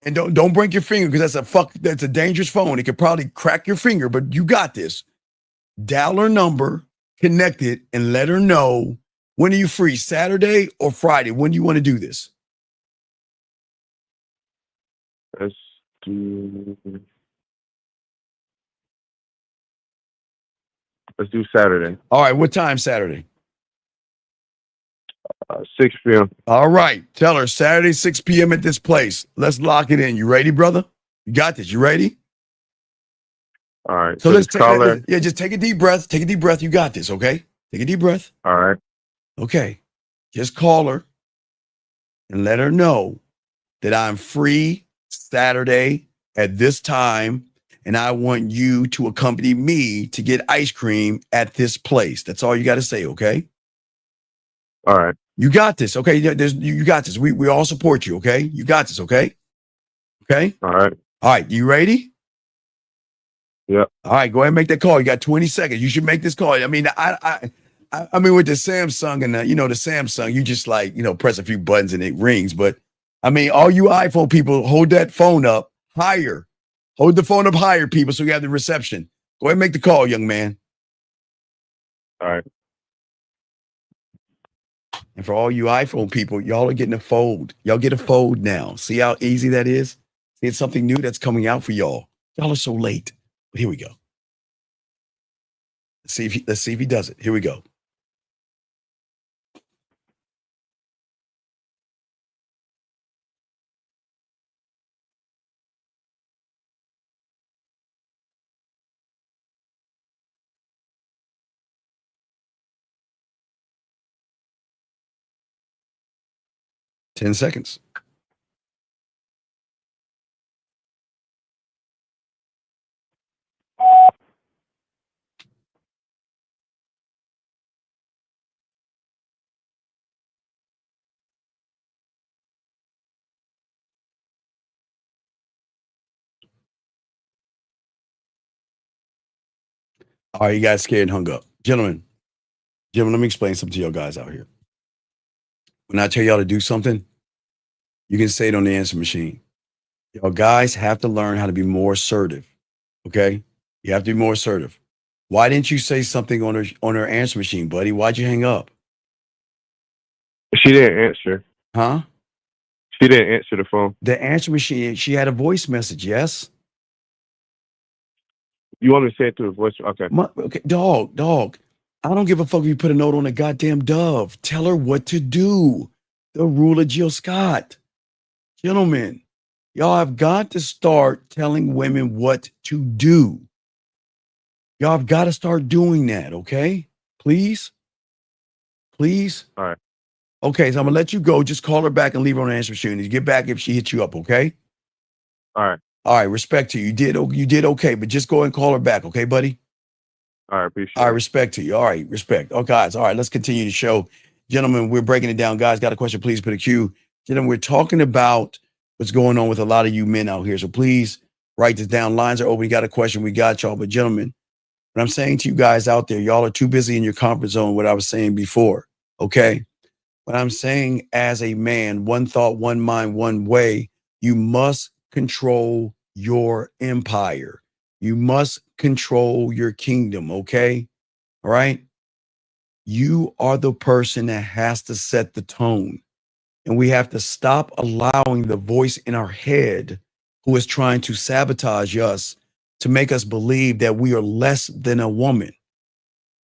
And don't break your finger because that's a dangerous phone. It could probably crack your finger, but you got this. Dial her number, connect it, and let her know when are you free, Saturday or Friday? When do you want to do this? Let's do Saturday. All right, what time Saturday? 6 p.m. All right, tell her Saturday, 6 p.m. at this place. Let's lock it in. You ready, brother? You got this. You ready? All right. So let's call her. Yeah, just take a deep breath. Take a deep breath. You got this, okay? Take a deep breath. All right. Okay. Just call her and let her know that I'm free Saturday at this time, and I want you to accompany me to get ice cream at this place. That's all you got to say, okay? All right. You got this, okay? You got this. We all support you, okay? You got this, okay? Okay? All right. All right, you ready? Yeah. All right, go ahead and make that call. You got 20 seconds. You should make this call. I mean, I mean, with the Samsung and the Samsung, you just like, press a few buttons and it rings. But I mean, all you iPhone people, hold that phone up higher. Hold the phone up higher, people, so you have the reception. Go ahead and make the call, young man. All right. And for all you iPhone people, y'all are getting a fold. Y'all get a fold now. See how easy that is? It's something new that's coming out for y'all. Y'all are so late. But here we go. Let's see if he does it. Here we go. Ten seconds. All right, you guys scared and hung up. Gentlemen, let me explain something to y'all guys out here. When I tell y'all to do something, you can say it on the answer machine. Y'all guys have to learn how to be more assertive, okay? You have to be more assertive. Why didn't you say something on her answer machine, buddy? Why'd you hang up? She didn't answer. Huh? She didn't answer the phone. The answer machine, she had a voice message, yes? You want me to say it through a voice? Okay. Okay, dog. I don't give a fuck if you put a note on a goddamn dove. Tell her what to do. The rule of Jill Scott. Gentlemen, y'all have got to start telling women what to do. Y'all have got to start doing that, okay? Please? Please? All right. Okay, so I'm going to let you go. Just call her back and leave her on the answer machine. You get back if she hits you up, okay? All right. All right, respect to you. You did okay, but just go and call her back, okay, buddy? All right, appreciate it. All right, respect to you. All right, respect. Oh, guys, all right, let's continue the show. Gentlemen, we're breaking it down. Guys, got a question, please put a Q. Gentlemen, we're talking about what's going on with a lot of you men out here. So please write this down. Lines are open. You got a question, we got y'all. But gentlemen, what I'm saying to you guys out there, y'all are too busy in your comfort zone, what I was saying before, okay? What I'm saying as a man, one thought, one mind, one way, you must control your empire. You must control your kingdom, okay? All right? You are the person that has to set the tone. And we have to stop allowing the voice in our head who is trying to sabotage us to make us believe that we are less than a woman.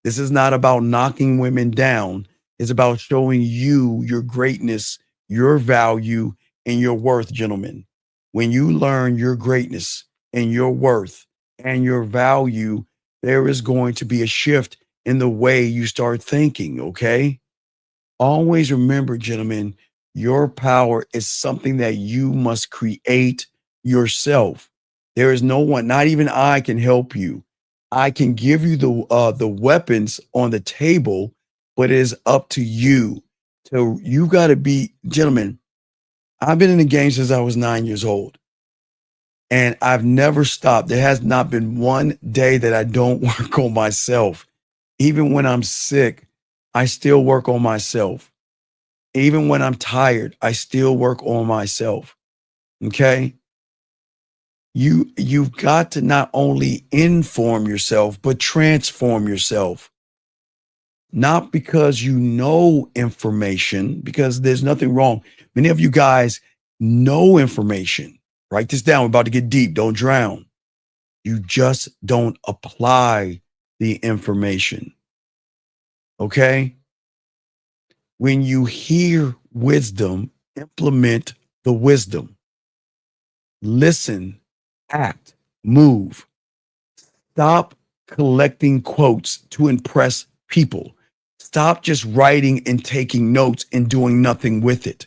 This is not about knocking women down. It's about showing you your greatness, your value, and your worth, gentlemen. When you learn your greatness and your worth and your value, there is going to be a shift in the way you start thinking, okay? Always remember, gentlemen, your power is something that you must create yourself. There is no one, not even I, can help you. I can give you the weapons on the table, but it is up to you. So you got to be, gentlemen, I've been in the game since I was 9 years old. And I've never stopped. There has not been one day that I don't work on myself. Even when I'm sick, I still work on myself. Even when I'm tired, I still work on myself. Okay? You've got to not only inform yourself, but transform yourself. Not because you know information, because there's nothing wrong. Many of you guys know information. Write this down. We're about to get deep. Don't drown. You just don't apply the information. Okay? When you hear wisdom, implement the wisdom. Listen, act, move. Stop collecting quotes to impress people. Stop just writing and taking notes and doing nothing with it.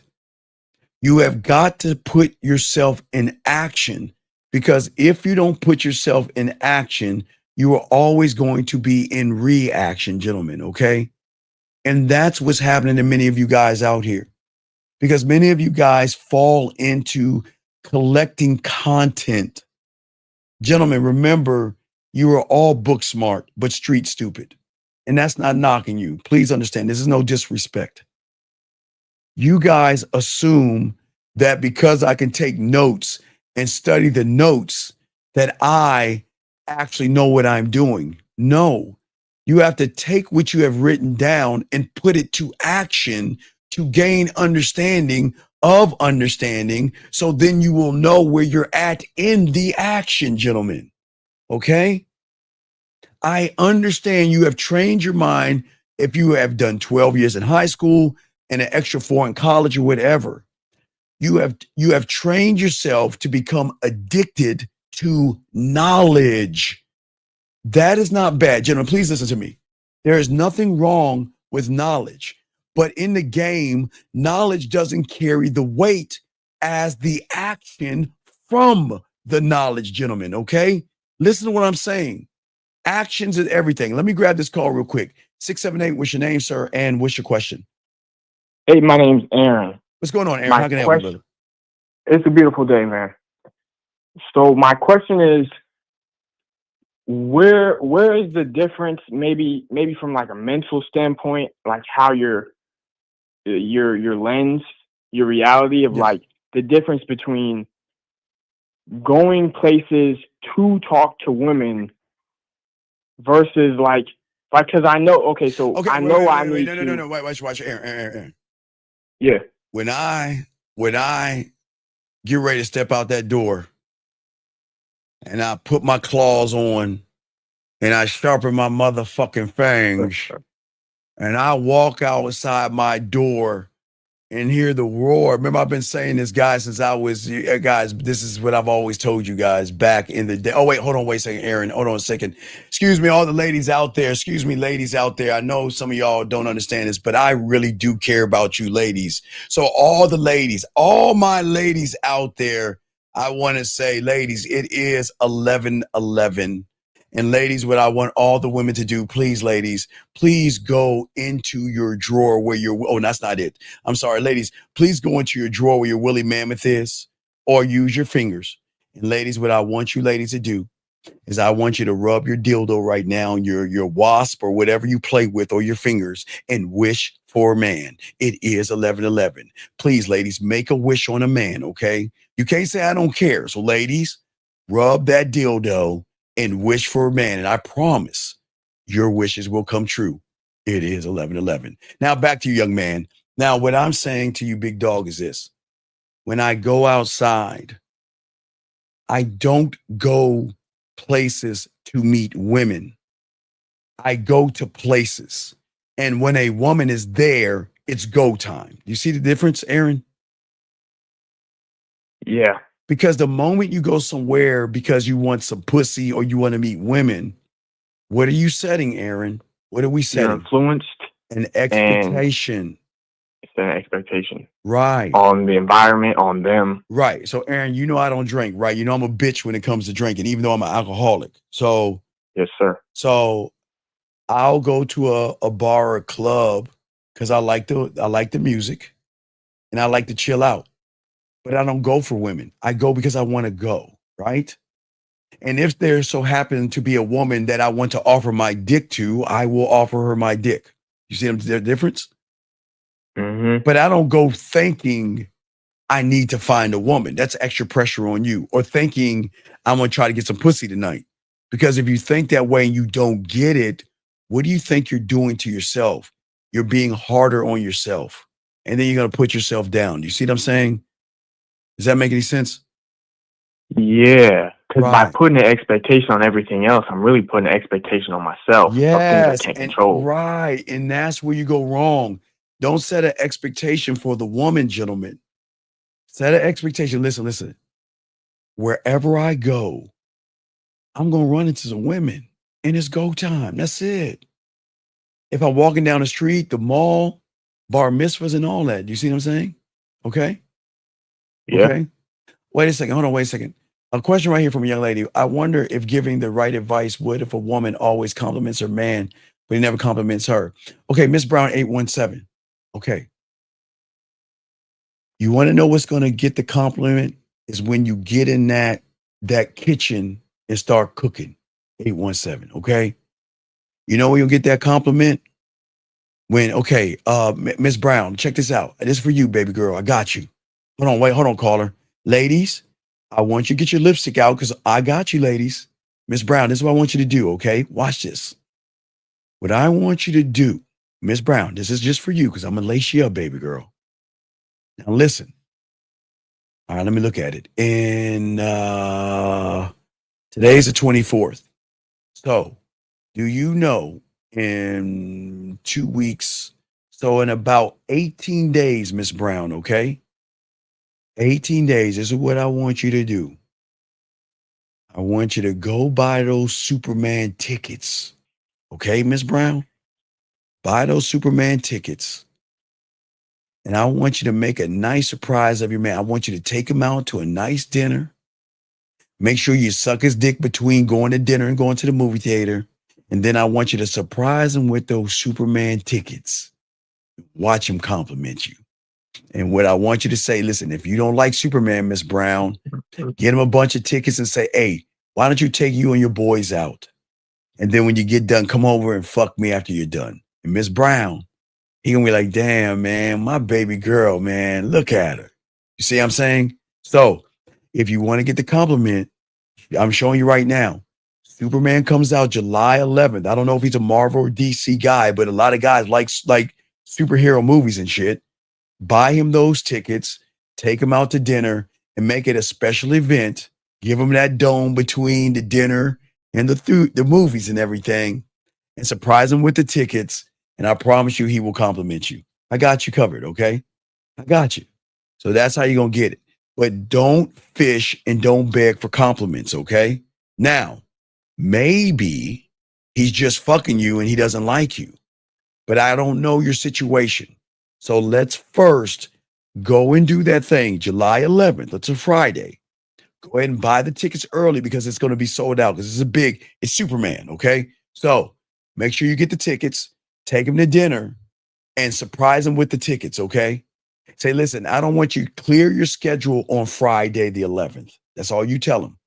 You have got to put yourself in action, because if you don't put yourself in action, you are always going to be in reaction, gentlemen, okay? And that's what's happening to many of you guys out here, because many of you guys fall into collecting content. Gentlemen, remember, you are all book smart, but street stupid. And that's not knocking you. Please understand, this is no disrespect. You guys assume that because I can take notes and study the notes, that I actually know what I'm doing. No, you have to take what you have written down and put it to action to gain understanding of understanding. So then you will know where you're at in the action, gentlemen. Okay? I understand you have trained your mind if you have done 12 years in high school and an extra 4 in college or whatever. You have trained yourself to become addicted to knowledge. That is not bad. Gentlemen, please listen to me. There is nothing wrong with knowledge, but in the game, knowledge doesn't carry the weight as the action from the knowledge, gentlemen, okay? Listen to what I'm saying. Actions is everything. Let me grab this call real quick. 678, what's your name, sir? And what's your question? Hey, my name's Aaron. What's going on, Aaron? How can I help you, brother? It's a beautiful day, man. So my question is, where is the difference? Maybe from like a mental standpoint, like how your lens, your reality of like the difference between going places to talk to women versus like because I know. Okay, so I know I need to. No. Watch, Aaron. Yeah. When I get ready to step out that door and I put my claws on and I sharpen my motherfucking fangs and I walk outside my door and hear the roar. Remember, I've been saying this, guys, since I was, guys, this is what I've always told you guys back in the day. Oh, wait a second, Aaron. Hold on a second. Excuse me, all the ladies out there. Excuse me, ladies out there. I know some of y'all don't understand this, but I really do care about you ladies. So all the ladies, all my ladies out there, I want to say, ladies, it is 11:11. And ladies, what I want all the women to do, please, ladies, please go into your drawer where that's not it. I'm sorry, ladies, please go into your drawer where your woolly mammoth is, or use your fingers. And ladies, what I want you ladies to do is I want you to rub your dildo right now, your wasp or whatever you play with, or your fingers, and wish for a man. It is 11:11. Please, ladies, make a wish on a man, okay? You can't say I don't care. So ladies, rub that dildo and wish for a man. And I promise your wishes will come true. It is 11:11. Now back to you, young man. Now, what I'm saying to you, big dog, is this. When I go outside, I don't go places to meet women. I go to places. And when a woman is there, it's go time. You see the difference, Aaron? Yeah. Because the moment you go somewhere because you want some pussy or you want to meet women, what are you setting, Aaron? What are we setting? You're influenced. An expectation. It's an expectation. Right. On the environment, on them. Right. So, Aaron, you know I don't drink, right? You know I'm a bitch when it comes to drinking, even though I'm an alcoholic. So, yes, sir. So I'll go to a bar or a club because I like the music and I like to chill out. But I don't go for women. I go because I want to go, right? And if there so happen to be a woman that I want to offer my dick to, I will offer her my dick. You see the difference? Mm-hmm. But I don't go thinking I need to find a woman. That's extra pressure on you. Or thinking I'm going to try to get some pussy tonight. Because if you think that way and you don't get it, what do you think you're doing to yourself? You're being harder on yourself. And then you're going to put yourself down. You see what I'm saying? Does that make any sense? Yeah, because by putting an expectation on everything else, I'm really putting an expectation on myself. Yes, of things I can't control. Right, and that's where you go wrong. Don't set an expectation for the woman, gentlemen. Set an expectation. Listen. Wherever I go, I'm going to run into some women, and it's go time. That's it. If I'm walking down the street, the mall, bar mitzvahs and all that. You see what I'm saying? Okay? Yeah. Okay. Wait a second. Hold on. Wait a second. A question right here from a young lady. I wonder if giving the right advice would if a woman always compliments her man, but he never compliments her. Okay. Miss Brown 817. Okay. You want to know what's going to get the compliment is when you get in that kitchen and start cooking. 817, okay? You know when you'll get that compliment? When, okay, Miss Brown, check this out. This is for you, baby girl. I got you. Hold on, caller. Ladies, I want you to get your lipstick out because I got you, ladies. Miss Brown, this is what I want you to do, okay? Watch this. What I want you to do, Miss Brown, this is just for you because I'm going to lace you up, baby girl. Now listen. All right, let me look at it. In today's the 24th. So, do you know in 2 weeks, so in about 18 days, Miss Brown, okay? 18 days, this is what I want you to do. I want you to go buy those Superman tickets. Okay, Miss Brown? Buy those Superman tickets. And I want you to make a nice surprise of your man. I want you to take him out to a nice dinner. Make sure you suck his dick between going to dinner and going to the movie theater. And then I want you to surprise him with those Superman tickets. Watch him compliment you. And what I want you to say, listen, if you don't like Superman, Miss Brown, get him a bunch of tickets and say, hey, why don't you take you and your boys out? And then when you get done, come over and fuck me after you're done. And Miss Brown, he gonna be like, damn, man, my baby girl, man, look at her. You see what I'm saying? So if you want to get the compliment, I'm showing you right now. Superman comes out July 11th. I don't know if he's a Marvel or DC guy, but a lot of guys like superhero movies and shit. Buy him those tickets, take him out to dinner, and make it a special event. Give him that dome between the dinner and the movies and everything, and surprise him with the tickets. And I promise you, he will compliment you. I got you covered, okay? I got you. So that's how you're going to get it. But don't fish and don't beg for compliments, okay? Now, maybe he's just fucking you and he doesn't like you. But I don't know your situation. So let's first go and do that thing, July 11th. It's a Friday. Go ahead and buy the tickets early because it's going to be sold out because it's Superman, okay? So make sure you get the tickets. Take him to dinner and surprise him with the tickets, okay? Say, listen, I don't want you to clear your schedule on Friday the 11th. That's all you tell him.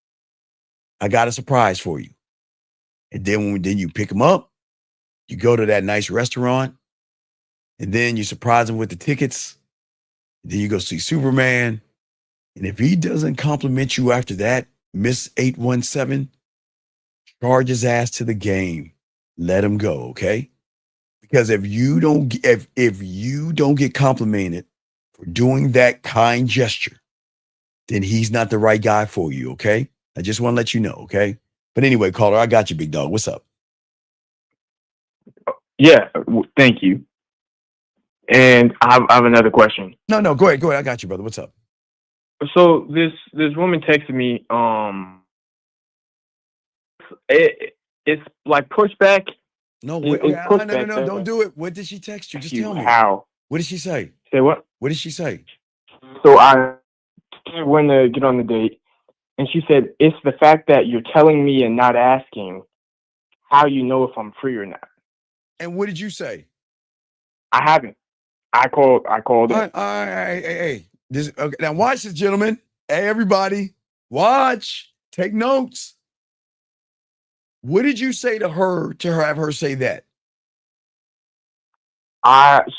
I got a surprise for you. And then you pick him up, you go to that nice restaurant, and then you surprise him with the tickets. Then you go see Superman. And if he doesn't compliment you after that, Miss 817, charge his ass to the game. Let him go, okay? Because if you don't get complimented for doing that kind gesture, then he's not the right guy for you, okay? I just want to let you know, okay? But anyway, caller, I got you, big dog. What's up? Yeah, thank you. And I have another question. No, go ahead. I got you, brother. What's up? So this woman texted me. It's like pushback. No, don't do it. What did she text you? Just tell me. How? What did she say? Say what? What did she say? So I went to get on the date, and she said, it's the fact that you're telling me and not asking how you know if I'm free or not. And what did you say? I haven't. I called it. All right, hey. Okay, now watch this, gentlemen. Hey, everybody. Watch. Take notes. What did you say to her have her say that?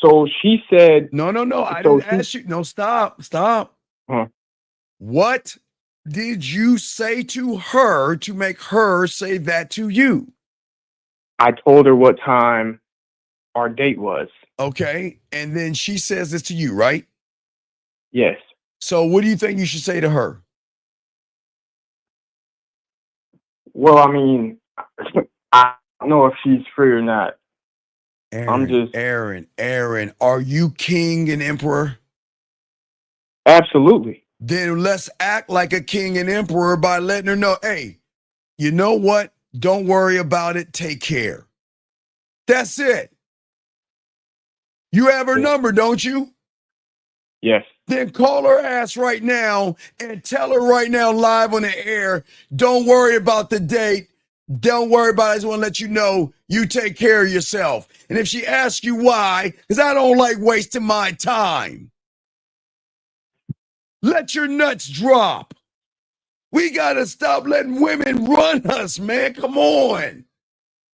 So she said. No. I didn't ask you. No, stop. Huh. What did you say to her to make her say that to you? I told her what time our date was. Okay. And then she says this to you, right? Yes. So what do you think you should say to her? Well, I mean, I don't know if she's free or not. Aaron, are you king and emperor? Absolutely. Then let's act like a king and emperor by letting her know, hey, you know what? Don't worry about it. Take care. That's it. You have her number, don't you? Yes. Then call her ass right now and tell her right now live on the air, don't worry about the date. Don't worry about it. I just want to let you know you take care of yourself. And if she asks you why, because I don't like wasting my time. Let your nuts drop. We got to stop letting women run us, man. Come on.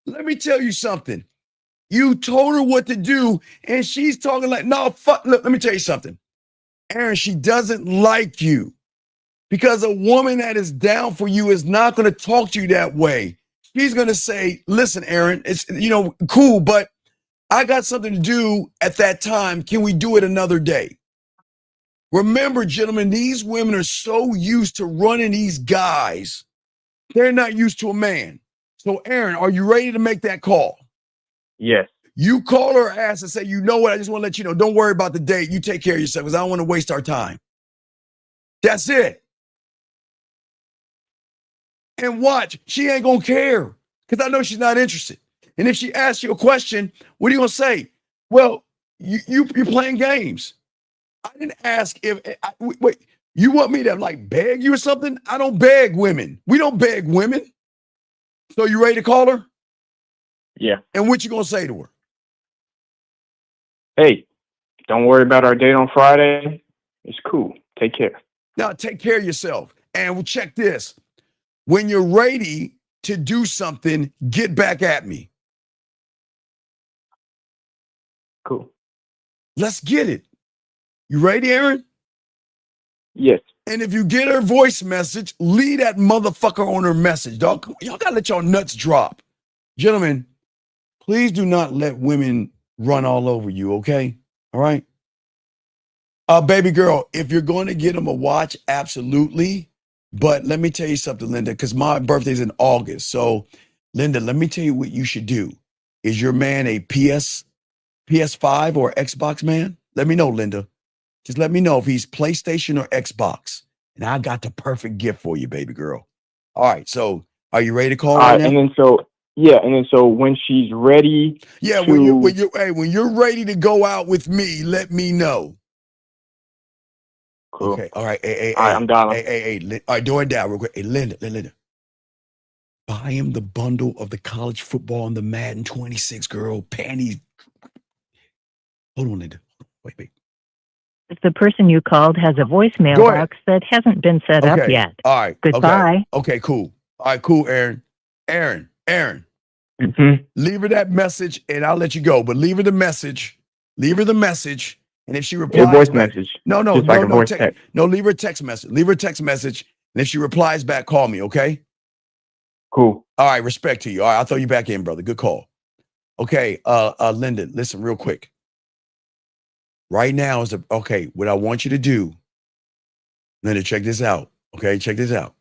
Let me tell you something. You told her what to do, and she's talking like, no, fuck. Look, let me tell you something. Aaron, she doesn't like you because a woman that is down for you is not going to talk to you that way. She's going to say, listen, Aaron, it's, cool, but I got something to do at that time. Can we do it another day? Remember, gentlemen, these women are so used to running these guys. They're not used to a man. So, Aaron, are you ready to make that call? Yes. You call her ass and say, you know what? I just want to let you know, don't worry about the date. You take care of yourself because I don't want to waste our time. That's it. And watch, she ain't going to care because I know she's not interested. And if she asks you a question, what are you going to say? Well, you're playing games. I didn't ask if, wait, you want me to like beg you or something? I don't beg women. We don't beg women. So you ready to call her? Yeah. And what you going to say to her? Hey, don't worry about our date on Friday. It's cool. Take care. Now take care of yourself. And we'll check this. When you're ready to do something, get back at me. Cool. Let's get it. You ready, Aaron? Yes. And if you get her voice message, leave that motherfucker on her message, dog. Y'all gotta let y'all nuts drop. Gentlemen, please do not let women run all over you, okay? All right? Baby girl, if you're going to get them a watch, absolutely. But let me tell you something, Linda, because my birthday's in August. So, Linda, let me tell you what you should do. Is your man a PS5 or Xbox man? Let me know, Linda. Just let me know if he's PlayStation or Xbox. And I got the perfect gift for you, baby girl. All right, so are you ready to call right now? And then so when she's ready when you're ready to go out with me, let me know. Cool. Okay, all right. Hey, I'm dialing. All right, do it down real quick. Hey, Linda. Buy him the bundle of the college football and the Madden 26, girl. Panties. Hold on, Linda. Wait. If the person you called has a voicemail box that hasn't been set up yet. All right. Goodbye. Okay, cool. All right, cool, Aaron. Aaron. Mm-hmm. Leave her that message and I'll let you go. But leave her the message. And if she replies, a voice message. No, Just like a voice text. No, leave her a text message. Leave her a text message. And if she replies back, call me, okay? Cool. All right, respect to you. All right, I'll throw you back in, brother. Good call. Okay, Linda, listen real quick. Right now is what I want you to do. Linda, check this out. Okay, check this out.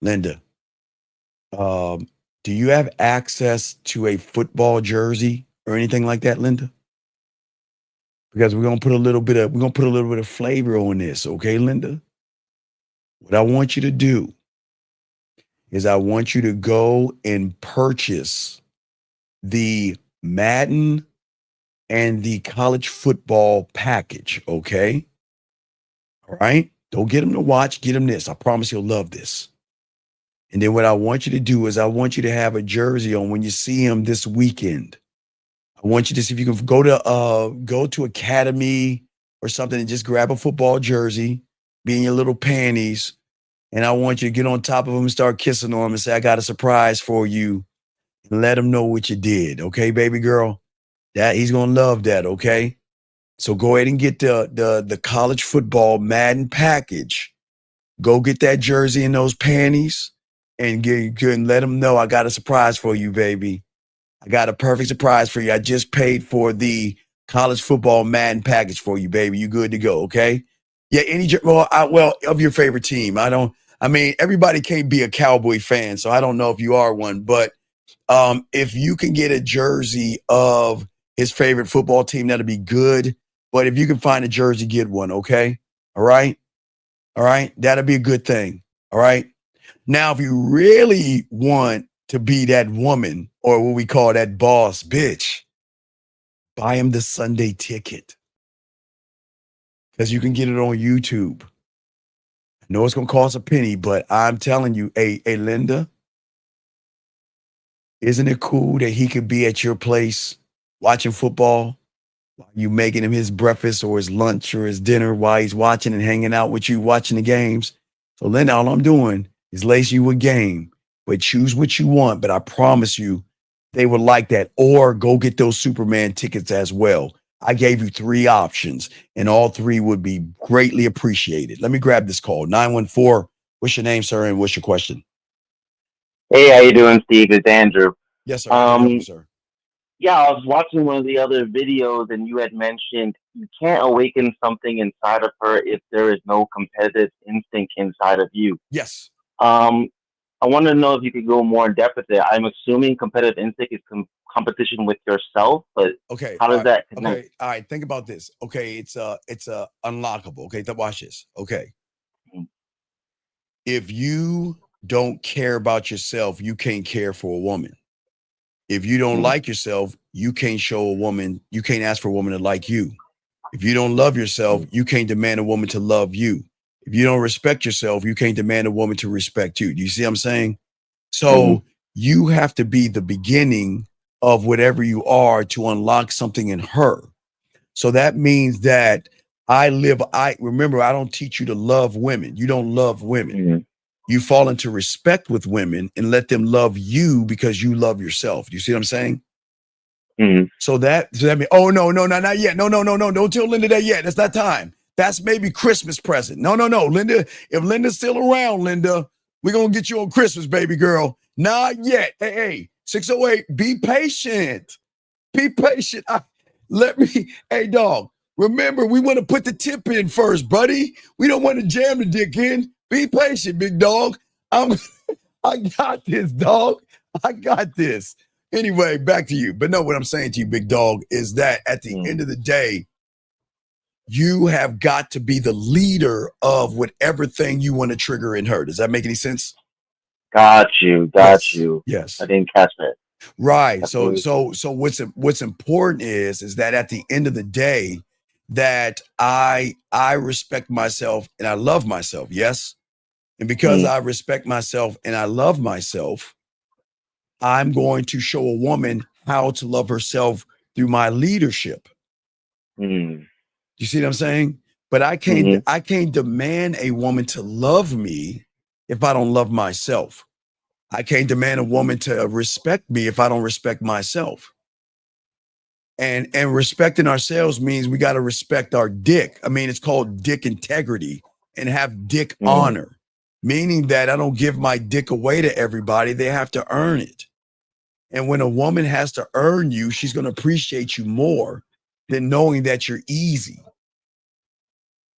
Linda, do you have access to a football jersey or anything like that, Linda? Because we're gonna put a little bit of flavor on this, okay, Linda? What I want you to do is I want you to go and purchase the Madden and the college football package, okay? All right? Don't get him to watch, get him this. I promise he'll love this. And then what I want you to do is I want you to have a jersey on when you see him this weekend. I want you to see if you can go to Academy or something and just grab a football jersey, be in your little panties, and I want you to get on top of him and start kissing on him and say, I got a surprise for you, and let him know what you did. Okay, baby girl? That he's gonna love that, okay? So go ahead and get the college football Madden package. Go get that jersey and those panties and let him know I got a surprise for you, baby. I got a perfect surprise for you. I just paid for the college football Madden package for you, baby. You good to go, okay? Yeah, of your favorite team. Everybody can't be a Cowboy fan, so I don't know if you are one, but if you can get a jersey of his favorite football team, that'll be good. But if you can find a jersey, get one, okay? All right? All right? That'll be a good thing, all right? Now, if you really want to be that woman, or what we call that boss bitch, buy him the Sunday ticket. Because you can get it on YouTube. I know it's going to cost a penny, but I'm telling you, hey, Linda, isn't it cool that he could be at your place watching football You making him his breakfast or his lunch or his dinner while he's watching and hanging out with you, watching the games. So Linda, all I'm doing is lace you a game, but choose what you want. But I promise you, they would like that. Or go get those Superman tickets as well. I gave you 3 options, and all 3 would be greatly appreciated. Let me grab this call. 914. What's your name, sir, and what's your question? Hey, how you doing, Steve? It's Andrew. Yes, sir. How can I help you, sir? Yeah, I was watching one of the other videos, and you had mentioned you can't awaken something inside of her if there is no competitive instinct inside of you. Yes. I want to know if you could go more in depth with it. I'm assuming competitive instinct is competition with yourself, but Okay. how does that connect? Okay. All right. Think about this. Okay. It's unlockable. Okay. Watch this. Okay. If you don't care about yourself, you can't care for a woman. If you don't like yourself, you can't show a woman, you can't ask for a woman to like you. If you don't love yourself, you can't demand a woman to love you. If you don't respect yourself, you can't demand a woman to respect you. Do you see what I'm saying? So you have to be the beginning of whatever you are to unlock something in her. So that means that remember, I don't teach you to love women. You don't love women. You fall into respect with women and let them love you because you love yourself. Do you see what I'm saying? So that means, oh, no, not yet. No. Don't tell Linda that yet. It's not time. That's maybe Christmas present. No. Linda, if Linda's still around, Linda, we're going to get you on Christmas, baby girl. Not yet. Hey, 608, be patient. Be patient. Hey, dog, remember, we want to put the tip in first, buddy. We don't want to jam the dick in. Be patient, big dog. I got this, dog. I got this. Anyway, back to you. But no, what I'm saying to you, big dog, is that at the end of the day, you have got to be the leader of whatever thing you want to trigger in her. Does that make any sense? Got you. Yes. I didn't catch that. Right. So what's important is that at the end of the day, that I respect myself and I love myself. Yes. And because I respect myself and I love myself, I'm going to show a woman how to love herself through my leadership. You see what I'm saying? But I can't demand a woman to love me if I don't love myself. I can't demand a woman to respect me if I don't respect myself. And respecting ourselves means we got to respect our dick. I mean, it's called dick integrity and have dick honor, meaning that I don't give my dick away to everybody. They have to earn it. And when a woman has to earn you, she's going to appreciate you more than knowing that you're easy.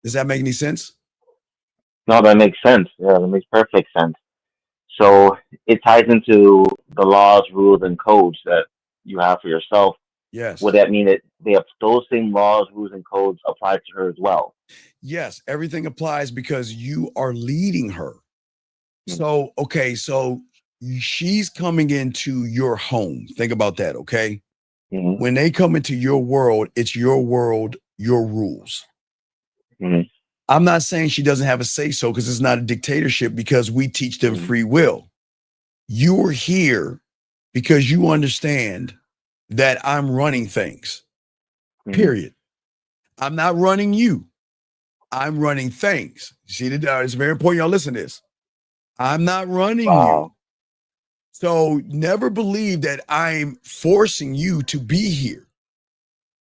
Does that make any sense? No, that makes sense. Yeah, that makes perfect sense. So it ties into the laws, rules, and codes that you have for yourself. Yes. Would that mean that they have those same laws, rules, and codes apply to her as well? Yes, everything applies because you are leading her. So, okay, so she's coming into your home. Think about that, okay? When they come into your world, it's your world, your rules. I'm not saying she doesn't have a say-so because it's not a dictatorship because we teach them free will. You're here because you understand that I'm running things, period. I'm not running you. I'm running things. See, it's very important y'all listen to this. I'm not running you. So never believe that I'm forcing you to be here.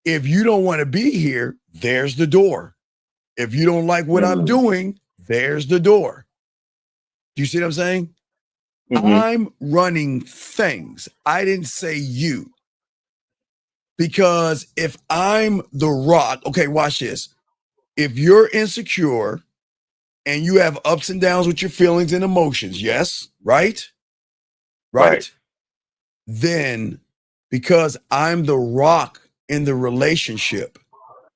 If you don't want to be here, there's the door. If you don't like what I'm doing, there's the door. Do you see what I'm saying? I'm running things. I didn't say you. Because if I'm the rock, okay, watch this. If you're insecure and you have ups and downs with your feelings and emotions, yes, right? Then because I'm the rock in the relationship,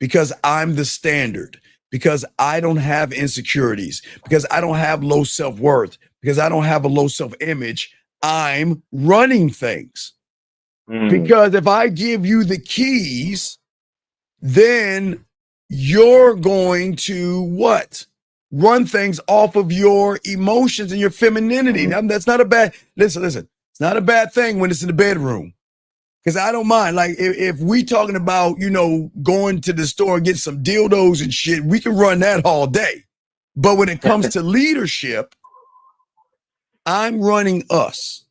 because I'm the standard, because I don't have insecurities, because I don't have low self-worth, because I don't have a low self-image, I'm running things. Because if I give you the keys, then you're going to what? Run things off of your emotions and your femininity. Now, that's not a bad, listen, it's not a bad thing when it's in the bedroom. Because I don't mind. Like if we talking about, going to the store and get some dildos and shit, we can run that all day. But when it comes to leadership, I'm running us.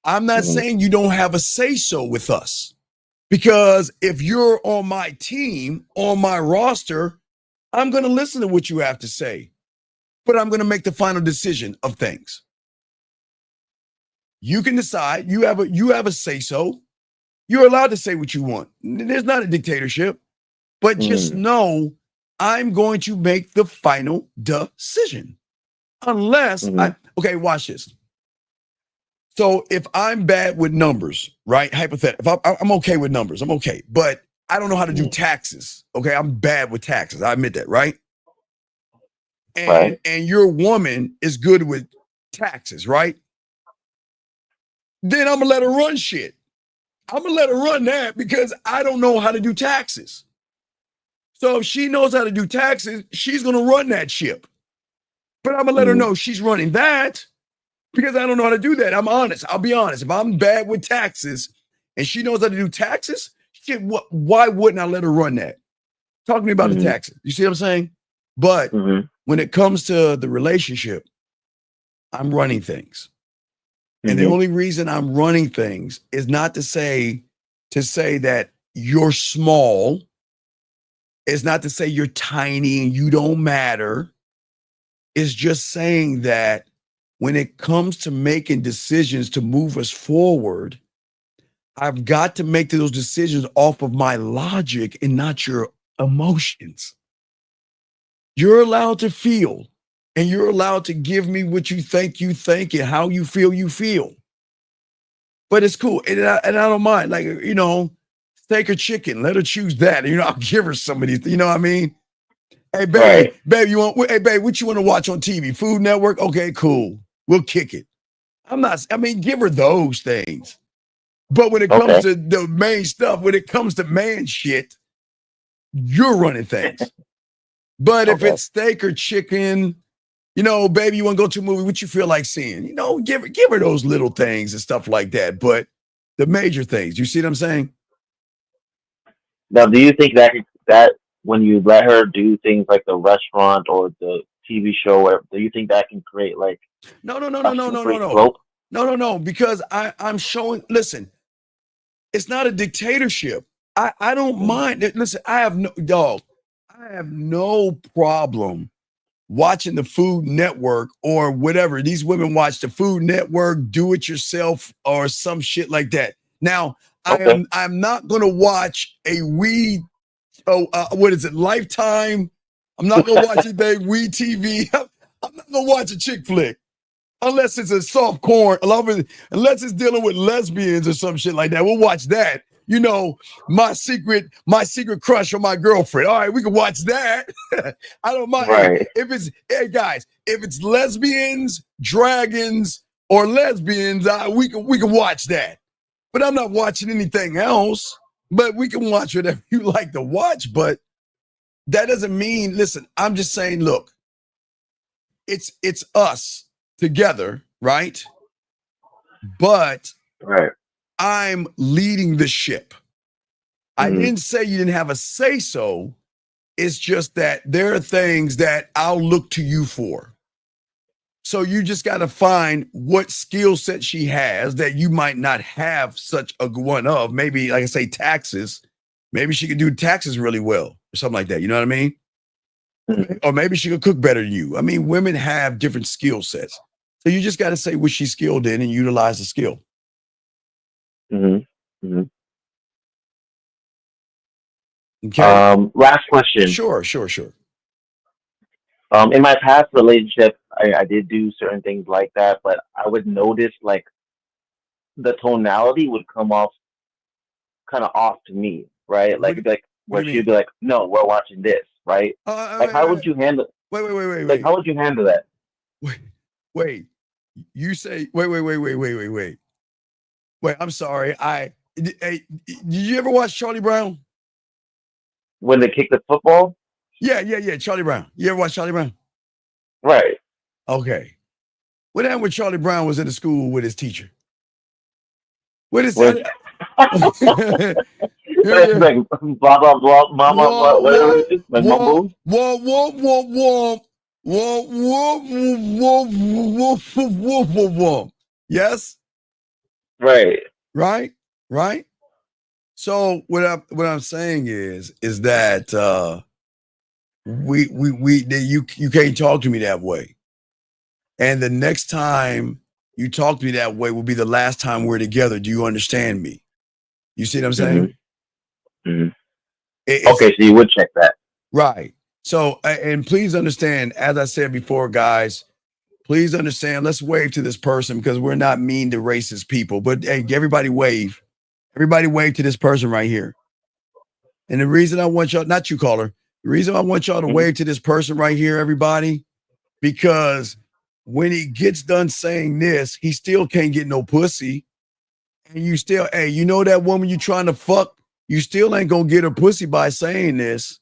I'm not saying you don't have a say-so with us. Because if you're on my team, on my roster, I'm going to listen to what you have to say. But I'm going to make the final decision of things. You can decide. You have a say-so. You're allowed to say what you want. There's not a dictatorship. But just know I'm going to make the final decision. Unless okay, watch this. So if I'm bad with numbers, right? Hypothetical. If I'm okay with numbers, I'm okay. But I don't know how to do taxes. Okay, I'm bad with taxes. I admit that, right? And your woman is good with taxes, right? Then I'm gonna let her run shit. I'm gonna let her run that because I don't know how to do taxes. So if she knows how to do taxes, she's gonna run that ship. But I'm gonna let her know she's running that because I don't know how to do that. I'm honest. I'll be honest. If I'm bad with taxes and she knows how to do taxes, shit, why wouldn't I let her run that? Talk to me about the taxes. You see what I'm saying? But when it comes to the relationship, I'm running things. And the only reason I'm running things is not to say that you're small. It's not to say you're tiny and you don't matter. It's just saying that when it comes to making decisions to move us forward, I've got to make those decisions off of my logic and not your emotions. You're allowed to feel, and you're allowed to give me what you think and how you feel. But it's cool. And I don't mind. Like, steak or chicken, let her choose that. I'll give her some of these, you know what I mean? Hey, babe, what you want to watch on TV? Food Network? Okay, cool. We'll kick it. Give her those things. But when it comes to the main stuff, when it comes to man shit, you're running things. But if it's steak or chicken, baby, you want to go to a movie, what you feel like seeing? Give her those little things and stuff like that. But the major things, you see what I'm saying? Now, do you think that when you let her do things like the restaurant or the TV show, whatever, do you think that can create like No, slope? No, because I'm showing, listen, it's not a dictatorship. I don't mind. Listen, I have no problem watching the Food Network or whatever. These women watch the Food Network, do it yourself or some shit like that. Now, I'm not going to watch a Lifetime. I'm not going to watch anything TV. I'm not going to watch a chick flick. Unless it's a soft corn, unless it's dealing with lesbians or some shit like that. We'll watch that. My secret crush on my girlfriend. All right, we can watch that. I don't mind. Right. If it's lesbians, dragons, or lesbians, we can watch that. But I'm not watching anything else. But we can watch whatever you like to watch. But that doesn't mean, listen, I'm just saying, look, it's us together, right? But I'm leading the ship. I didn't say you didn't have a say-so. It's just that there are things that I'll look to you for. So you just got to find what skill set she has that you might not have such a one of. Maybe, like I say, taxes. Maybe she could do taxes really well or something like that. You know what I mean? Or maybe she could cook better than you. Women have different skill sets. So you just got to say what she's skilled in and utilize the skill. Okay. Last question. Sure. In my past relationship, I did do certain things like that, but I would notice like the tonality would come off kind of off to me, right? Where she'd be like, "No, we're watching this," right? How would you handle? Wait. How would you handle that? Wait. You say wait. Wait, I'm sorry. Did you ever watch Charlie Brown? When they kick the football? Yeah. Charlie Brown. You ever watch Charlie Brown? Right. Okay. What happened when Charlie Brown was in the school with his teacher? What is that? It's like blah blah blah, mama, whatever it is, like mumbles. Whoa, whoa, whoa, whoa. Whoa, whoa, whoa, whoa, whoa, whoa, whoa. Yes? Right. Right? So what I'm saying is that you can't talk to me that way. And the next time you talk to me that way will be the last time we're together. Do you understand me? You see what I'm saying? Okay, so you would check that. Right. So, and please understand, as I said before, guys, please understand, let's wave to this person because we're not mean to racist people. But hey, everybody wave. Everybody wave to this person right here. And the reason I want y'all, not you, caller, the reason I want y'all to wave to this person right here, everybody, because when he gets done saying this, he still can't get no pussy. And you still, hey, you know that woman you trying to fuck, you still ain't gonna get her pussy by saying this.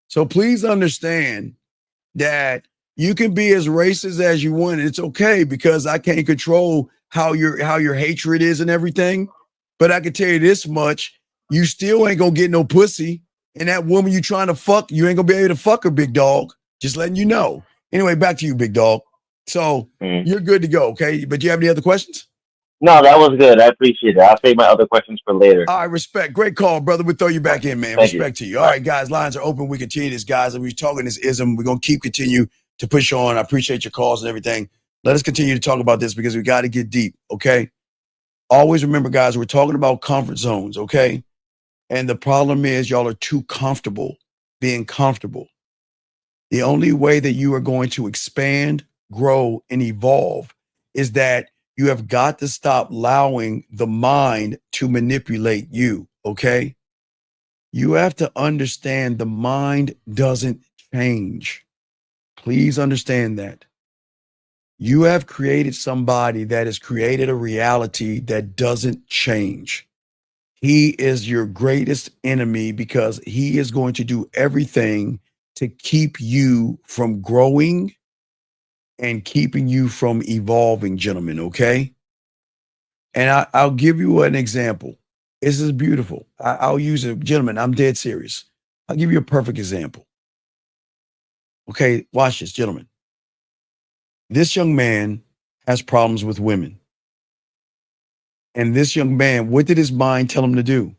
So please understand that you can be as racist as you want. It's okay because I can't control how your hatred is and everything. But I can tell you this much: you still ain't gonna get no pussy. And that woman you trying to fuck, you ain't gonna be able to fuck her, big dog. Just letting you know. Anyway, back to you, big dog. So you're good to go, okay? But do you have any other questions? No, that was good. I appreciate it. I'll save my other questions for later. All right, respect. Great call, brother. We'll throw you back in, man. Thank Respect to you. All right, guys, lines are open. We continue this, guys. And we're talking this ism. We're going to continue to push on. I appreciate your calls and everything. Let us continue to talk about this because we got to get deep, okay? Always remember, guys, we're talking about comfort zones, okay? And the problem is y'all are too comfortable being comfortable. The only way that you are going to expand, grow, and evolve is that you have got to stop allowing the mind to manipulate you, okay? You have to understand the mind doesn't change. Please understand that. You have created somebody that has created a reality that doesn't change. He is your greatest enemy because he is going to do everything to keep you from growing and keeping you from evolving, gentlemen, okay? And I'll give you an example. This is beautiful. I'll use it. Gentlemen, I'm dead serious. I'll give you a perfect example. Okay, watch this, gentlemen. This young man has problems with women. And this young man, what did his mind tell him to do?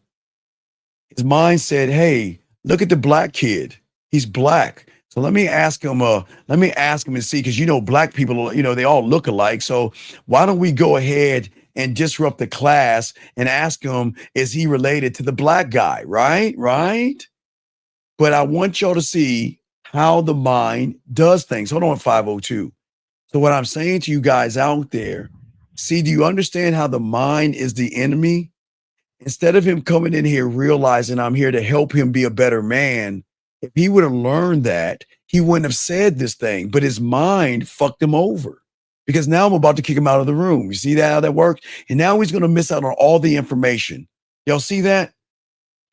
His mind said, hey, look at the black kid. He's black. So let me ask him and see, because black people, they all look alike. So why don't we go ahead and disrupt the class and ask him, is he related to the black guy? Right? But I want y'all to see how the mind does things. Hold on, 502. So what I'm saying to you guys out there, see, do you understand how the mind is the enemy? Instead of him coming in here realizing I'm here to help him be a better man, if he would have learned that, he wouldn't have said this thing. But his mind fucked him over because now I'm about to kick him out of the room. You see that, how that works? And now he's going to miss out on all the information. Y'all see that?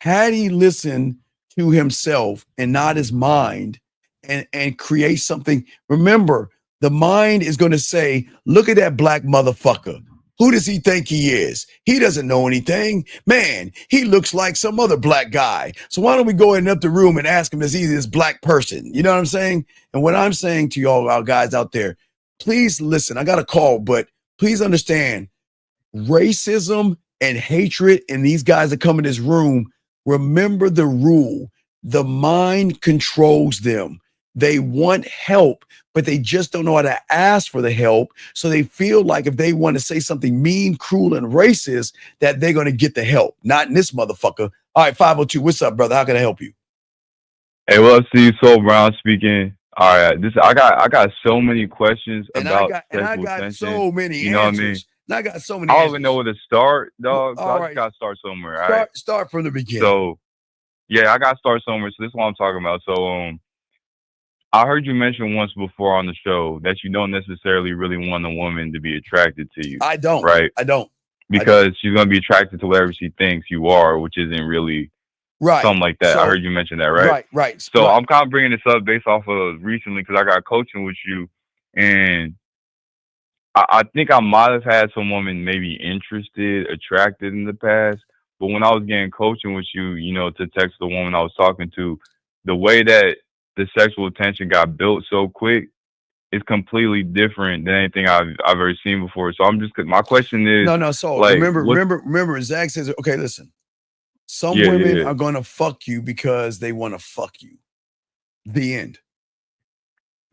Had he listened to himself and not his mind and create something, remember, the mind is going to say, look at that black motherfucker. Who does he think he is? He doesn't know anything. Man, he looks like some other black guy. So why don't we go in up the room and ask him, is he this black person? You know what I'm saying? And what I'm saying to y'all, our guys out there, please listen. I got a call, but please understand racism and hatred and these guys that come in this room, remember the rule. The mind controls them. They want help, but they just don't know how to ask for the help. So they feel like if they want to say something mean, cruel, and racist, that they're going to get the help. Not in this motherfucker. All right, 502, what's up, brother? How can I help you? Hey, what's Steve Soul Brown speaking? All right, I got so many questions about sexual tension. So many you know answers. what I mean? And I got so many I don't answers. even know where to start, dog. So All I right. just gotta start somewhere. All right. Start from the beginning. So yeah, I gotta start somewhere. So this is what I'm talking about. So I heard you mention once before on the show that you don't necessarily really want a woman to be attracted to you. I don't. Right? I don't. Because she's gonna be attracted to whatever she thinks you are, which isn't really right. Something like that. So, I heard you mention that, right? Right. So I'm kind of bringing this up based off of recently because I got coaching with you, and I think I might have had some woman maybe interested, attracted in the past, But when I was getting coaching with you, to text the woman I was talking to, the way that the sexual attention got built so quick is completely different than anything I've ever seen before. So my question is, No. So like, remember, Zach says, okay, listen. Some women are gonna fuck you because they want to fuck you. The end.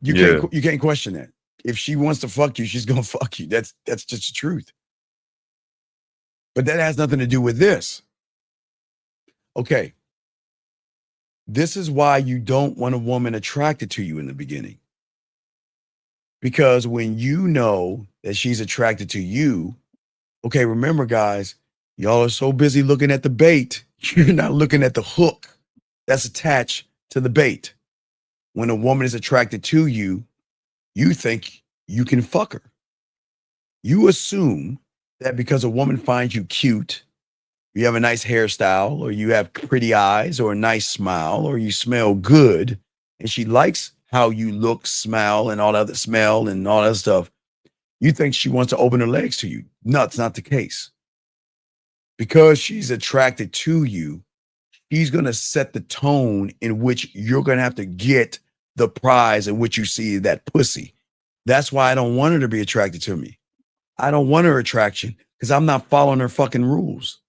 You can't question that. If she wants to fuck you, she's gonna fuck you. That's just the truth. But that has nothing to do with this. Okay. This is why you don't want a woman attracted to you in the beginning. Because when you know that she's attracted to you, okay, remember, guys, y'all are so busy looking at the bait, you're not looking at the hook that's attached to the bait. When a woman is attracted to you, you think you can fuck her. You assume that because a woman finds you cute, you have a nice hairstyle, or you have pretty eyes, or a nice smile, or you smell good, and she likes how you look, smell, and all that stuff, you think she wants to open her legs to you. No, it's not the case. Because she's attracted to you, she's going to set the tone in which you're going to have to get the prize in which you see that pussy. That's why I don't want her to be attracted to me. I don't want her attraction because I'm not following her fucking rules.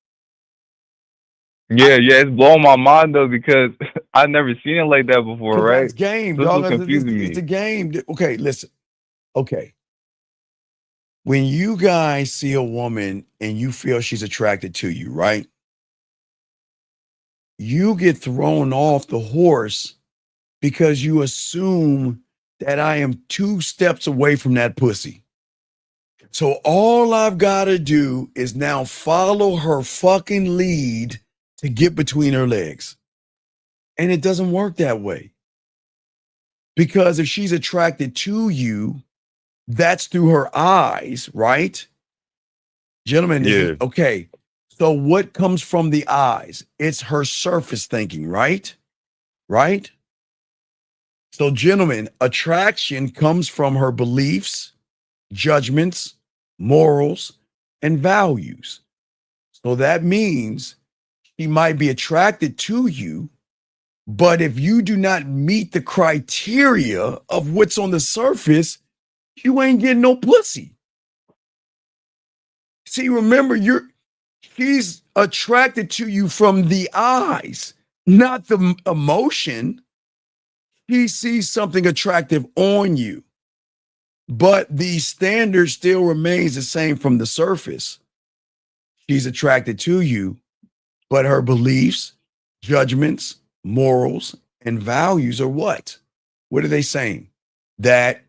Yeah, it's blowing my mind though, because I've never seen it like that before, right? It's game, so dog. It's confusing me. It's a game. Okay, listen. Okay. When you guys see a woman and you feel she's attracted to you, right? You get thrown off the horse because you assume that I am 2 steps away from that pussy. So all I've got to do is now follow her fucking lead to get between her legs. And it doesn't work that way. Because if she's attracted to you, that's through her eyes, right? Gentlemen, okay. So what comes from the eyes? It's her surface thinking, right? Right? So gentlemen, attraction comes from her beliefs, judgments, morals, and values. So that means she might be attracted to you, but if you do not meet the criteria of what's on the surface, you ain't getting no pussy. See, remember, she's attracted to you from the eyes, not the emotion. He sees something attractive on you, but the standard still remains the same from the surface. She's attracted to you, but her beliefs, judgments, morals, and values are what? What are they saying? That,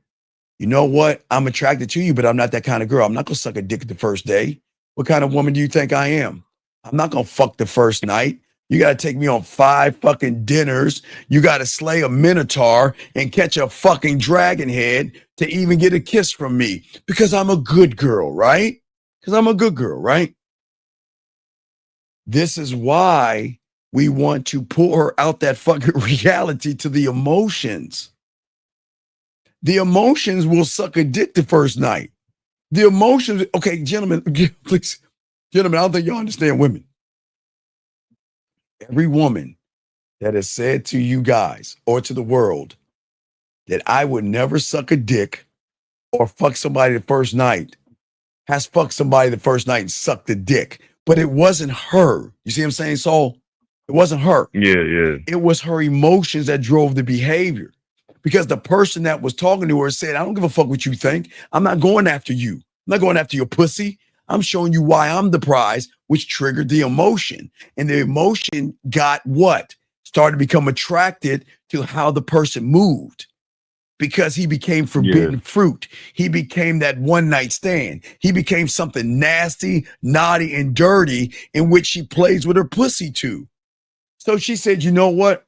you know what? I'm attracted to you, but I'm not that kind of girl. I'm not going to suck a dick the first day. What kind of woman do you think I am? I'm not going to fuck the first night. You got to take me on 5 fucking dinners. You got to slay a minotaur and catch a fucking dragon head to even get a kiss from me because I'm a good girl, right? Because I'm a good girl, right? This is why we want to pull her out that fucking reality to the emotions. The emotions will suck a dick the first night. The emotions, okay, gentlemen, please, gentlemen, I don't think y'all understand women. Every woman that has said to you guys or to the world that I would never suck a dick or fuck somebody the first night has fucked somebody the first night and sucked the dick. But it wasn't her. You see what I'm saying, Saul? It wasn't her. Yeah. It was her emotions that drove the behavior. Because the person that was talking to her said, I don't give a fuck what you think. I'm not going after you. I'm not going after your pussy. I'm showing you why I'm the prize, which triggered the emotion. And the emotion got what? Started to become attracted to how the person moved. Because he became forbidden fruit. He became that one night stand. He became something nasty, naughty, and dirty in which she plays with her pussy too. So she said, you know what?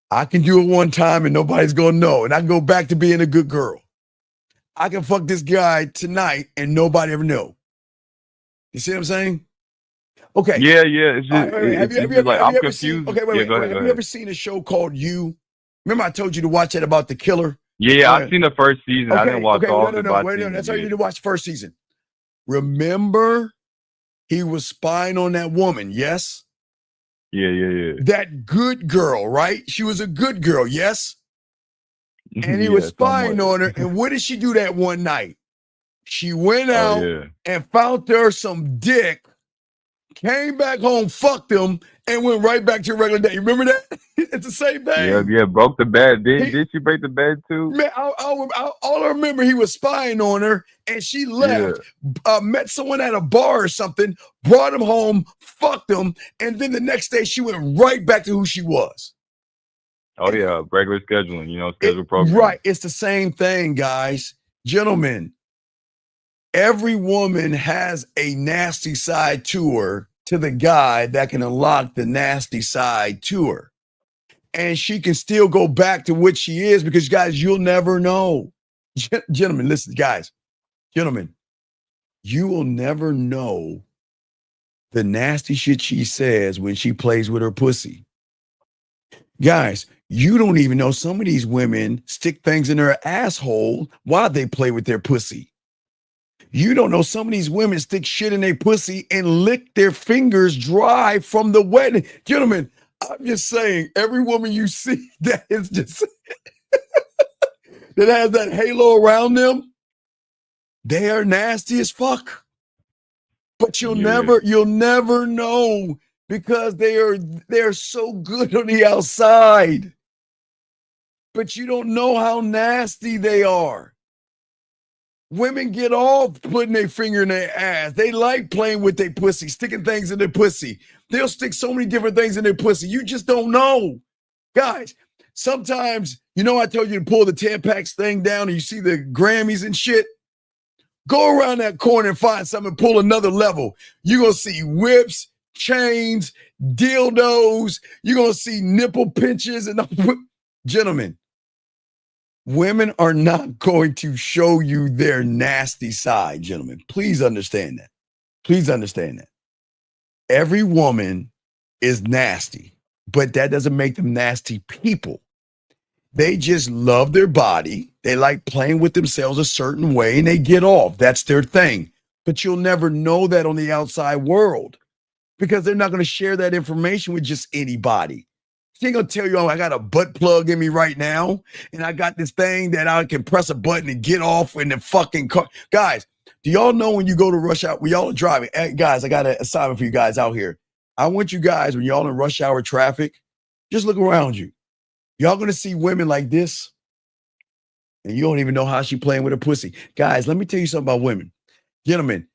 I can do it one time and nobody's going to know. And I can go back to being a good girl. I can fuck this guy tonight and nobody ever know. You see what I'm saying? Okay. Yeah. It's just, Have you ever seen, okay, wait. Have you ever seen a show called You? Remember I told you to watch that about the killer? Yeah, I've seen the first season. I didn't watch all of it. No. That's all you need to watch the first season. Remember He was spying on that woman, yes? Yeah. That good girl, right? She was a good girl, yes? And he was Yeah, spying somewhat. on her. And what did she do that one night? She went Oh out yeah. and found her some dick, came back home, fucked him, and went right back to her regular day. You remember that? It's the same thing. Yeah, broke the bed. Did she break the bed too? Man, all I remember, he was spying on her, and she left, met someone at a bar or something, brought him home, fucked him, and then the next day she went right back to who she was. Oh yeah, regular scheduling, schedule program. Right. It's the same thing, guys. Gentlemen, every woman has a nasty side to her, to the guy that can unlock the nasty side to her. And she can still go back to what she is because, guys, you'll never know. Gentlemen, listen, guys. Gentlemen, you will never know the nasty shit she says when she plays with her pussy. Guys, you don't even know some of these women stick things in their asshole while they play with their pussy. You don't know some of these women stick shit in their pussy and lick their fingers dry from the wetting. Gentlemen, I'm just saying, every woman you see that is just that has that halo around them, they are nasty as fuck. But you'll never know because they're so good on the outside. But you don't know how nasty they are. Women get off putting their finger in their ass. They like playing with their pussy, sticking things in their pussy. They'll stick so many different things in their pussy. You just don't know. Guys, sometimes, I told you to pull the Tampax thing down and you see the Grammys and shit. Go around that corner and find something and pull another level. You're going to see whips, chains, dildos. You're going to see nipple pinches. And gentlemen, women are not going to show you their nasty side, gentlemen. Please understand that. Please understand that. Every woman is nasty, but that doesn't make them nasty people. They just love their body. They like playing with themselves a certain way and they get off. That's their thing. But you'll never know that on the outside world because they're not going to share that information with just anybody. She ain't gonna tell you, I got a butt plug in me right now, and I got this thing that I can press a button and get off in the fucking car. Guys, do y'all know when you go to rush hour, when y'all are driving? Hey, guys, I got an assignment for you guys out here. I want you guys, when y'all in rush hour traffic, just look around you. Y'all gonna see women like this, and you don't even know how she playing with her pussy. Guys, let me tell you something about women. Gentlemen,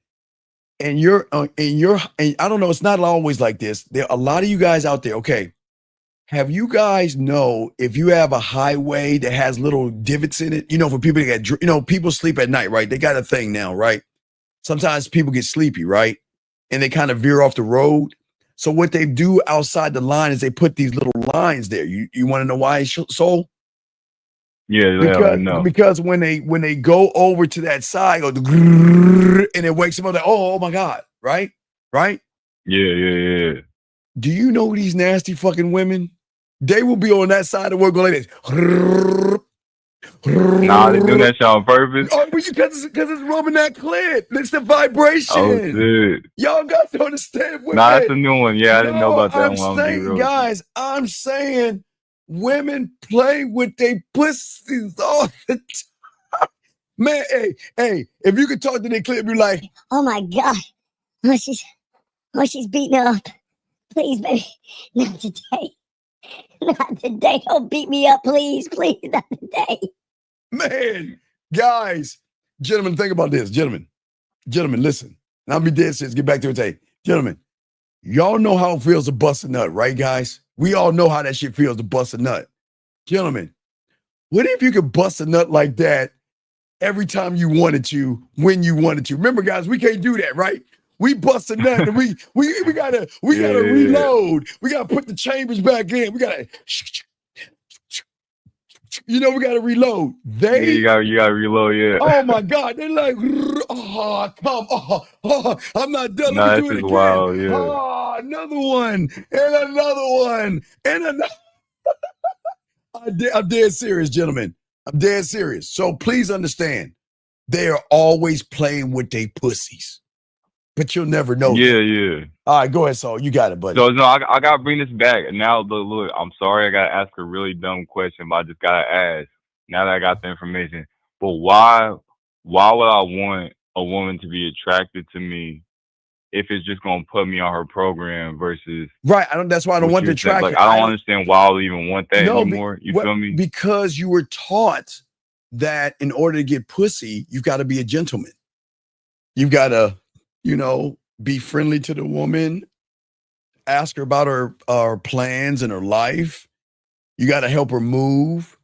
and I don't know, it's not always like this. There are a lot of you guys out there, okay. Have you guys know if you have a highway that has little divots in it, for people that get, people sleep at night, right? They got a thing now, right? Sometimes people get sleepy, right? And they kind of veer off the road. So what they do outside the line is they put these little lines there. You want to know why, Soul? Yeah, no. Because when they go over to that side, go and it wakes them up like, oh my God, right? Yeah. Do you know these nasty fucking women? They will be on that side of the world going like this. Nah, they do that shit on purpose. Oh, because it's rubbing that clit. It's the vibration. Oh, shit. Y'all got to understand. Women. Nah, that's a new one. Yeah, I didn't know about that one. Guys, I'm saying women play with their pussies all the time. Man, hey, if you could talk to their clit, be like, oh my God. She's beating her up. Please, baby, not today. Not today. Don't beat me up, please, not today. Man, guys, gentlemen, think about this. Gentlemen, listen. And I'll be dead serious. Get back to it. Hey, gentlemen, y'all know how it feels to bust a nut, right, guys? We all know how that shit feels to bust a nut. Gentlemen, what if you could bust a nut like that every time you wanted to, when you wanted to? Remember, guys, we can't do that, right? We bust a nut and we gotta reload. We gotta put the chambers back in. We gotta, we gotta reload. You gotta reload, yeah. Oh my God, they're like, I'm not done. Nah, Let me do it that's again. wild, yeah. Oh, another one and another one and another. I'm dead serious, gentlemen. I'm dead serious. So please understand, they are always playing with their pussies. but you'll never know Yeah, that. yeah. All right, go ahead, Saul. You got it, buddy. So no, I gotta bring this back. Now look, I'm sorry I gotta ask a really dumb question, but I just gotta ask. Now that I got the information. But why would I want a woman to be attracted to me if it's just gonna put me on her program versus Right. That's why I don't what want to you're saying? track Like it. I don't understand why I would even want that anymore. You feel me? Because you were taught that in order to get pussy, you've got to be a gentleman. You've got to, be friendly to the woman, ask her about her plans and her life. You got to help her move.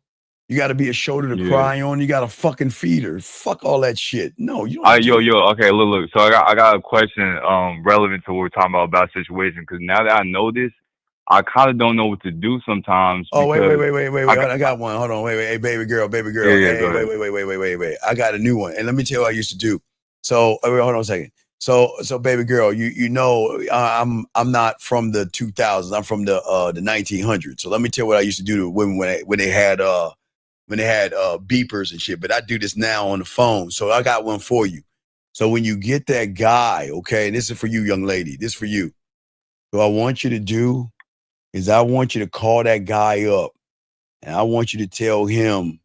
You got to be a shoulder to cry on. You got to fucking feed her. Fuck all that shit. No, you don't. Okay, look. So I got a question relevant to what we're talking about situation, because now that I know this, I kind of don't know what to do sometimes. Oh, wait. I got one. Hold on. Wait. Hey, baby girl. Yeah, Hey, go ahead. wait. I got a new one. And let me tell you what I used to do. So, hold on a second. So baby girl, I'm not from the 2000s. I'm from the 1900s. So let me tell you what I used to do to women when they had beepers and shit. But I do this now on the phone. So I got one for you. So when you get that guy, okay, and this is for you, young lady. This is for you. What I want you to do is I want you to call that guy up, and I want you to tell him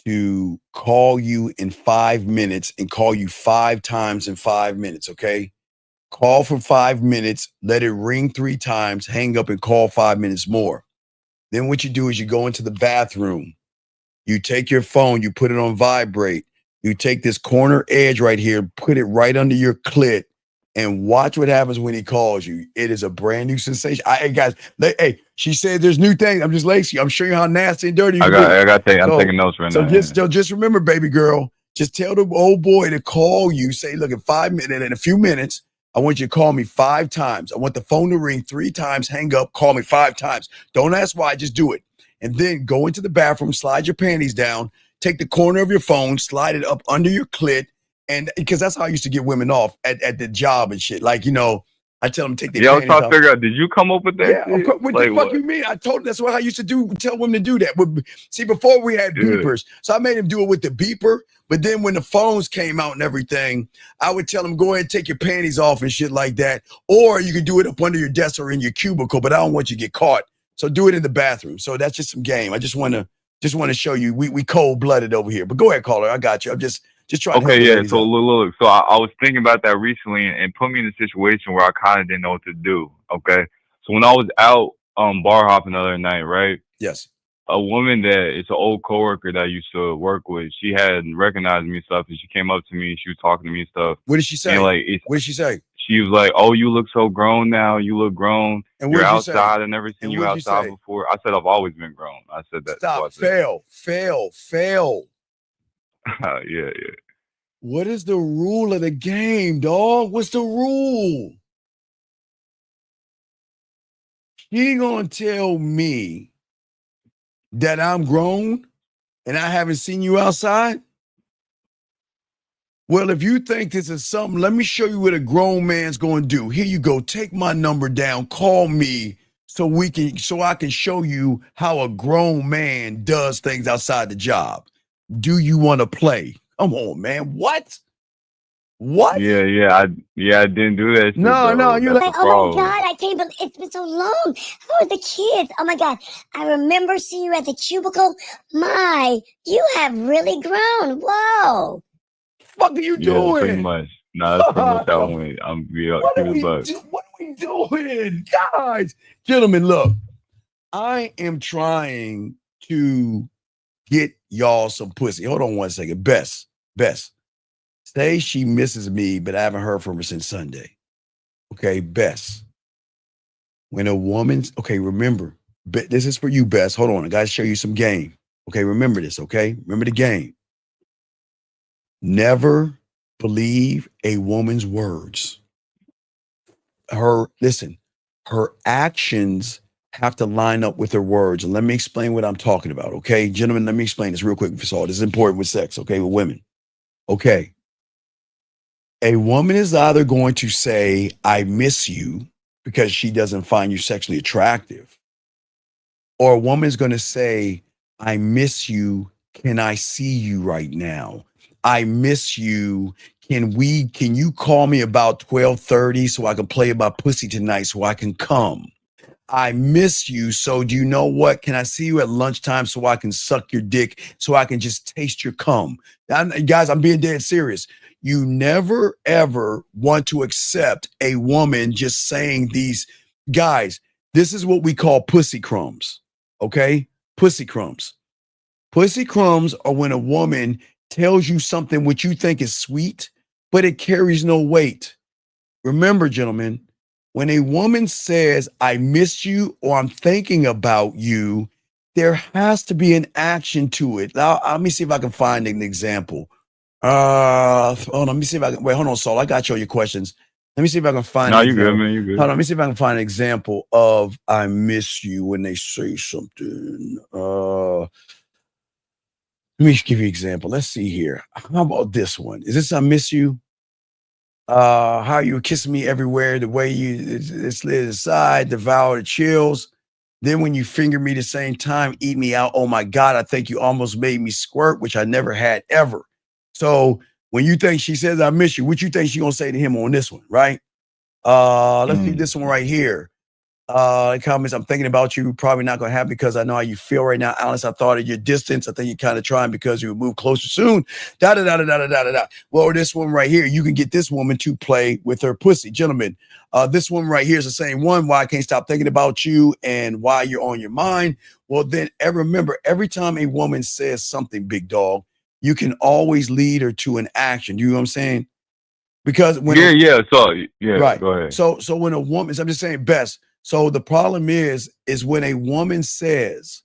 to call you in 5 minutes and call you 5 times in 5 minutes, okay? Call for 5 minutes, let it ring 3 times, hang up and call 5 minutes more. Then what you do is you go into the bathroom, you take your phone, you put it on vibrate, you take this corner edge right here, put it right under your clit, and watch what happens when he calls you. It is a brand new sensation. Hey guys, hey, she said there's new things. I'm just lazy. I'm showing you how nasty and dirty you can be. I'm taking notes right now. So just remember, baby girl, just tell the old boy to call you. Say, look, in 5 minutes, in a few minutes, I want you to call me 5 times. I want the phone to ring 3 times, hang up, call me 5 times. Don't ask why, just do it. And then go into the bathroom, slide your panties down, take the corner of your phone, slide it up under your clit. And because that's how I used to get women off at the job and shit. Like, I tell them to take their panties off. I was trying to figure out, did you come up with that? Yeah, of course. What the fuck you mean? I told them that's what I used to do, tell women to do that. But see, before we had beepers, so I made him do it with the beeper. But then when the phones came out and everything, I would tell them, go ahead and take your panties off and shit like that. Or you could do it up under your desk or in your cubicle, but I don't want you to get caught. So do it in the bathroom. So that's just some game. I just want to show you we cold-blooded over here. But go ahead, caller. I got you. I'm just trying to help you. Okay, so look. So I was thinking about that recently and put me in a situation where I kind of didn't know what to do. Okay. So when I was out bar hopping the other night, right? Yes. A woman that it's an old coworker that I used to work with, she had recognized me and stuff, and she came up to me and she was talking to me and stuff. What did she say? And what did she say? She was like, "Oh, you look so grown now. You look grown. And you're what'd you say? outside. I never seen you outside say? before." I said, "I've always been grown." I said that. Stop. Fail. Yeah. What is the rule of the game, dog? What's the rule? She gonna tell me that I'm grown and I haven't seen you outside? Well, if you think this is something, let me show you what a grown man's gonna do. Here you go. Take my number down. Call me so I can show you how a grown man does things outside the job. Do you want to play? Come on, man. What? Yeah. I didn't do that shit. No, you're like, oh my God, I can't believe it's been so long. How are the kids? Oh my God, I remember seeing you at the cubicle. You have really grown. Whoa. Fuck are you doing? Yeah, pretty much. No, that's pretty much how we. What are we doing, guys? Gentlemen, look, I am trying to get y'all some pussy. Hold on one second. Bess. Say she misses me, but I haven't heard from her since Sunday. Okay, Bess. When a woman's remember, this is for you, Bess. Hold on, I gotta show you some game. Okay, remember this. Okay, remember the game. Never believe a woman's words. Her actions have to line up with her words. And let me explain what I'm talking about. Okay, gentlemen, let me explain this real quick. This is important with sex. Okay, with women. Okay. A woman is either going to say, I miss you, because she doesn't find you sexually attractive. Or a woman's going to say, I miss you. Can I see you right now? I miss you. Can you call me about 12:30 so I can play my pussy tonight so I can come? I miss you. So do you know what? Can I see you at lunchtime so I can suck your dick so I can just taste your cum? Guys, I'm being dead serious. You never ever want to accept a woman just saying these. Guys, this is what we call pussy crumbs. Okay? Pussy crumbs. Pussy crumbs are when a woman tells you something which you think is sweet, but it carries no weight. Remember, gentlemen, when a woman says, I miss you or I'm thinking about you, there has to be an action to it. Now, let me see if I can find an example. Hold on, let me see if I can. Wait, hold on, Saul. I got you all your questions. Let me see if I can find No, an you good, example. man. You good. Hold on, let me see if I can find an example of I miss you when they say something. Let me give you an example. Let's see here. How about this one? Is this I miss you? How you were kissing me everywhere, the way you slid aside, devour the chills. Then when you finger me the same time, eat me out. Oh my God, I think you almost made me squirt, which I never had ever. So when you think she says I miss you, what you think she gonna say to him on this one, right? Let's see this one right here. Comments, I'm thinking about you, probably not gonna happen because I know how you feel right now. Alice, I thought of your distance. I think you're kind of trying because you would move closer soon. Da da da da da da da da. Well, this one right here, you can get this woman to play with her pussy. Gentlemen, this one right here is the same one. Why I can't stop thinking about you and why you're on your mind. Well, then remember, every time a woman says something, big dog, you can always lead her to an action. You know what I'm saying? Because when right, go ahead. So when a woman, I'm just saying best. So the problem is when a woman says,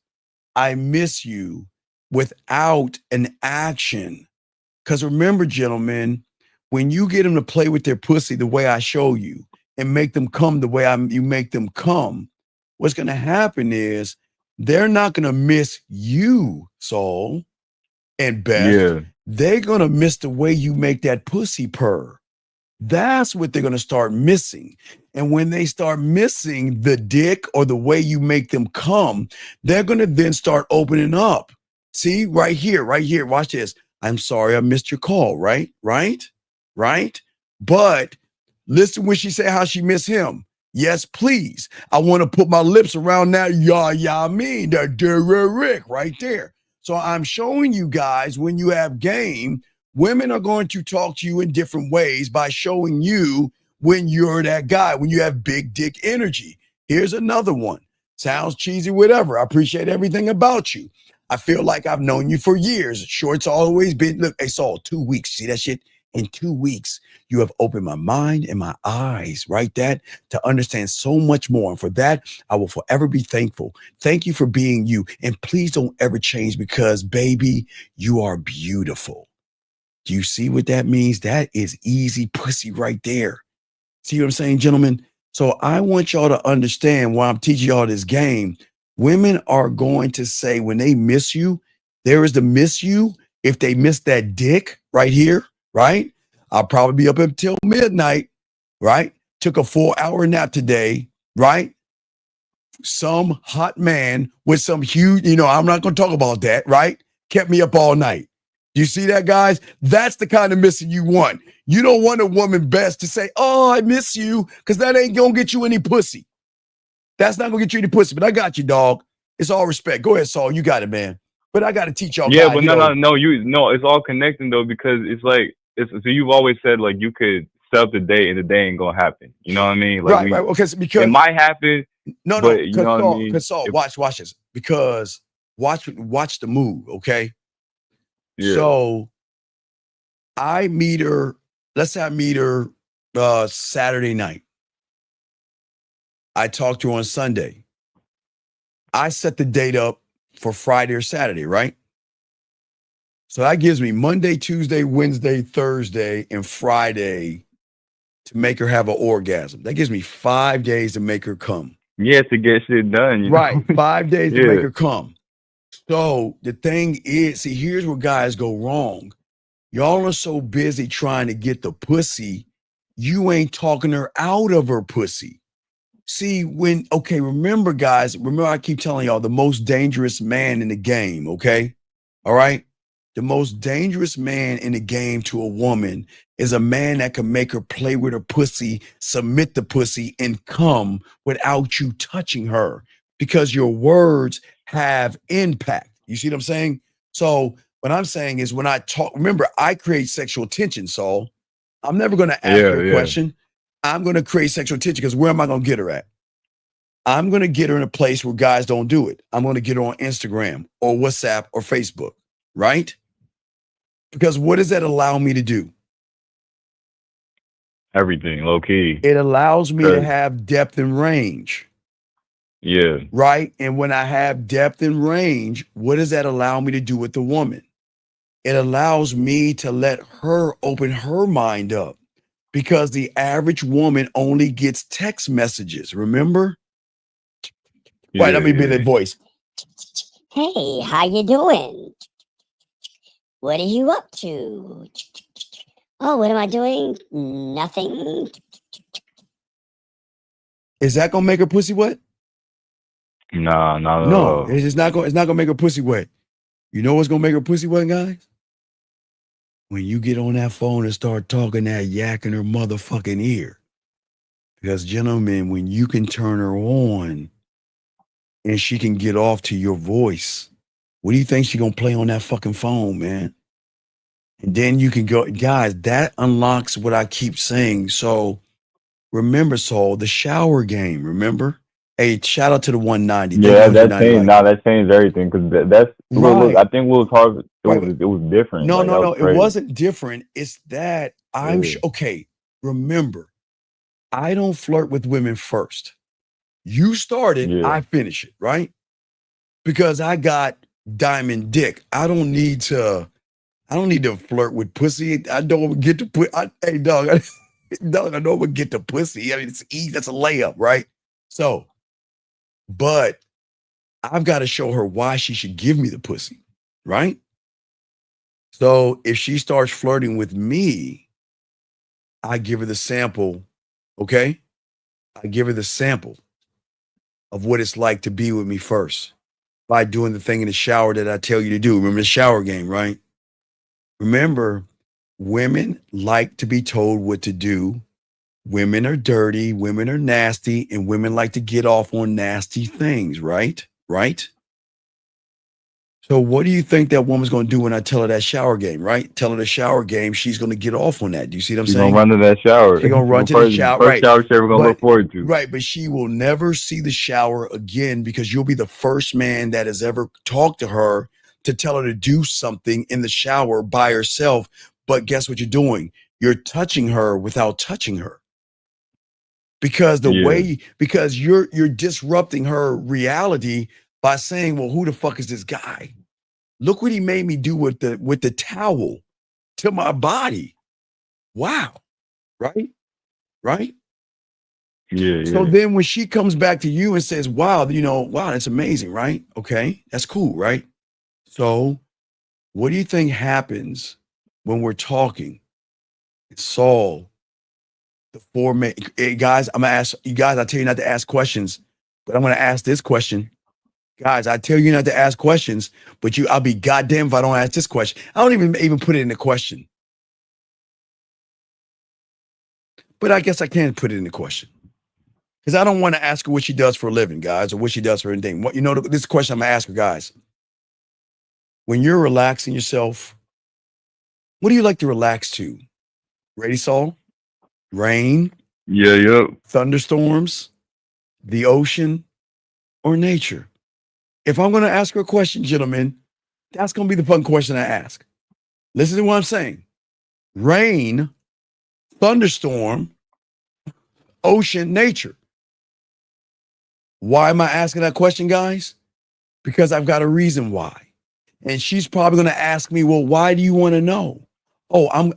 I miss you without an action. Because remember, gentlemen, when you get them to play with their pussy the way I show you and make them come the way you make them come, what's going to happen is they're not going to miss you, Saul and Beth. Yeah. They're going to miss the way you make that pussy purr. That's what they're going to start missing. And when they start missing the dick or the way you make them come, they're going to then start opening up. See, right here, watch this. I'm sorry I missed your call, right? But listen when she say how she missed him. Yes, please. I want to put my lips around that that Rick right there. So I'm showing you guys when you have game, women are going to talk to you in different ways by showing you when you're that guy, when you have big dick energy. Here's another one. Sounds cheesy, whatever. I appreciate everything about you. I feel like I've known you for years. Sure, it's always been, look, it's all 2 weeks. See that shit? In 2 weeks, you have opened my mind and my eyes, right? That to understand so much more. And for that, I will forever be thankful. Thank you for being you. And please don't ever change because, baby, you are beautiful. Do you see what that means? That is easy pussy right there. See what I'm saying, gentlemen? So I want y'all to understand why I'm teaching y'all this game. Women are going to say when they miss you, there is the miss you. If they miss that dick right here, right? I'll probably be up until midnight, right? Took a 4-hour nap today, right? Some hot man with some huge, I'm not going to talk about that, right? Kept me up all night. You see that, guys? That's the kind of missing you want. You don't want a woman best to say, oh, I miss you, because that ain't going to get you any pussy. That's not going to get you any pussy, but I got you, dog. It's all respect. Go ahead, Saul. You got it, man. But I got to teach y'all. Yeah, guys, but no, it's all connecting though, because it's like, so you've always said like you could set up the day and the day ain't going to happen. You know what I mean? Like, right. Because it might happen. No, but you know what I mean? Because Saul, watch this. Because watch the move, okay? Yeah. So I meet her, let's say I meet her Saturday night. I talk to her on Sunday. I set the date up for Friday or Saturday, right? So that gives me Monday, Tuesday, Wednesday, Thursday, and Friday to make her have an orgasm. That gives me 5 days to make her come. Yeah, to get shit done. You right. know? 5 days to make her come. So the thing is, see, here's where guys go wrong. Y'all are so busy trying to get the pussy, you ain't talking her out of her pussy. See, remember, guys, I keep telling y'all the most dangerous man in the game, okay? All right? The most dangerous man in the game to a woman is a man that can make her play with her pussy, submit the pussy, and come without you touching her, because your words have impact. You see what I'm saying? So what I'm saying is, when I talk, remember, I create sexual tension, Saul. I'm never going to ask her a question. I'm going to create sexual tension, because where am I going to get her at? I'm going to get her in a place where guys don't do it. I'm going to get her on Instagram or WhatsApp or Facebook, right? Because what does that allow me to do? Everything, low key. It allows me to have depth and range. Yeah. Right? And when I have depth and range, what does that allow me to do with the woman? It allows me to let her open her mind up, because the average woman only gets text messages. Remember? Right, let me be that voice. Hey, how you doing? What are you up to? Oh, what am I doing? Nothing. Is that gonna make her pussy wet? Nah, not at No, all. it's not gonna make her pussy wet. You know what's gonna make her pussy wet, guys? When you get on that phone and start talking that yak in her motherfucking ear. Because, gentlemen, when you can turn her on and she can get off to your voice, what do you think she gonna play on that fucking phone, man? And then you can go, guys, that unlocks what I keep saying. So remember, Saul, the shower game, remember? Hey, shout out to the 190. Yeah, that changed. Nah, that changed everything, because that's look. I think we was hard. It was different. No, like, no, was it wasn't different. It's that I'm okay. Remember, I don't flirt with women first. You started, I finish it, right? Because I got diamond dick. I don't need to flirt with pussy. I don't get to put. Hey, dog, I don't get the pussy. I mean, it's easy. That's a layup, right? So, but I've got to show her why she should give me the pussy, right? So if she starts flirting with me, I give her the sample, okay? I give her the sample of what it's like to be with me first by doing the thing in the shower that I tell you to do. Remember the shower game, right? Remember, women like to be told what to do. Women are dirty, women are nasty, and women like to get off on nasty things, right? Right? So what do you think that woman's going to do when I tell her that shower game, right? Tell her the shower game, she's going to get off on that. Do you see what I'm She's saying? gonna run to that shower. She's going to run to the shower, First right? shower she ever gonna look forward to. Right, but she will never see the shower again, because you'll be the first man that has ever talked to her to tell her to do something in the shower by herself. But guess what you're doing? You're touching her without touching her. Because because you're disrupting her reality by saying, well, who the fuck is this guy? Look what he made me do with the towel to my body. Wow. Right? Right? Yeah. So then when she comes back to you and says, wow, wow, that's amazing, right? Okay, that's cool, right? So what do you think happens when we're talking? Saul, the four men, hey, guys, I'm gonna ask you guys, I tell you not to ask questions, but I'm gonna ask this question. Guys, I tell you not to ask questions, but I'll be goddamn if I don't ask this question. I don't even put it in the question. But I guess I can put it in the question. Because I don't want to ask her what she does for a living, guys, or what she does for anything. This question I'm gonna ask her, guys. When you're relaxing yourself, what do you like to relax to? Ready, Saul? Rain? Yeah. Thunderstorms? The ocean? Or nature? If I'm going to ask her a question, gentlemen, that's going to be the fun question I ask. Listen to what I'm saying. Rain, thunderstorm, ocean, nature. Why am I asking that question, guys? Because I've got a reason why. And she's probably going to ask me, well, why do you want to know?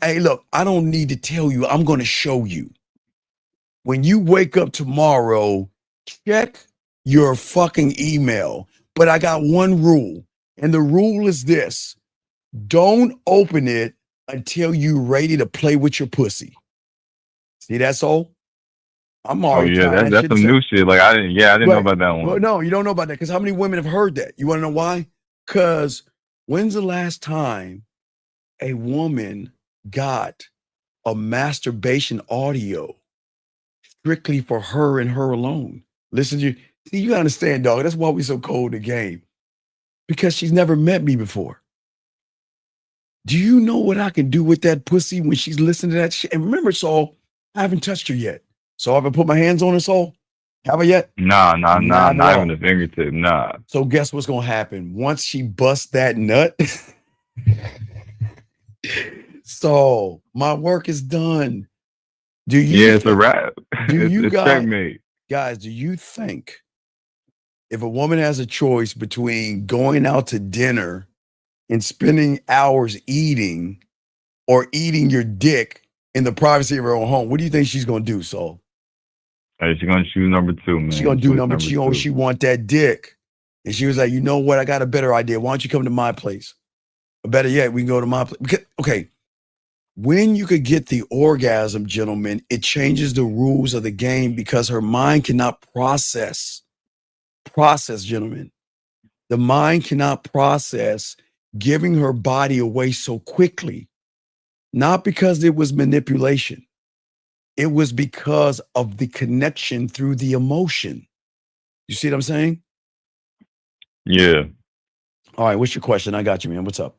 Hey, look, I don't need to tell you. I'm going to show you. When you wake up tomorrow, check your fucking email. But I got one rule, and the rule is this: don't open it until you're ready to play with your pussy. See, that's all. I'm already. That's some new shit. Like I didn't know about that one. Well, no, you don't know about that, because how many women have heard that? You want to know why? Because when's the last time a woman got a masturbation audio strictly for her and her alone. Listen, you understand, dog. That's why we so cold in the game. Because she's never met me before. Do you know what I can do with that pussy when she's listening to that shit? And remember, Saul, I haven't touched her yet. So I haven't put my hands on her, Saul. Have I yet? Nah, not Not at even all. the fingertip. Nah. So guess what's gonna happen? Once she busts that nut, so my work is done. Do you? Yeah, it's a wrap. Do you it's guys, checkmate. guys? Do you think if a woman has a choice between going out to dinner and spending hours eating, or eating your dick in the privacy of her own home, what do you think she's gonna do, Saul? Hey, she's gonna choose number 2, man. She's gonna do Choice number two. two. She want that dick. And she was like, you know what? I got a better idea. Why don't you come to my place? Or better yet, we can go to my place. Okay. When you could get the orgasm, gentlemen, it changes the rules of the game because her mind cannot process, gentlemen. The mind cannot process giving her body away so quickly. Not because it was manipulation. It was because of the connection through the emotion. You see what I'm saying? Yeah. All right, what's your question? I got you, man. What's up?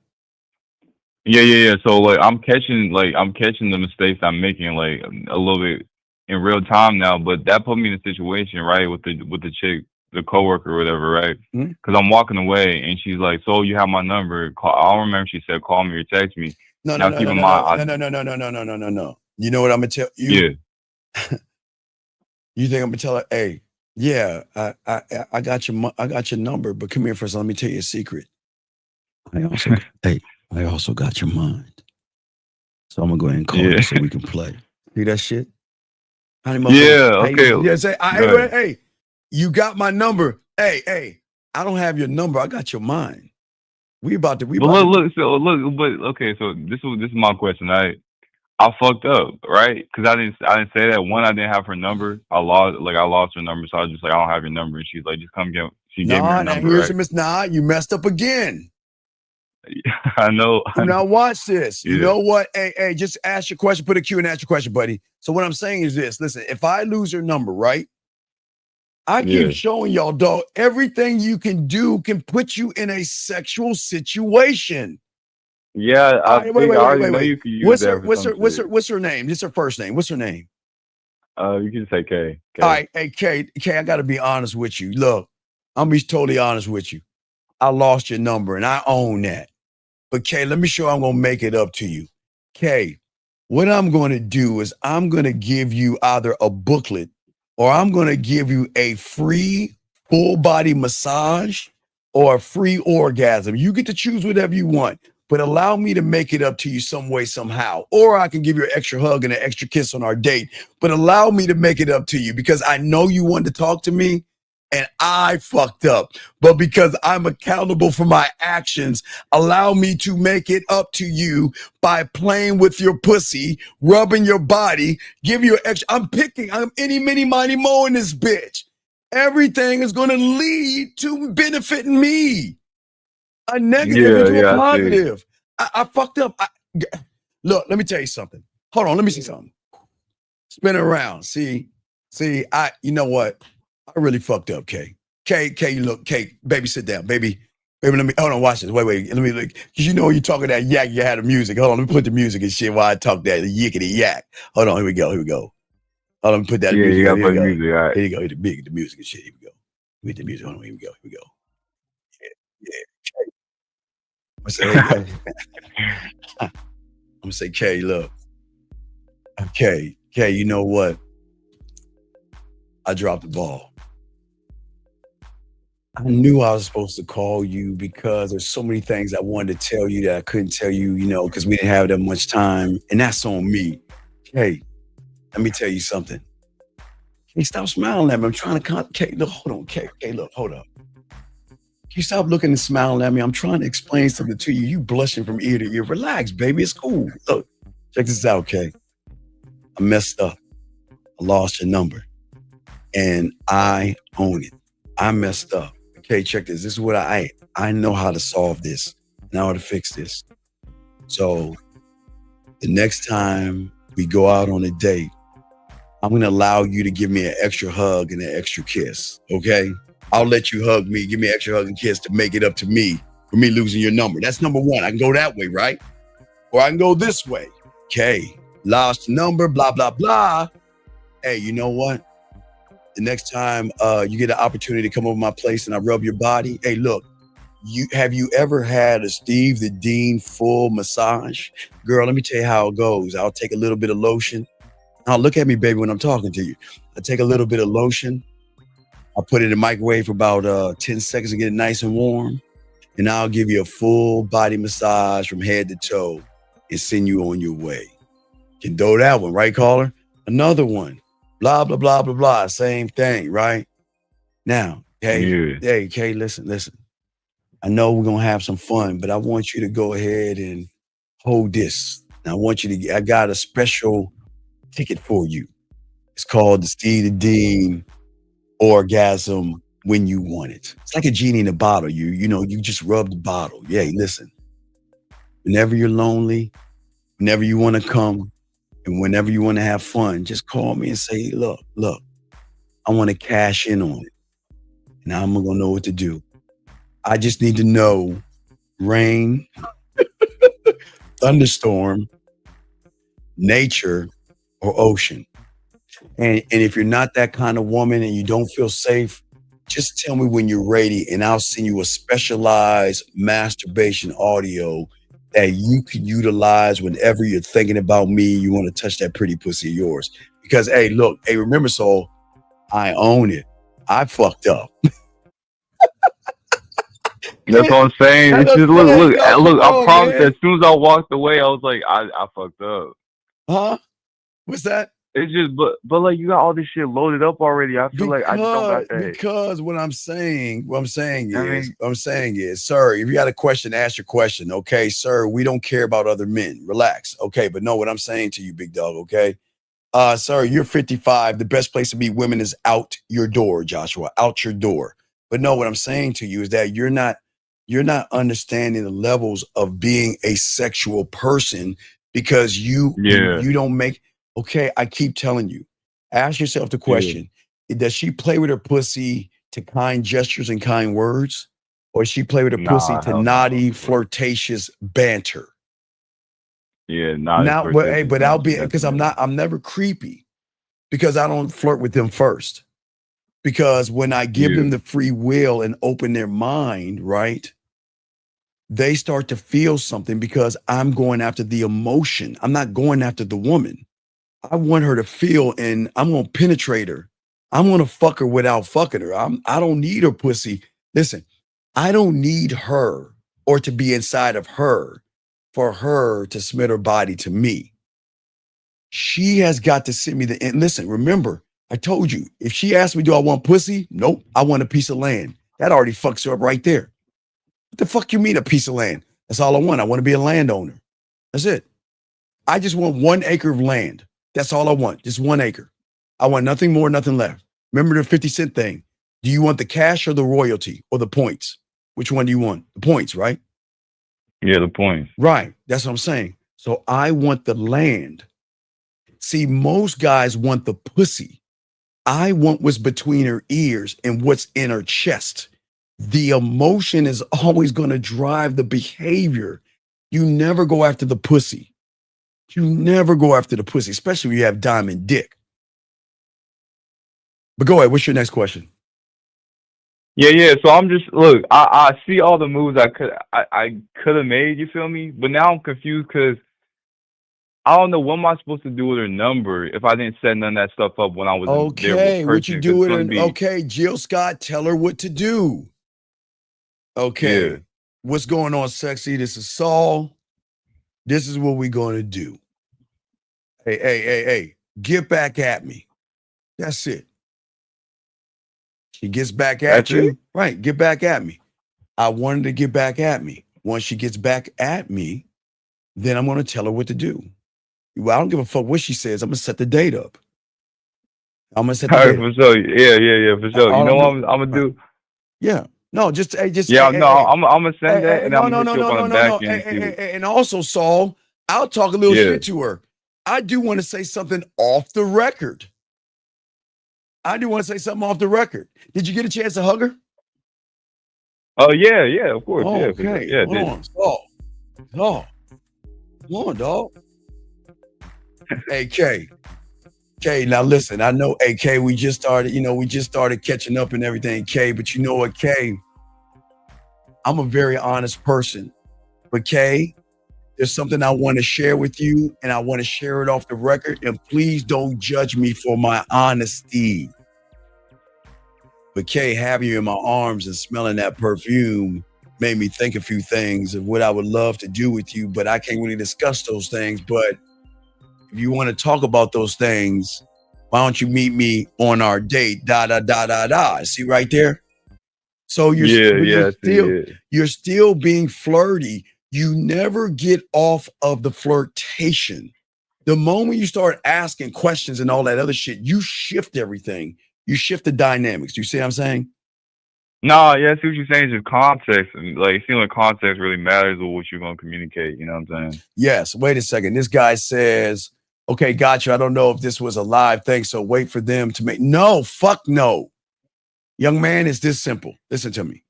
Yeah. So like I'm catching the mistakes I'm making like a little bit in real time now, but that put me in a situation, right, with the chick, the coworker or whatever, right? Because I'm walking away and she's like, "So you have my number? Call." I don't remember if she said call me or text me. No. Keep in mind, No. You know what I'm gonna tell you? Yeah. You think I'm gonna tell her, hey, yeah, I got your number, but come here first. Let me tell you a secret. I also got your mind. So I'm gonna go ahead and call you so we can play. See that shit? Okay. Yeah, say, hey, you got my number. Hey, I don't have your number. I got your mind. But okay. So this is my question. I fucked up, right? Because I didn't say that. One, I didn't have her number. I lost her number, so I was just like, I don't have your number. And she's like, just come get. She gave me her number. Right? You messed up again. I know. Now watch this. You know what? Hey, just ask your question. Put a Q and ask your question, buddy. So what I'm saying is this. Listen, if I lose your number, right? I keep showing y'all, dog, everything you can do can put you in a sexual situation. Yeah, wait. You can use What's her name? This is her first name. What's her name? You can say K. All right, hey, K, I got to be honest with you. Look, I'm gonna be totally honest with you. I lost your number, and I own that. But K, let me show I'm gonna make it up to you. K, what I'm gonna do is I'm gonna give you either a booklet or I'm gonna give you a free full body massage or a free orgasm. You get to choose whatever you want, but allow me to make it up to you some way, somehow. Or I can give you an extra hug and an extra kiss on our date, but allow me to make it up to you because I know you wanted to talk to me and I fucked up. But because I'm accountable for my actions, allow me to make it up to you by playing with your pussy, rubbing your body, give you an extra. I'm any, mini, mighty, mo in this bitch. Everything is going to lead to benefiting me. A negative into a positive. I fucked up. Look, let me tell you something. Hold on, let me see something. Spin it around. See, you know what? I really fucked up, K. Look, K, baby, sit down. Baby, let me, hold on, watch this. Wait, let me look. Because you know you're talking that yak, you had the music. Hold on, let me put the music and shit while I talk that yickety yak. Hold on, here we go. Hold on, let me put that music. You gotta put the music, all right. Here you go, the music and shit. Here we go. With the music, hold on, here we go. Yeah. I'm gonna say, K, look. K, you know what? I dropped the ball. I knew I was supposed to call you because there's so many things I wanted to tell you that I couldn't tell you, because we didn't have that much time. And that's on me. K, let me tell you something. K, stop smiling at me. I'm trying to K, look, hold on. K, look, hold up. You stop looking and smiling at me. I'm trying to explain something to you. You blushing from ear to ear. Relax, baby. It's cool. Look, check this out, K. I messed up. I lost your number. And I own it. I messed up. Okay, check this. This is what I know how to solve this. I know how to fix this. So the next time we go out on a date, I'm going to allow you to give me an extra hug and an extra kiss, okay? I'll let you hug me, give me an extra hug and kiss to make it up to me for me losing your number. That's number one. I can go that way, right? Or I can go this way. Okay, lost number, blah, blah, blah. Hey, you know what? The next time you get an opportunity to come over my place and I rub your body, hey, look, have you ever had a Steve the Dean full massage? Girl, let me tell you how it goes. I'll take a little bit of lotion. Now look at me, baby, when I'm talking to you. I take a little bit of lotion. I'll put it in the microwave for about 10 seconds to get it nice and warm. And I'll give you a full body massage from head to toe and send you on your way. Can do that one, right, caller? Another one. Blah, blah, blah, blah, blah. Same thing, right? Now, hey, Kay, listen. I know we're going to have some fun, but I want you to go ahead and hold this. Now, I got a special ticket for you. It's called the Steve the Dean Orgasm When You Want It. It's like a genie in a bottle. You just rub the bottle. Yeah, listen. Whenever you're lonely, whenever you want to come, and whenever you want to have fun, just call me and say, look, I want to cash in on it. And I'm going to know what to do. I just need to know rain, thunderstorm, nature, or ocean. And if you're not that kind of woman and you don't feel safe, just tell me when you're ready and I'll send you a specialized masturbation audio that you can utilize whenever you're thinking about me, you want to touch that pretty pussy of yours. Because, hey, remember, Soul, I own it. I fucked up. That's what I'm saying. It's just look. I promise. As soon as I walked away, I was like, I fucked up. Huh? What's that? It's just, but like you got all this shit loaded up already. I feel like I just don't got that. Because what I'm saying is, sir, if you got a question, ask your question. Okay, sir, we don't care about other men. Relax. Okay, but no, what I'm saying to you, big dog. Okay, sir, you're 55. The best place to meet women is out your door, Joshua. Out your door. But no, what I'm saying to you is that you're not understanding the levels of being a sexual person because you don't make. Okay, I keep telling you, ask yourself the question, does she play with her pussy to kind gestures and kind words? Or does she play with her pussy to naughty, flirtatious banter? Yeah, naughty. Now, but I'll be, because I'm never creepy because I don't flirt with them first. Because when I give them the free will and open their mind, right, they start to feel something because I'm going after the emotion. I'm not going after the woman. I want her to feel, and I'm going to penetrate her. I'm going to fuck her without fucking her. I don't need her pussy. Listen, I don't need her or to be inside of her for her to submit her body to me. She has got to send me and listen, remember, I told you, if she asked me, do I want pussy? Nope, I want a piece of land. That already fucks her up right there. What the fuck you mean a piece of land? That's all I want. I want to be a landowner. That's it. I just want 1 acre of land. That's all I want. Just 1 acre. I want nothing more, nothing less. Remember the 50 cent thing. Do you want the cash or the royalty or the points? Which one do you want? The points, right? Yeah, the points. Right. That's what I'm saying. So I want the land. See, most guys want the pussy. I want what's between her ears and what's in her chest. The emotion is always going to drive the behavior. You never go after the pussy. You never go after the pussy, especially when you have diamond dick. But go ahead. What's your next question? Yeah. So I'm just I see all the moves I could have made. You feel me? But now I'm confused because I don't know what am I supposed to do with her number if I didn't set none of that stuff up when I was there with her. What you do with her? Okay, Jill Scott, tell her what to do. Okay. Yeah. What's going on, sexy? This is Saul. This is what we're going to do. Hey, get back at me. That's it. She gets back at you. Right, get back at me. I want her to get back at me. Once she gets back at me, then I'm going to tell her what to do. Well, I don't give a fuck what she says. I'm going to set the date up. I'm going to set the date up. For sure. Yeah, for sure. You know what I'm going to do? Yeah. No, just Yeah, hey, no, hey, I'm gonna hey, send that, hey, and no, I'm no, gonna hit no, you up no, no, on the no, back no. end and see what. And also, Saul, I'll talk a little Yeah. shit to her. I do want to say something off the record. Did you get a chance to hug her? Oh yeah, of course, Oh, yeah, for sure. okay. Yeah, I Hold did. on. Saul. Come on, dog. Hey, K. K, now listen, I know, hey, K, we just started catching up and everything, K, but you know what, K? I'm a very honest person. But K, there's something I want to share with you, and I want to share it off the record, and please don't judge me for my honesty. But K, having you in my arms and smelling that perfume made me think a few things of what I would love to do with you, but I can't really discuss those things. But if you want to talk about those things, why don't you meet me on our date? See right there? So you're still being flirty. You never get off of the flirtation. The moment you start asking questions and all that other shit, you shift everything. You shift the dynamics. You see what I'm saying? No, yeah, I see what you're saying. Just context, and like, it seems like context really matters with what you're gonna communicate. You know what I'm saying? Yes. Wait a second. This guy says, okay, gotcha. I don't know if this was a live thing, so wait for them to make. No, fuck no. Young man, it's this simple. Listen to me.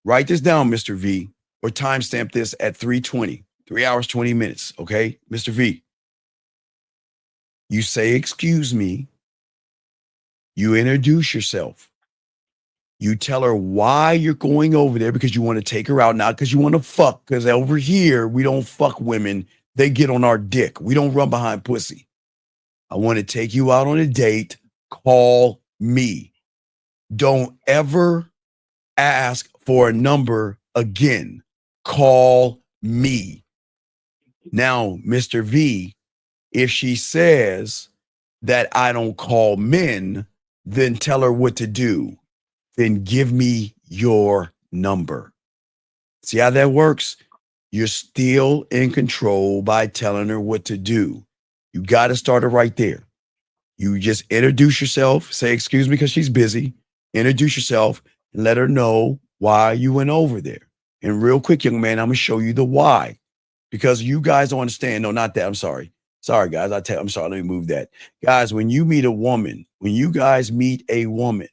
Write this down, Mr. V, or timestamp this at 3:20, 3 hours, 20 minutes. Okay, Mr. V. You say, excuse me. You introduce yourself. You tell her why you're going over there, because you want to take her out, not because you want to fuck, because over here, we don't fuck women. They get on our dick. We don't run behind pussy. I want to take you out on a date. Call me. Don't ever ask for a number again. Call me. Now, Mr. V, if she says that I don't call men, then tell her what to do. Then give me your number. See how that works? You're still in control by telling her what to do. You got to start it right there. You just introduce yourself, say, excuse me, because she's busy. Introduce yourself and let her know why you went over there. And real quick, young man, I'm going to show you the why. Because you guys don't understand. No, not that. I'm sorry. Sorry, guys. I'm sorry. Let me move that. Guys, when you meet a woman, when you guys meet a woman,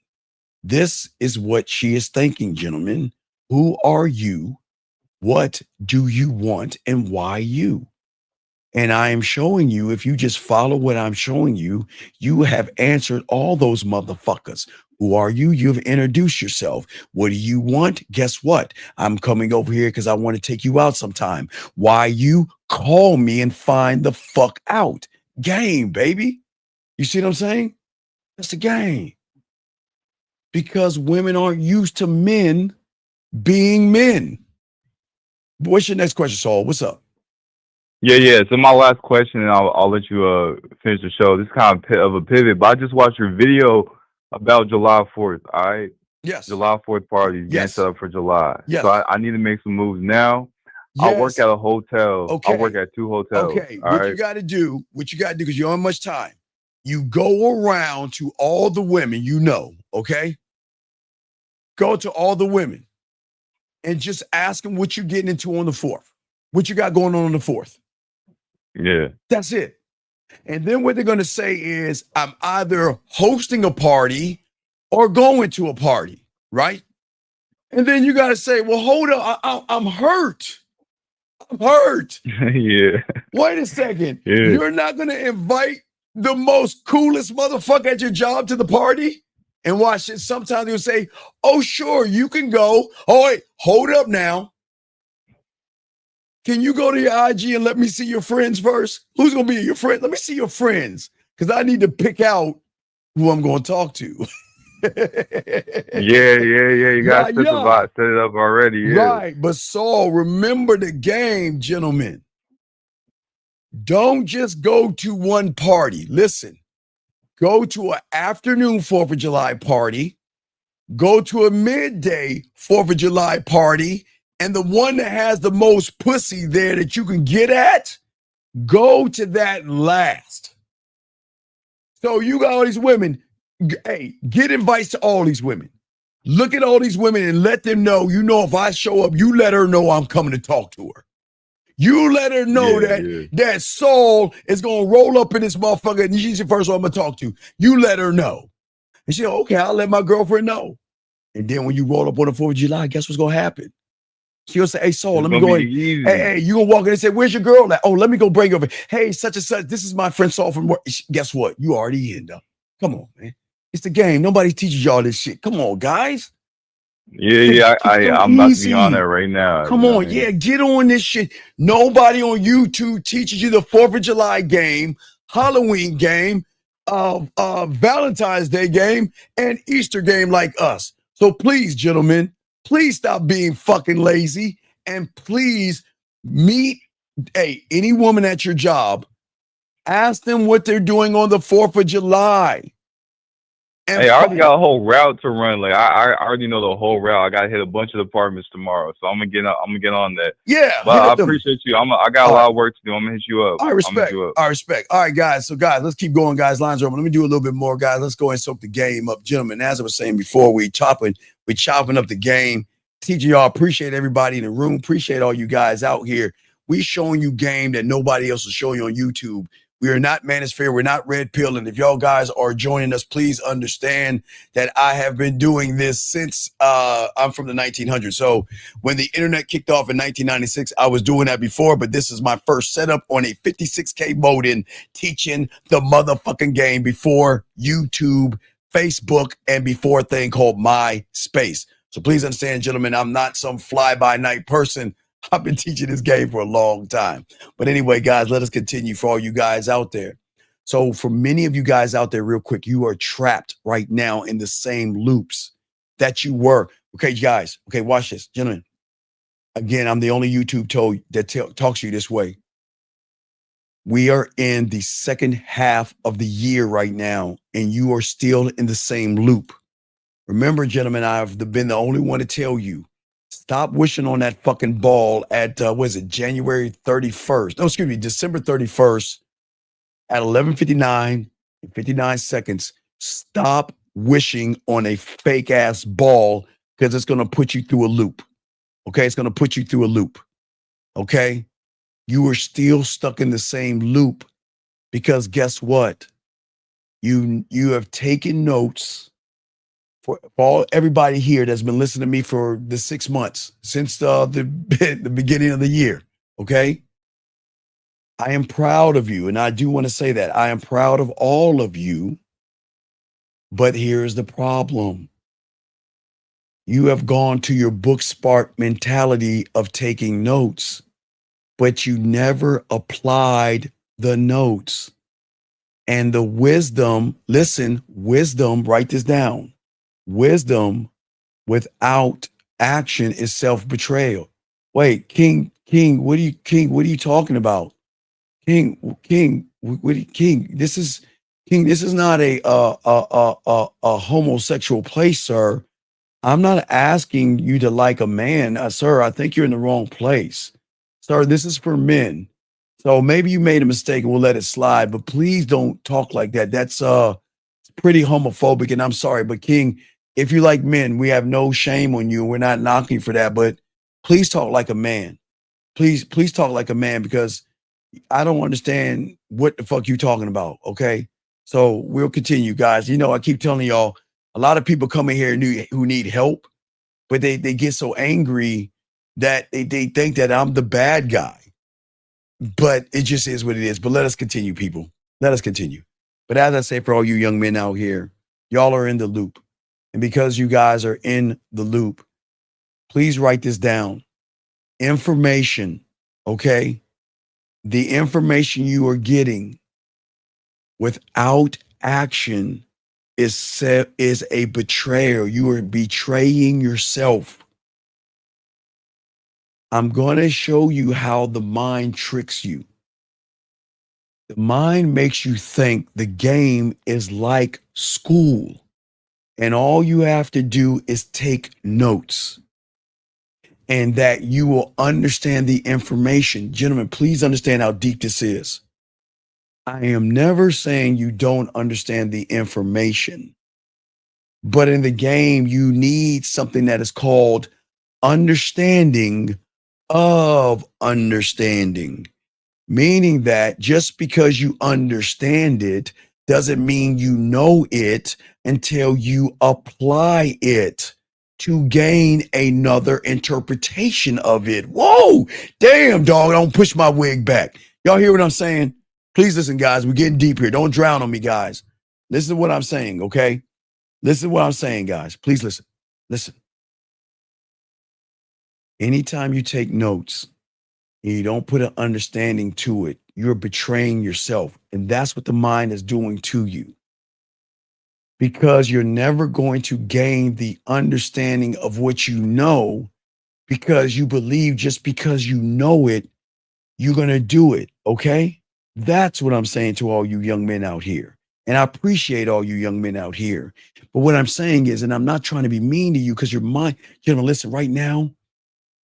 this is what she is thinking, gentlemen. Who are you? What do you want? And why you? And I am showing you, if you just follow what I'm showing you, you have answered all those motherfuckers. Who are you? You've introduced yourself. What do you want? Guess what? I'm coming over here because I want to take you out sometime. Why you? Call me and find the fuck out. Game, baby. You see what I'm saying? That's the game. Because women aren't used to men being men. What's your next question, Saul? What's up? Yeah. So my last question, and I'll let you finish the show. This is kind of a pivot, but I just watched your video about July 4th. All right. Yes. July 4th party getting set up for July. Yes. So I need to make some moves now. Yes. I work at a hotel. Okay. I work at 2 hotels. Okay. What you got to do, because you don't have much time. You go around to all the women you know, okay? Go to all the women and just ask them what you're getting into on the 4th. What you got going on the 4th. Yeah. That's it. And then what they're going to say is, I'm either hosting a party or going to a party, right? And then you got to say, well, hold up, I'm hurt. I'm hurt. Yeah. Wait a second. Yeah. You're not going to invite the most coolest motherfucker at your job to the party? And watch it. Sometimes they'll say, oh, sure, you can go. Oh, wait, hold up now. Can you go to your IG and let me see your friends first? Who's going to be your friend? Let me see your friends, because I need to pick out who I'm going to talk to. Yeah. You got to set it up already. Yeah. Right. But Saul, remember the game, gentlemen. Don't just go to one party. Listen, go to an afternoon 4th of July party. Go to a midday 4th of July party. And the one that has the most pussy there that you can get at, go to that last. So you got all these women. Hey, get invites to all these women. Look at all these women and let them know, if I show up, you let her know I'm coming to talk to her. You let her know that Saul is going to roll up in this motherfucker and she's the first one I'm going to talk to. You let her know. And she'll, okay, I'll let my girlfriend know. And then when you roll up on the 4th of July, guess what's going to happen? She'll say, hey, Saul, let me go in. Hey, you going to walk in and say, where's your girl at? Oh, let me go bring her over. Hey, such and such, this is my friend Saul from work. Guess what? You already in, though. Come on, man. It's the game. Nobody teaches y'all this shit. Come on, guys. I'm about to be on there right now. Come on, get on this shit. Nobody on YouTube teaches you the 4th of July game, Halloween game, Valentine's Day game, and Easter game like us. So please, gentlemen, please stop being fucking lazy and please meet any woman at your job. Ask them what they're doing on the 4th of July. Hey, I already got a whole route to run. Like I already know the whole route. I got to hit a bunch of departments tomorrow, so I'm gonna get on that. Yeah, but I appreciate you. I got a lot of work to do. I'm gonna hit you up. I respect. All right, guys. So, guys, let's keep going. Guys, lines are open. Let me do a little bit more, guys. Let's go and soak the game up, gentlemen. As I was saying before, we chopping up the game. Teaching y'all. Appreciate everybody in the room. Appreciate all you guys out here. We showing you game that nobody else is showing you on YouTube. We are not Manosphere. We're not Red Pill. And if y'all guys are joining us, please understand that I have been doing this since I'm from the 1900s. So when the internet kicked off in 1996, I was doing that before, but this is my first setup on a 56K modem teaching the motherfucking game before YouTube, Facebook, and before a thing called MySpace. So please understand, gentlemen, I'm not some fly-by-night person. I've been teaching this game for a long time. But anyway, guys, let us continue for all you guys out there. So for many of you guys out there, real quick, you are trapped right now in the same loops that you were. Okay, guys. Okay, watch this. Gentlemen, again, I'm the only YouTube that talks to you this way. We are in the second half of the year right now, and you are still in the same loop. Remember, gentlemen, I've been the only one to tell you, stop wishing on that fucking ball at, January 31st? No, excuse me, December 31st at 11:59 and 59 seconds. Stop wishing on a fake ass ball because it's going to put you through a loop. Okay, it's going to put you through a loop. Okay, you are still stuck in the same loop because guess what? You have taken notes. For all everybody here that's been listening to me for the 6 months since the beginning of the year, okay? I am proud of you, and I do want to say that. I am proud of all of you, but here's the problem. You have gone to your book spark mentality of taking notes, but you never applied the notes. And the wisdom, listen, wisdom, write this down. Wisdom without action is self-betrayal. Wait, King, what are you talking about? King, this is not a homosexual place, sir. I'm not asking you to like a man, sir. I think you're in the wrong place. Sir, this is for men. So maybe you made a mistake and we'll let it slide, but please don't talk like that. That's pretty homophobic, and I'm sorry, but King, if you like men, we have no shame on you. We're not knocking for that, but please talk like a man. Please talk like a man, because I don't understand what the fuck you talking about, okay? So we'll continue, guys. I keep telling y'all, a lot of people come in here who need help, but they get so angry that they think that I'm the bad guy. But it just is what it is. But let us continue, people. Let us continue. But as I say, for all you young men out here, y'all are in the loop. And because you guys are in the loop, please write this down. Information, okay? The information you are getting without action is a betrayal. You are betraying yourself. I'm going to show you how the mind tricks you. The mind makes you think the game is like school. And all you have to do is take notes, and that you will understand the information. Gentlemen, please understand how deep this is. I am never saying you don't understand the information. But in the game, you need something that is called understanding of understanding, meaning that just because you understand it doesn't mean you know it until you apply it to gain another interpretation of it. Whoa, damn, dog, don't push my wig back. Y'all hear what I'm saying? Please listen, guys. We're getting deep here. Don't drown on me, guys. Listen to what I'm saying, okay? Listen to what I'm saying, guys. Please listen. Listen. Anytime you take notes and you don't put an understanding to it, you're betraying yourself. And that's what the mind is doing to you. Because you're never going to gain the understanding of what you know because you believe just because you know it, you're going to do it. Okay? That's what I'm saying to all you young men out here. And I appreciate all you young men out here. But what I'm saying is, and I'm not trying to be mean to you because your mind, you know, listen, right now,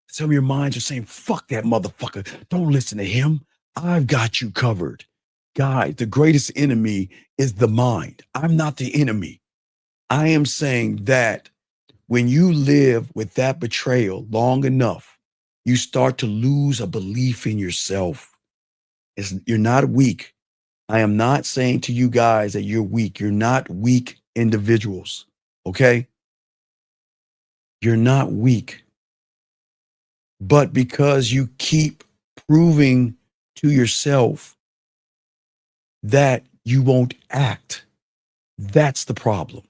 some of your minds are saying, fuck that motherfucker. Don't listen to him. I've got you covered. Guys, the greatest enemy is the mind. I'm not the enemy. I am saying that when you live with that betrayal long enough, you start to lose a belief in yourself. You're not weak. I am not saying to you guys that you're weak. You're not weak individuals, okay? You're not weak. But because you keep proving to yourself that you won't act, that's the problem.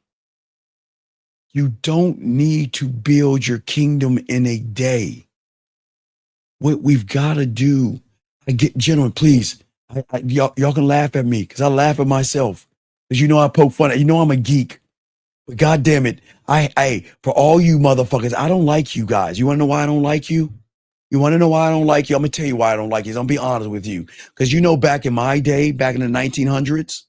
You don't need to build your kingdom in a day. What we've got to do, gentlemen, please, y'all can laugh at me because I laugh at myself because you know I poke fun at, you know I'm a geek. But God damn it, for all you motherfuckers, I don't like you guys. You want to know why I don't like you? You want to know why I don't like you? I'm going to tell you why I don't like you. I'm going to be honest with you. Because you know, back in my day, back in the 1900s,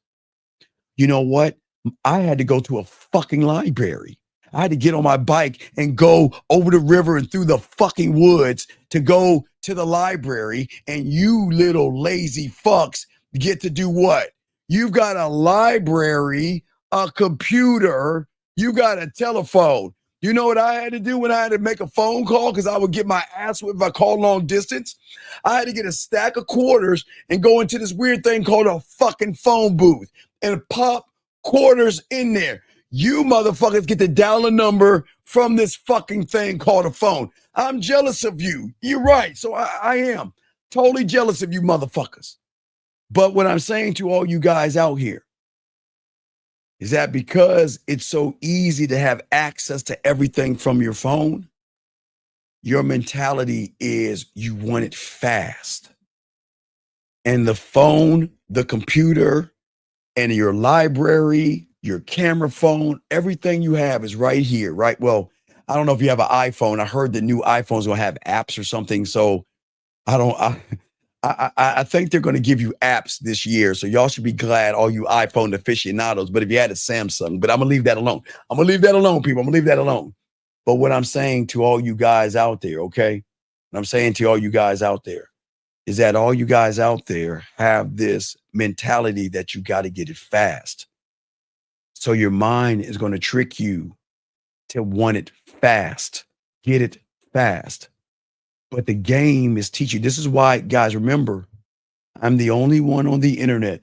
you know what? I had to go to a fucking library. I had to get on my bike and go over the river and through the fucking woods to go to the library. And you little lazy fucks get to do what? You've got a library, a computer, you got a telephone. You know what I had to do when I had to make a phone call because I would get my ass whipped if I called long distance? I had to get a stack of quarters and go into this weird thing called a fucking phone booth and pop quarters in there. You motherfuckers get to dial a number from this fucking thing called a phone. I'm jealous of you. You're right. So I am totally jealous of you motherfuckers. But what I'm saying to all you guys out here is that because it's so easy to have access to everything from your phone, your mentality is you want it fast. And the phone, the computer, and your library, your camera phone, everything you have is right here, right? Well, I don't know if you have an iPhone. I heard the new iPhones will have apps or something. So I think they're going to give you apps this year. So y'all should be glad, all you iPhone aficionados. But if you had a Samsung, but I'm going to leave that alone. I'm going to leave that alone, people. I'm going to leave that alone. But what I'm saying to all you guys out there, okay? What I'm saying to all you guys out there is that all you guys out there have this mentality that you got to get it fast. So your mind is going to trick you to want it fast. Get it fast. But the game is teaching. This is why, guys, remember, I'm the only one on the internet.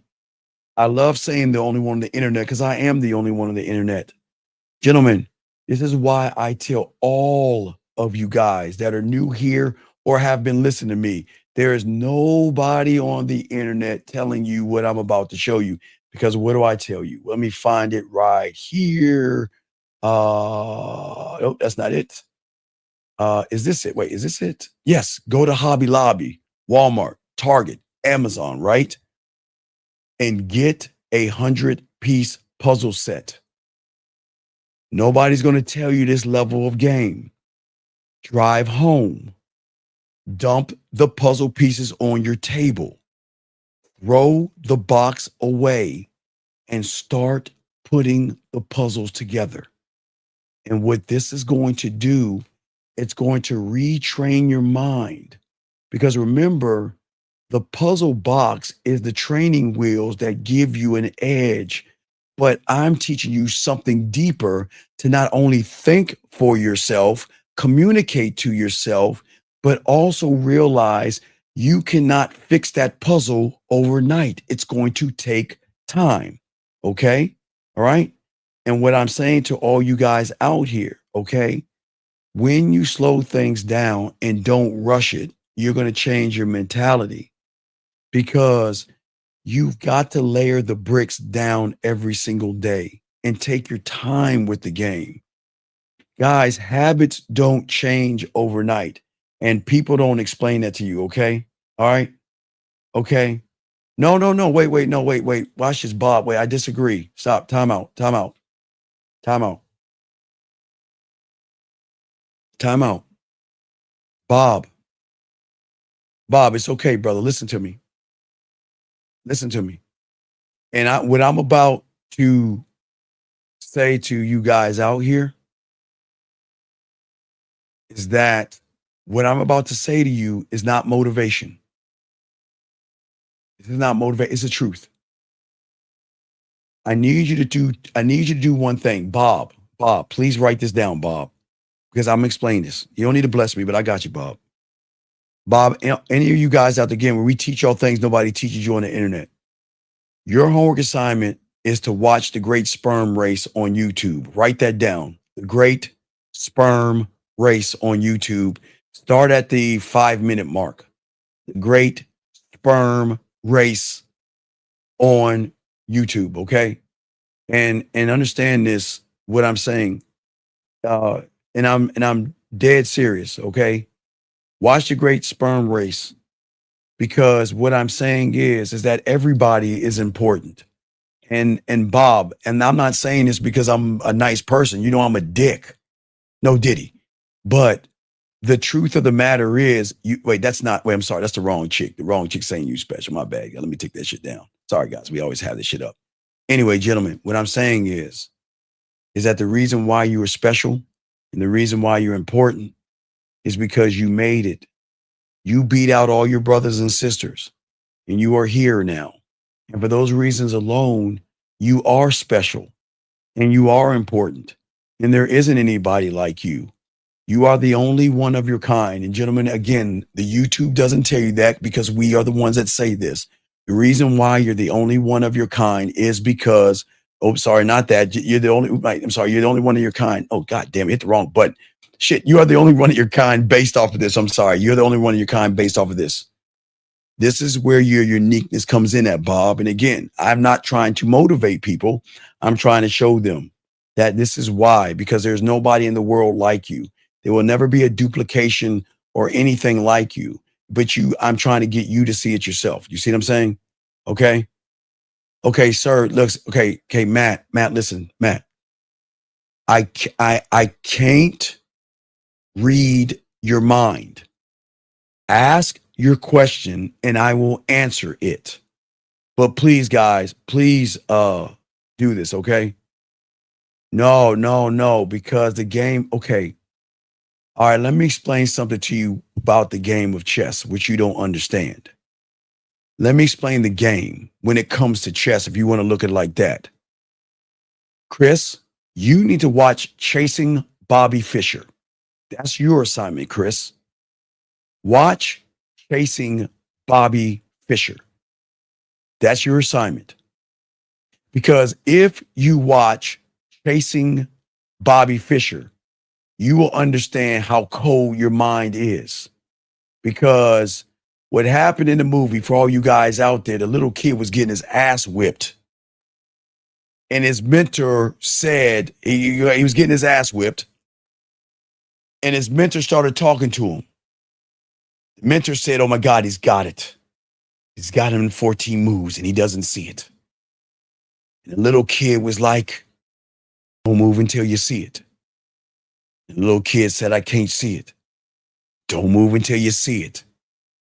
I love saying the only one on the internet because I am the only one on the internet. Gentlemen, this is why I tell all of you guys that are new here or have been listening to me, there is nobody on the internet telling you what I'm about to show you. Because what do I tell you? Let me find it right here. Oh, that's not it. Is this it? Wait, is this it? Yes. Go to Hobby Lobby, Walmart, Target, Amazon, right? And get a 100-piece puzzle set. Nobody's going to tell you this level of game. Drive home. Dump the puzzle pieces on your table. Throw the box away and start putting the puzzles together. And what this is going to do, it's going to retrain your mind. Because remember, the puzzle box is the training wheels that give you an edge. but I'm teaching you something deeper to not only think for yourself, communicate to yourself, but also realize you cannot fix that puzzle overnight. It's going to take time. Okay. All right. And what I'm saying to all you guys out here, okay, when you slow things down and don't rush it, you're going to change your mentality, because you've got to layer the bricks down every single day and take your time with the game. Guys, habits don't change overnight, and people don't explain that to you. Okay. All right. Okay. No, no, no. Wait. No, wait. Watch this, Bob. Wait, I disagree. Stop. Time out. Bob, it's okay, brother. Listen to me. And what I'm about to say to you guys out here is that what I'm about to say to you is not motivation. This is not motivation. It's the truth. I need you to do one thing. Bob, please write this down, Bob, because I'm explaining this. You don't need to bless me, but I got you, Bob. Bob, any of you guys out there, again, where we teach y'all things nobody teaches you on the internet. Your homework assignment is to watch the Great Sperm Race on YouTube. Write that down. The Great Sperm Race on YouTube. Start at the 5-minute mark. The Great Sperm Race on YouTube. Okay. And understand this, what I'm saying. And I'm dead serious. Okay. Watch the Great Sperm Race, because what I'm saying is that everybody is important. And Bob, and I'm not saying this because I'm a nice person. You know, I'm a dick. No diddy. But the truth of the matter is, I'm sorry. That's the wrong chick. The wrong chick saying you special. My bad. Let me take that shit down. Sorry, guys. We always have this shit up. Anyway, gentlemen, what I'm saying is that the reason why you are special and the reason why you're important is because you made it. You beat out all your brothers and sisters, and you are here now. And for those reasons alone, you are special and you are important. And there isn't anybody like you. You are the only one of your kind. And gentlemen, again, the YouTube doesn't tell you that, because we are the ones that say this. The reason why you're the only one of your kind is because, you're the only one of your kind. Oh, God damn it, hit the wrong button. Shit, you are the only one of your kind based off of this. I'm sorry. You're the only one of your kind based off of this. This is where your uniqueness comes in at, Bob. And again, I'm not trying to motivate people. I'm trying to show them that this is why, because there's nobody in the world like you. There will never be a duplication or anything like you. But I'm trying to get you to see it yourself. You see what I'm saying? Okay. Okay, sir. Okay, Matt, listen, Matt. I can't read your mind. Ask your question and I will answer it. But please, guys, please do this, okay? No, because the game, okay. All right, let me explain something to you about the game of chess, which you don't understand. Let me explain the game when it comes to chess, if you want to look at it like that. Chris, you need to watch Chasing Bobby Fischer. That's your assignment, Chris. Watch Chasing Bobby Fischer. That's your assignment. Because if you watch Chasing Bobby Fischer, you will understand how cold your mind is. Because what happened in the movie, for all you guys out there, the little kid was getting his ass whipped. And his mentor said, he was getting his ass whipped. And his mentor started talking to him. The mentor said, oh my God, he's got it. He's got him in 14 moves and he doesn't see it. And the little kid was like, don't move until you see it. And the little kid said, I can't see it. Don't move until you see it.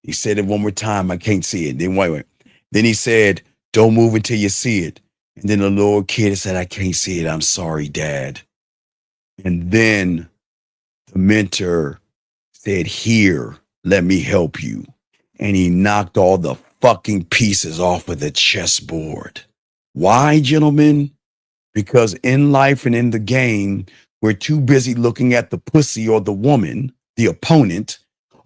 He said it one more time, I can't see it. Then wait. Then he said, don't move until you see it. And then the little kid said, I can't see it. I'm sorry, Dad. And then the mentor said, here, let me help you. And he knocked all the fucking pieces off of the chessboard. Why, gentlemen? Because in life and in the game, we're too busy looking at the pussy or the woman, the opponent,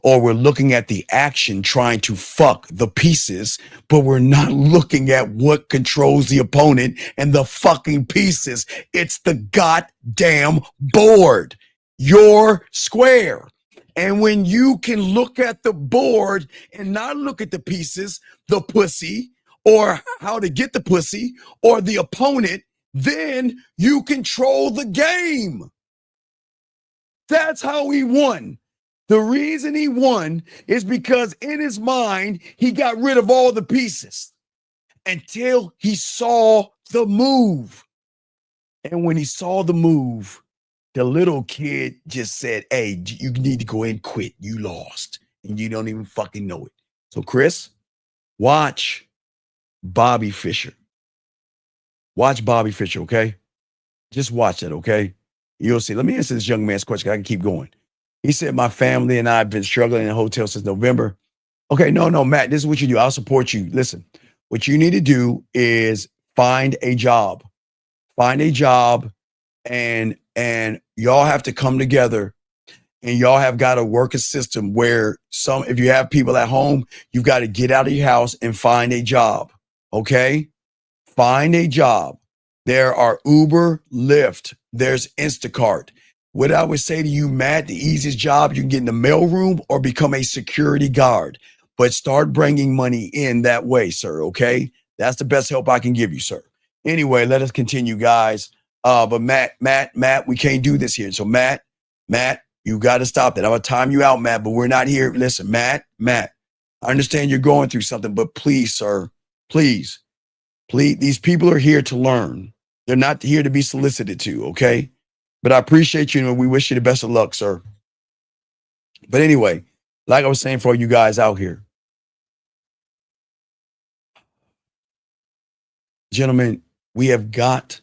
or we're looking at the action trying to fuck the pieces, but we're not looking at what controls the opponent and the fucking pieces. It's the goddamn board, your square. And when you can look at the board and not look at the pieces, the pussy, or how to get the pussy, or the opponent, then you control the game. That's how he won. The reason he won is because in his mind, he got rid of all the pieces until he saw the move. And when he saw the move, the little kid just said, hey, you need to go and quit. You lost. And you don't even fucking know it. So, Chris, watch Bobby Fischer. Watch Bobby Fischer, okay? Just watch it, okay? You'll see. Let me answer this young man's question. I can keep going. He said, my family and I have been struggling in a hotel since November. Okay, no, Matt, this is what you do. I'll support you. Listen, what you need to do is find a job. Find a job, and y'all have to come together, and y'all have got to work a system where if you have people at home, you've got to get out of your house and find a job, okay? Find a job. There are Uber, Lyft, there's Instacart. What I would say to you, Matt, the easiest job you can get in the mailroom or become a security guard. But start bringing money in that way, sir, okay? That's the best help I can give you, sir. Anyway, let us continue, guys. But Matt, we can't do this here. So Matt, you got to stop that. I'm going to time you out, Matt, but we're not here. Listen, Matt, I understand you're going through something, but please, sir, please, these people are here to learn. They're not here to be solicited to, okay? But I appreciate you, and we wish you the best of luck, sir. But anyway, like I was saying for all you guys out here, gentlemen, we have got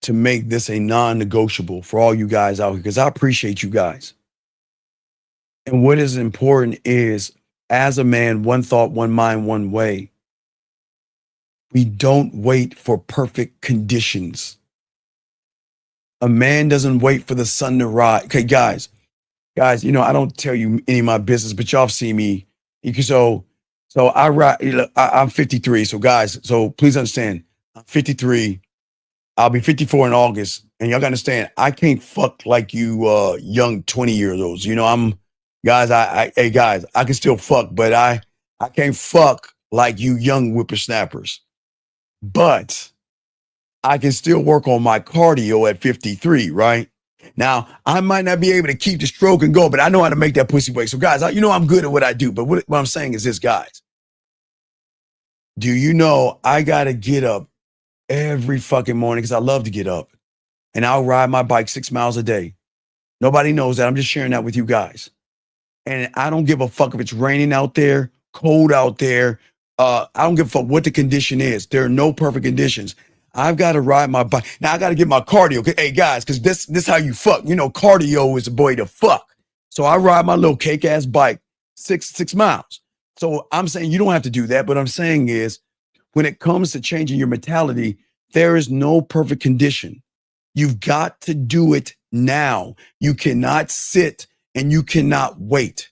to make this a non-negotiable for all you guys out here, because I appreciate you guys. And what is important is, as a man, one thought, one mind, one way. We don't wait for perfect conditions. A man doesn't wait for the sun to rise. Okay, guys, you know, I don't tell you any of my business, but y'all see me. So I'm 53. So guys, so please understand, I'm 53. I'll be 54 in August. And y'all gotta understand, I can't fuck like you young 20-year-olds. You know, hey guys, I can still fuck, but I can't fuck like you young whippersnappers. But I can still work on my cardio at 53, right? Now, I might not be able to keep the stroke and go, but I know how to make that pussy wake. So guys, you know I'm good at what I do, but what I'm saying is this, guys. Do you know I got to get up every fucking morning because I love to get up, and I'll ride my bike 6 miles a day. Nobody knows that. I'm just sharing that with you guys. And I don't give a fuck if it's raining out there, cold out there. I don't give a fuck what the condition is. There are no perfect conditions. I've got to ride my bike. Now I got to get my cardio. Hey guys, because this how you fuck. You know, cardio is a boy to fuck. So I ride my little cake ass bike 6 miles. So I'm saying you don't have to do that. But I'm saying is, when it comes to changing your mentality, there is no perfect condition. You've got to do it now. You cannot sit and you cannot wait.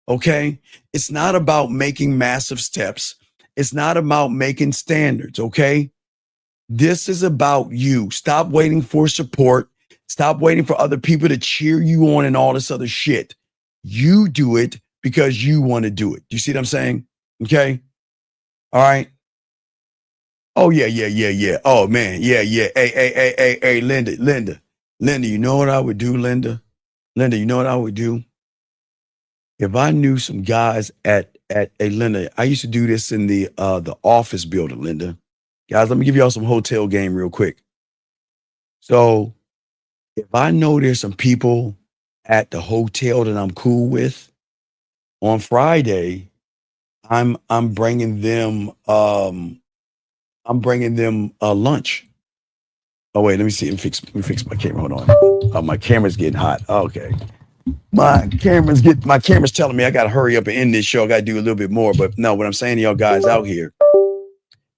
Okay? It's not about making massive steps. It's not about making standards. Okay? This is about you. Stop waiting for support. Stop waiting for other people to cheer you on and all this other shit. You do it because you want to do it. Do you see what I'm saying? Okay? All right. Oh, yeah. Oh, man. Yeah. Hey, Linda, you know what I would do, Linda? Linda, you know what I would do? If I knew some guys Linda, I used to do this in the office building, Linda. Guys, let me give y'all some hotel game real quick. So if I know there's some people at the hotel that I'm cool with, on Friday, I'm bringing them lunch. Oh wait, let me see. Let me fix my camera. Hold on. Oh, my camera's getting hot. Okay. My camera's telling me I gotta hurry up and end this show. I gotta do a little bit more. But no, what I'm saying to y'all guys out here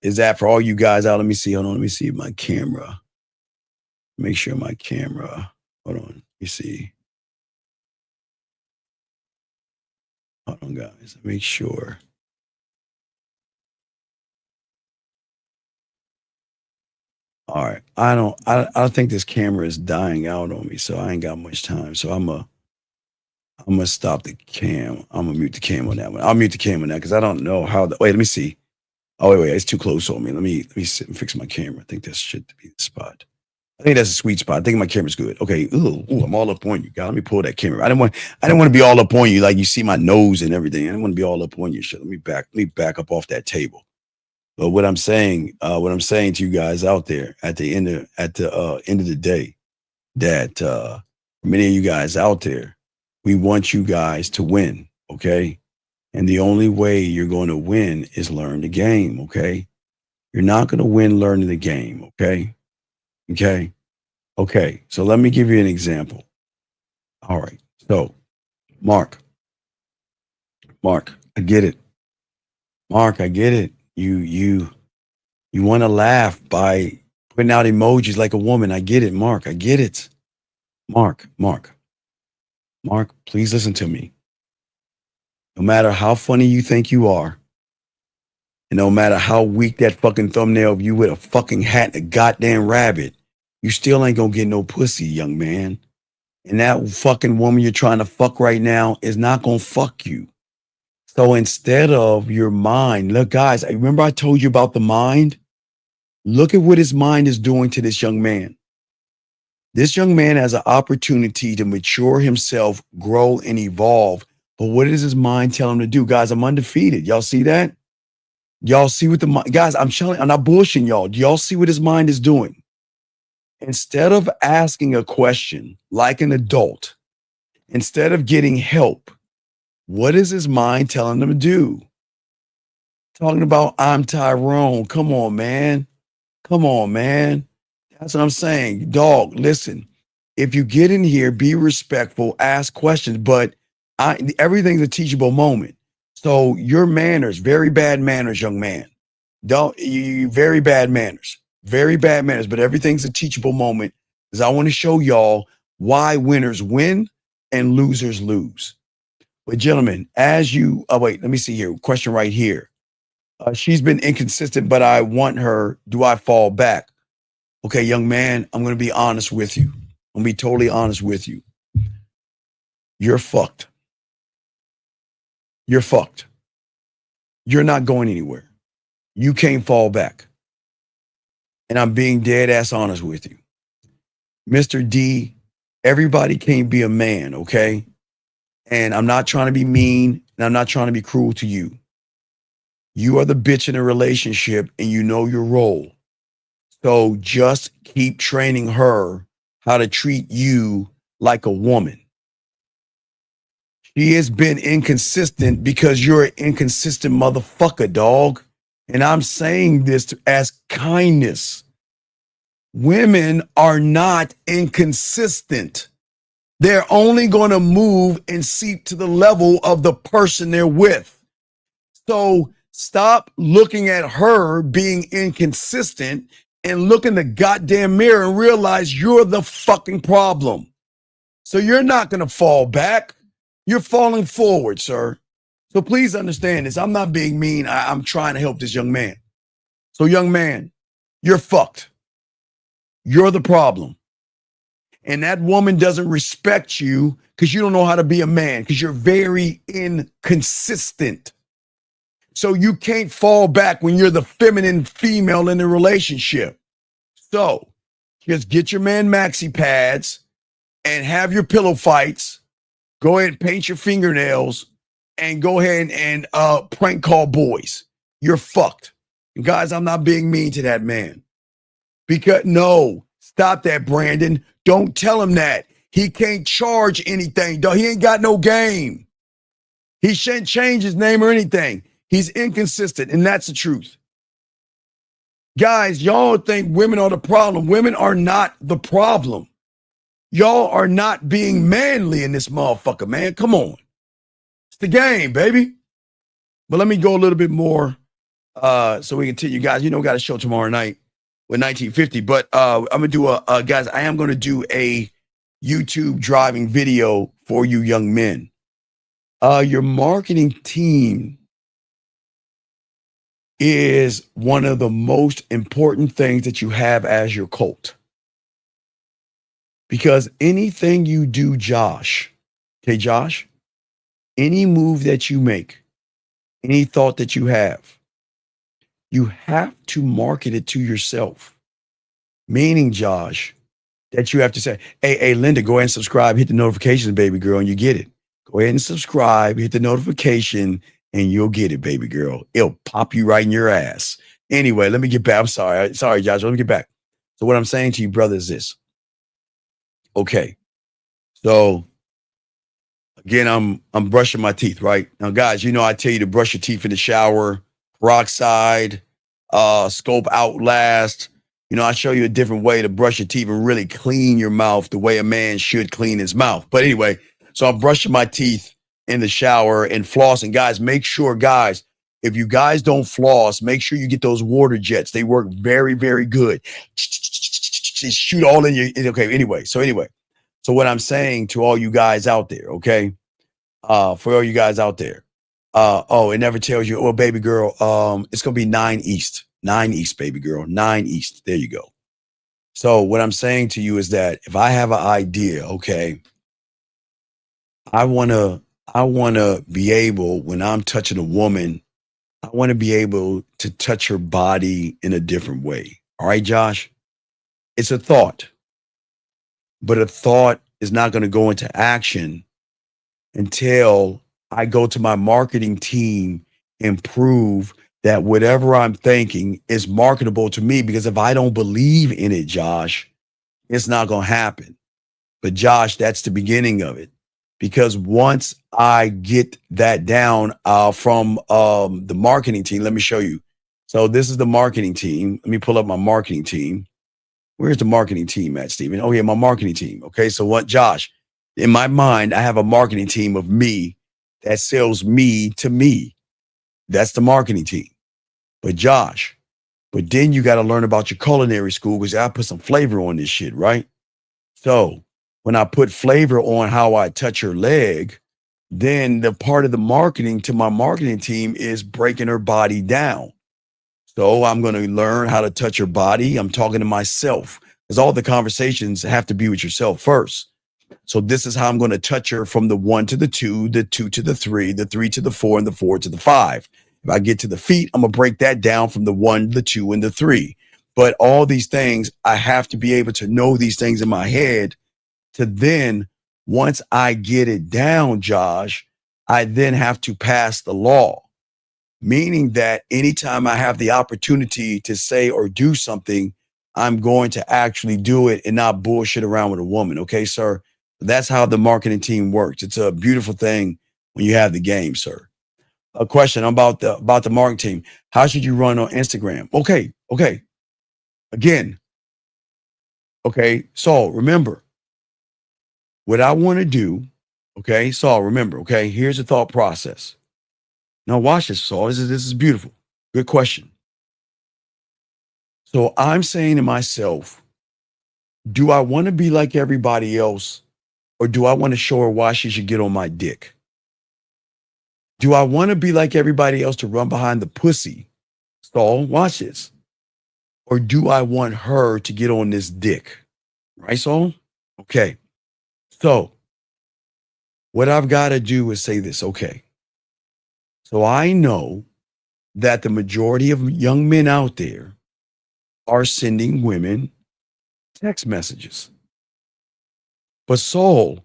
is that for all you guys out, let me see. Hold on, let me see my camera. Make sure my camera. Hold on. You see. Hold on, guys. Make sure. All right. I don't think this camera is dying out on me, so I ain't got much time. So I'm gonna stop the cam. I'm gonna mute the cam on that one. I'll mute the cam on that because I don't know how wait, let me see. Oh, wait, it's too close on me. Let me sit and fix my camera. I think that should be the spot. I think that's a sweet spot. I think my camera's good. Okay. Ooh, I'm all up on you, guys. Let me pull that camera. I didn't want to be all up on you, like you see my nose and everything. I didn't want to be all up on you. Shit. Let me back up off that table. But what I'm saying to you guys out there at the end of the day, that many of you guys out there, we want you guys to win, okay? And the only way you're going to win is learn the game, okay? You're not going to win learning the game, okay? Okay. Okay. So let me give you an example. All right. So, Mark, I get it. Mark, I get it. You want to laugh by putting out emojis like a woman. I get it, Mark. I get it. Mark, please listen to me. No matter how funny you think you are, and no matter how weak that fucking thumbnail of you with a fucking hat and a goddamn rabbit, you still ain't gonna get no pussy, young man. And that fucking woman you're trying to fuck right now is not gonna fuck you. So instead of your mind, look, guys, remember I told you about the mind? Look at what his mind is doing to this young man. This young man has an opportunity to mature himself, grow, and evolve. But what does his mind tell him to do? Guys, I'm undefeated. Y'all see that? Y'all see what the mind, guys, I'm not bullshitting y'all. Do y'all see what his mind is doing? Instead of asking a question like an adult, instead of getting help, what is his mind telling him to do? Talking about, I'm Tyrone. Come on, man. Come on, man. That's what I'm saying. Dog, listen, if you get in here, be respectful, ask questions, but everything's a teachable moment. So your manners, very bad manners, young man. Very bad manners. Very bad manners, but everything's a teachable moment because I want to show y'all why winners win and losers lose. But gentlemen, wait, let me see here. Question right here. She's been inconsistent, but I want her. Do I fall back? Okay, young man, I'm going to be honest with you. I'm going to be totally honest with you. You're fucked. You're fucked. You're not going anywhere. You can't fall back. And I'm being dead ass honest with you. Mr. D, everybody can't be a man, okay? And I'm not trying to be mean, and I'm not trying to be cruel to you. You are the bitch in a relationship, and you know your role. So just keep training her how to treat you like a woman. She has been inconsistent because you're an inconsistent motherfucker, dog. And I'm saying this as kindness. Women are not inconsistent. They're only going to move and seep to the level of the person they're with. So stop looking at her being inconsistent and look in the goddamn mirror and realize you're the fucking problem. So you're not going to fall back. You're falling forward, sir. So please understand this. I'm not being mean. I'm trying to help this young man. So young man, you're fucked. You're the problem. And that woman doesn't respect you because you don't know how to be a man because you're very inconsistent. So you can't fall back when you're the feminine female in the relationship. So just get your man maxi pads and have your pillow fights. Go ahead and paint your fingernails and go ahead and prank call boys. You're fucked. And guys, I'm not being mean to that man. Because no, stop that, Brandon. Don't tell him that. He can't charge anything. He ain't got no game. He shouldn't change his name or anything. He's inconsistent, and that's the truth. Guys, y'all think women are the problem. Women are not the problem. Y'all are not being manly in this motherfucker, man. Come on. It's the game, baby. But let me go a little bit more so we can tell you guys, we got a show tomorrow night. with 1950. But I'm gonna do guys, I am gonna do a YouTube driving video for you young men. Your marketing team is one of the most important things that you have as your cult. Because anything you do, Josh, okay, Josh, any move that you make, any thought that you have to market it to yourself. Meaning, Josh, that you have to say, hey, Linda, go ahead and subscribe, hit the notifications, baby girl, and you get it. Go ahead and subscribe, hit the notification, and you'll get it, baby girl. It'll pop you right in your ass. Anyway, let me get back. I'm sorry. Sorry, Josh. Let me get back. So what I'm saying to you, brother, is this. Okay. So again, I'm brushing my teeth, right? Now, guys, you know I tell you to brush your teeth in the shower, peroxide, scope outlast. You know, I show you a different way to brush your teeth and really clean your mouth the way a man should clean his mouth. But anyway, so I'm brushing my teeth in the shower and flossing. Guys, make sure, guys, if you guys don't floss, make sure you get those water jets. They work very, very good. Shoot all in your, okay, anyway. So what I'm saying to all you guys out there, okay, for all you guys out there, it never tells you, oh, baby girl, it's going to be 9 East, baby girl, 9 East. There you go. So what I'm saying to you is that if I have an idea, okay, I want to be able, when I'm touching a woman, I want to be able to touch her body in a different way. All right, Josh? It's a thought, but a thought is not going to go into action until I go to my marketing team and prove that whatever I'm thinking is marketable to me. Because if I don't believe in it, Josh, it's not going to happen. But Josh, that's the beginning of it. Because once I get that down from the marketing team, let me show you. So this is the marketing team. Let me pull up my marketing team. Where's the marketing team at, Stephen? Oh, yeah, my marketing team. Okay, so what, Josh? In my mind, I have a marketing team of me that sells me to me. That's the marketing team. But Josh, but then you got to learn about your culinary school because I put some flavor on this shit, right? So when I put flavor on how I touch her leg, then the part of the marketing to my marketing team is breaking her body down. So I'm going to learn how to touch her body. I'm talking to myself because all the conversations have to be with yourself first. So this is how I'm going to touch her from the 1 to the 2, the 2 to the 3, the 3 to the 4, and the 4 to the 5. If I get to the feet, I'm going to break that down from the 1, the 2, and the 3. But all these things, I have to be able to know these things in my head to then, once I get it down, Josh, I then have to pass the law. Meaning that anytime I have the opportunity to say or do something, I'm going to actually do it and not bullshit around with a woman. Okay, sir? That's how the marketing team works. It's a beautiful thing when you have the game, sir. A question about the marketing team. How should you run on Instagram? Okay. Again. Okay, Saul, remember what I want to do. Okay, Saul, remember. Okay, here's the thought process. Now watch this, Saul. This is beautiful. Good question. So I'm saying to myself, do I want to be like everybody else, or do I want to show her why she should get on my dick? Do I want to be like everybody else to run behind the pussy? Saul, watch this. Or do I want her to get on this dick? Right, Saul? Okay. So what I've got to do is say this. Okay. So I know that the majority of young men out there are sending women text messages. But Saul,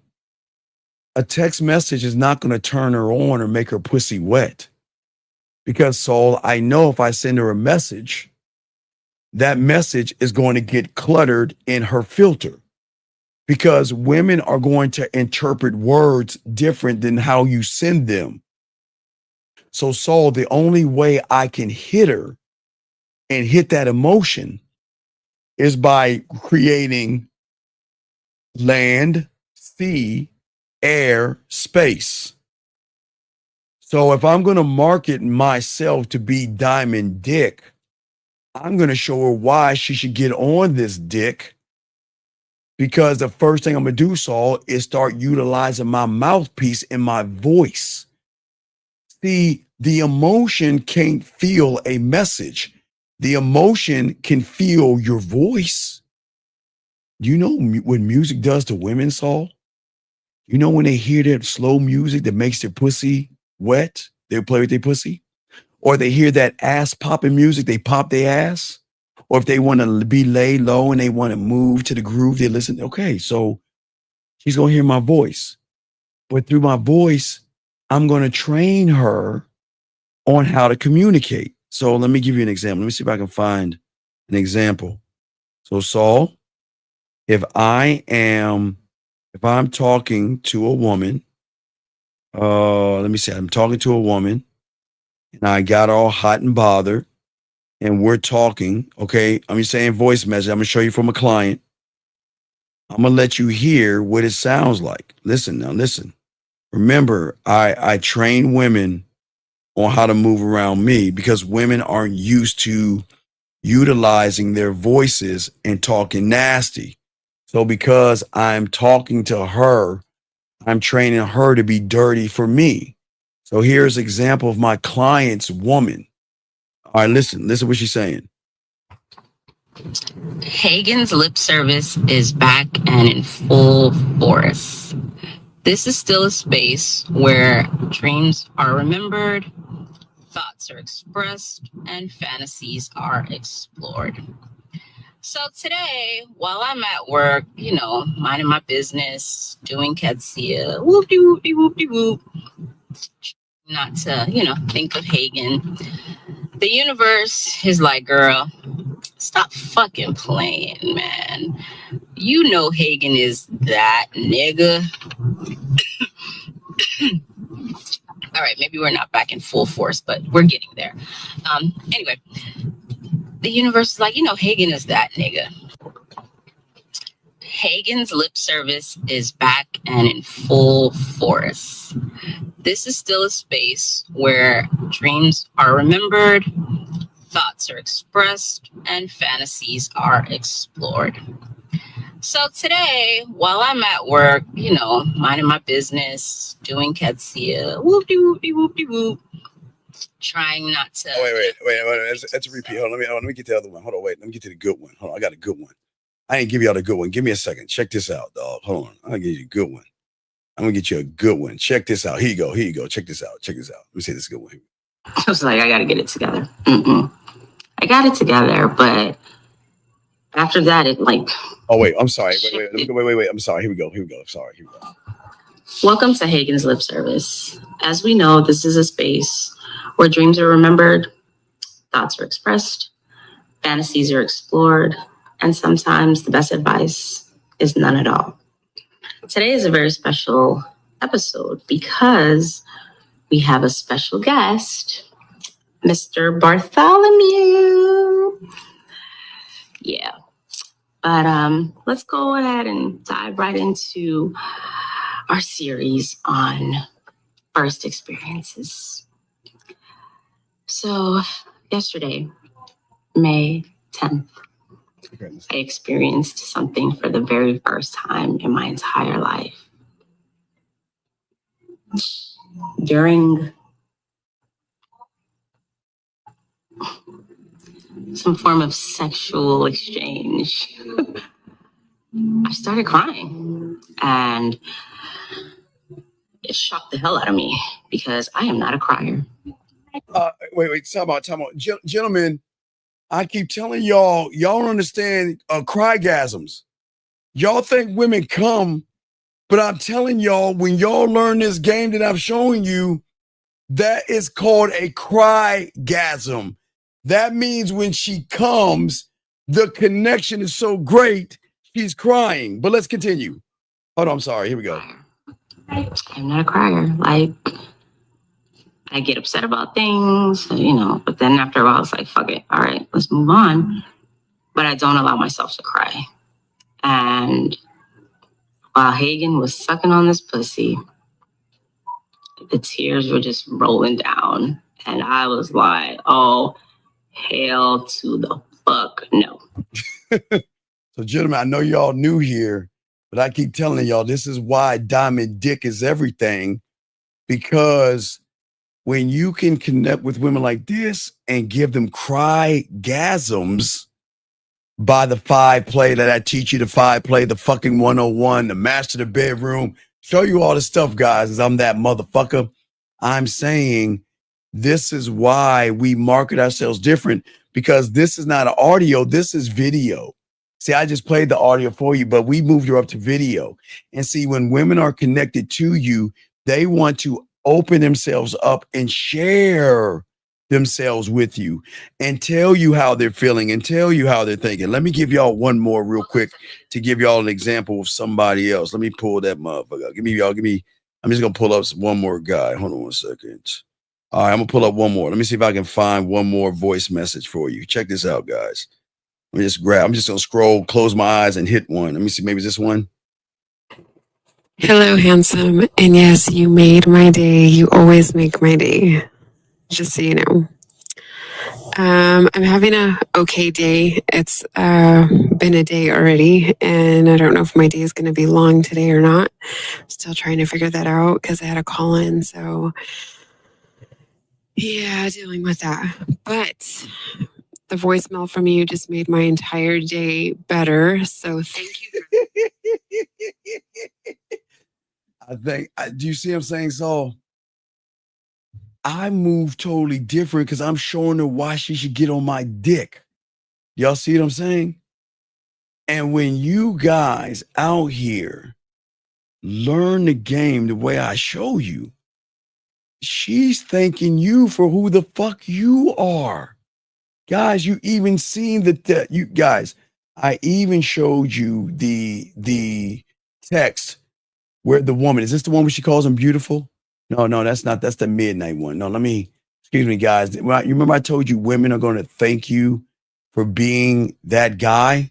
a text message is not going to turn her on or make her pussy wet. Because Saul, I know if I send her a message, that message is going to get cluttered in her filter. Because women are going to interpret words different than how you send them. So Saul, the only way I can hit her and hit that emotion is by creating land, sea, air, space. So if I'm going to market myself to be Diamond Dick, I'm going to show her why she should get on this dick, because the first thing I'm going to do, Saul, is start utilizing my mouthpiece and my voice. See, the emotion can't feel a message. The emotion can feel your voice. You know what music does to women, Saul? You know when they hear that slow music that makes their pussy wet, they play with their pussy? Or they hear that ass popping music, they pop their ass? Or if they want to be laid low and they want to move to the groove, they listen. Okay, so she's going to hear my voice. But through my voice, I'm going to train her on how to communicate. So let me give you an example. Let me see if I can find an example. So Saul, if I'm talking to a woman, let me see, I'm talking to a woman and I got all hot and bothered and we're talking, okay, I'm just saying voice message. I'm gonna show you from a client. I'm gonna let you hear what it sounds like. Listen, now listen. Remember, I train women on how to move around me because women aren't used to utilizing their voices and talking nasty. So because I'm talking to her, I'm training her to be dirty for me. So here's an example of my client's woman. All right, listen what she's saying. Hagen's lip service is back and in full force. This is still a space where dreams are remembered, thoughts are expressed, and fantasies are explored. So today, while I'm at work, minding my business, doing Ketsia, whoop-de-whoop-de-whoop-de-whoop, not to, think of Hagen, the universe is like, girl, stop fucking playing, man. You know Hagen is that nigga. All right, maybe we're not back in full force, but we're getting there. Anyway, the universe is like, Hagen is that nigga. Hagen's lip service is back and in full force. This is still a space where dreams are remembered, thoughts are expressed, and fantasies are explored. So today, while I'm at work, minding my business, doing Ketsia, whoop-de-whoop-de-whoop-de-whoop, trying not to... Oh, wait. That's a repeat. Hold on, let me get the other one. Hold on, wait. Let me get to the good one. Hold on, I got a good one. I ain't give y'all the good one. Give me a second. Check this out, dog. Hold on. I'm going to give you a good one. I'm going to get you a good one. Check this out. Here you go. Check this out. Let me say this good one. I was like, I got to get it together. I got it together, but after that, it like... Oh, wait. I'm sorry. Wait. I'm sorry. Here we go. Sorry. Here we go. Welcome to Hagen's Lip Service. As we know, this is a space where dreams are remembered, thoughts are expressed, fantasies are explored, and sometimes the best advice is none at all. Today is a very special episode because we have a special guest, Mr. Bartholomew. Yeah. But let's go ahead and dive right into our series on first experiences. So yesterday, May 10th, I experienced something for the very first time in my entire life. During some form of sexual exchange, I started crying, and it shocked the hell out of me because I am not a crier. Wait, time out. Gentlemen, I keep telling y'all don't understand crygasms. Y'all think women come, but I'm telling y'all, when y'all learn this game that I'm showing you, that is called a crygasm. That means when she comes, the connection is so great, she's crying. But let's continue. Hold on, I'm sorry. Here we go. I'm not a crier. Like, I get upset about things, but then after a while, it's like, fuck it. All right, let's move on. But I don't allow myself to cry. And while Hagen was sucking on this pussy, the tears were just rolling down. And I was like, oh, Hell to the fuck no. So, gentlemen, I know y'all new here, but I keep telling y'all this is why diamond dick is everything, because when you can connect with women like this and give them cry-gasms by the 5 play that I teach you, the 5 play, the fucking 101, the master the bedroom, show you all the stuff, guys, as I'm that motherfucker. I'm saying this is why we market ourselves different, because this is not an audio, this is video. See, I just played the audio for you, but we moved her up to video. And see, when women are connected to you, they want to open themselves up and share themselves with you and tell you how they're feeling and tell you how they're thinking. Let me give y'all one more real quick to give y'all an example of somebody else. Let me pull that motherfucker. I'm just gonna pull up one more guy. Hold on 1 second. All right, I'm gonna pull up one more. Let me see if I can find one more voice message for you. Check this out, guys. Let me just grab. I'm just gonna scroll, close my eyes, and hit one. Let me see. Maybe it's this one. Hello, handsome. And yes, you made my day. You always make my day. Just so you know. I'm having a okay day. It's been a day already, and I don't know if my day is going to be long today or not. Still trying to figure that out because I had a call in. So, yeah, dealing with that. But the voicemail from you just made my entire day better. So, thank you. I think, do you see what I'm saying? So I move totally different because I'm showing her why she should get on my dick. Y'all see what I'm saying? And when you guys out here learn the game the way I show you, she's thanking you for who the fuck you are. Guys, you even seen you guys, I even showed you the text where the woman, is this the one where she calls him beautiful? No, that's not. That's the midnight one. No, excuse me, guys. You remember I told you women are going to thank you for being that guy?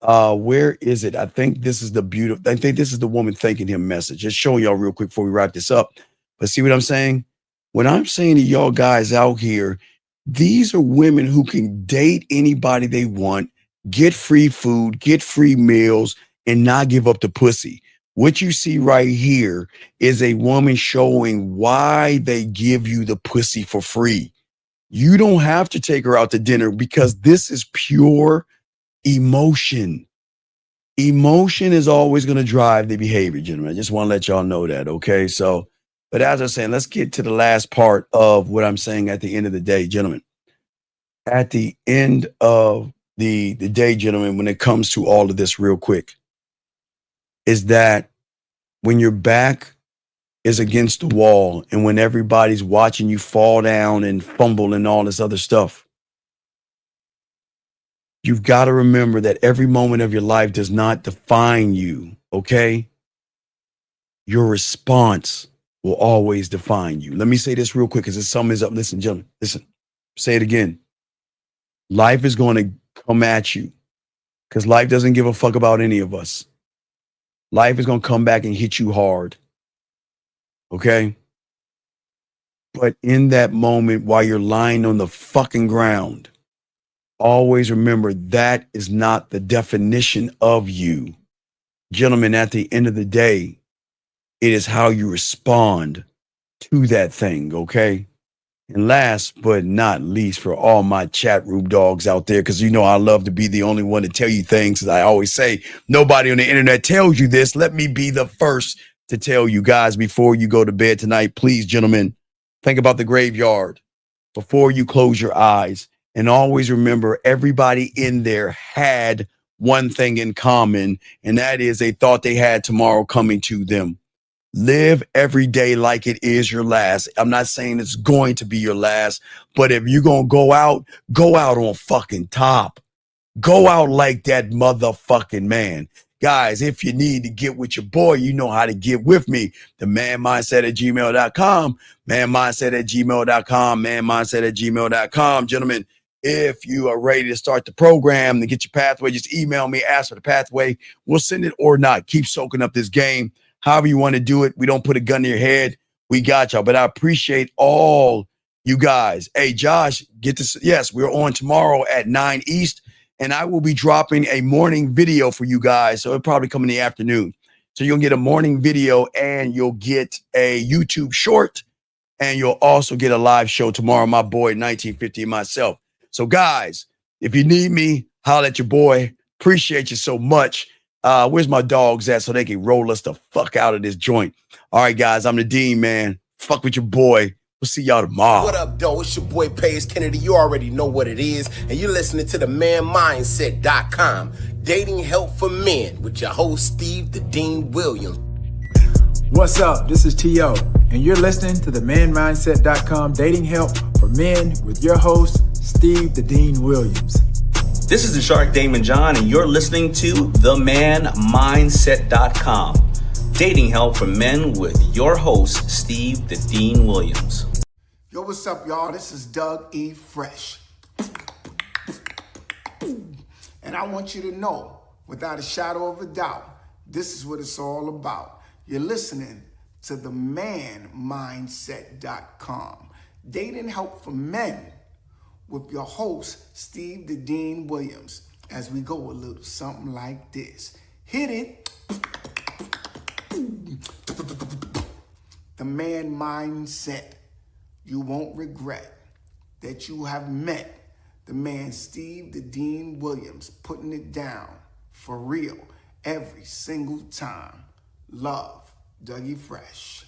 Where is it? I think this is the woman thanking him message. Just showing y'all real quick before we wrap this up. But see what I'm saying? When I'm saying to y'all guys out here, these are women who can date anybody they want, get free food, get free meals, and not give up the pussy. What you see right here is a woman showing why they give you the pussy for free. You don't have to take her out to dinner because this is pure emotion. Emotion is always going to drive the behavior, gentlemen. I just want to let y'all know that, okay? So, but as I was saying, let's get to the last part of what I'm saying at the end of the day, gentlemen. At the end of the day, gentlemen, when it comes to all of this real quick, is that when your back is against the wall and when everybody's watching you fall down and fumble and all this other stuff, you've got to remember that every moment of your life does not define you, okay? Your response will always define you. Let me say this real quick because this sum is up. Listen, gentlemen, listen. Say it again. Life is going to come at you because life doesn't give a fuck about any of us. Life is going to come back and hit you hard. Okay? But in that moment, while you're lying on the fucking ground, always remember that is not the definition of you. Gentlemen, at the end of the day, it is how you respond to that thing, okay? And last but not least, for all my chat room dogs out there, because you know I love to be the only one to tell you things. As I always say, nobody on the internet tells you this. Let me be the first to tell you guys before you go to bed tonight. Please, gentlemen, think about the graveyard before you close your eyes. And always remember, everybody in there had one thing in common, and that is they thought they had tomorrow coming to them. Live every day like it is your last. I'm not saying it's going to be your last, but if you're going to go out on fucking top. Go out like that motherfucking man. Guys, if you need to get with your boy, you know how to get with me. The manmindset@gmail.com, manmindset@gmail.com, manmindset@gmail.com. Gentlemen, if you are ready to start the program to get your pathway, just email me, ask for the pathway. We'll send it or not. Keep soaking up this game. However you want to do it. We don't put a gun to your head. We got y'all. But I appreciate all you guys. Hey, Josh, get this. Yes, we're on tomorrow at 9 East, and I will be dropping a morning video for you guys. So it'll probably come in the afternoon. So you'll get a morning video and you'll get a YouTube short, and you'll also get a live show tomorrow, my boy 1950 and myself. So guys, if you need me, holler at your boy. Appreciate you so much. Where's my dogs at so they can roll us the fuck out of this joint? All right, guys, I'm the Dean, man. Fuck with your boy. We'll see y'all tomorrow. What up, though? It's your boy, Paige Kennedy. You already know what it is. And you're listening to the manmindset.com. Dating help for men with your host, Steve the Dean Williams. What's up? This is T.O. And you're listening to the manmindset.com dating help for men with your host, Steve the Dean Williams. This is the Shark Damon John, and you're listening to themanmindset.com. Dating help for men with your host, Steve the Dean Williams. Yo, what's up, y'all? This is Doug E. Fresh. And I want you to know, without a shadow of a doubt, this is what it's all about. You're listening to themanmindset.com. Dating help for men with your host, Steve the Dean Williams, as we go a little something like this. Hit it. The man mindset. You won't regret that you have met the man Steve the Dean Williams, putting it down for real every single time. Love, Dougie Fresh.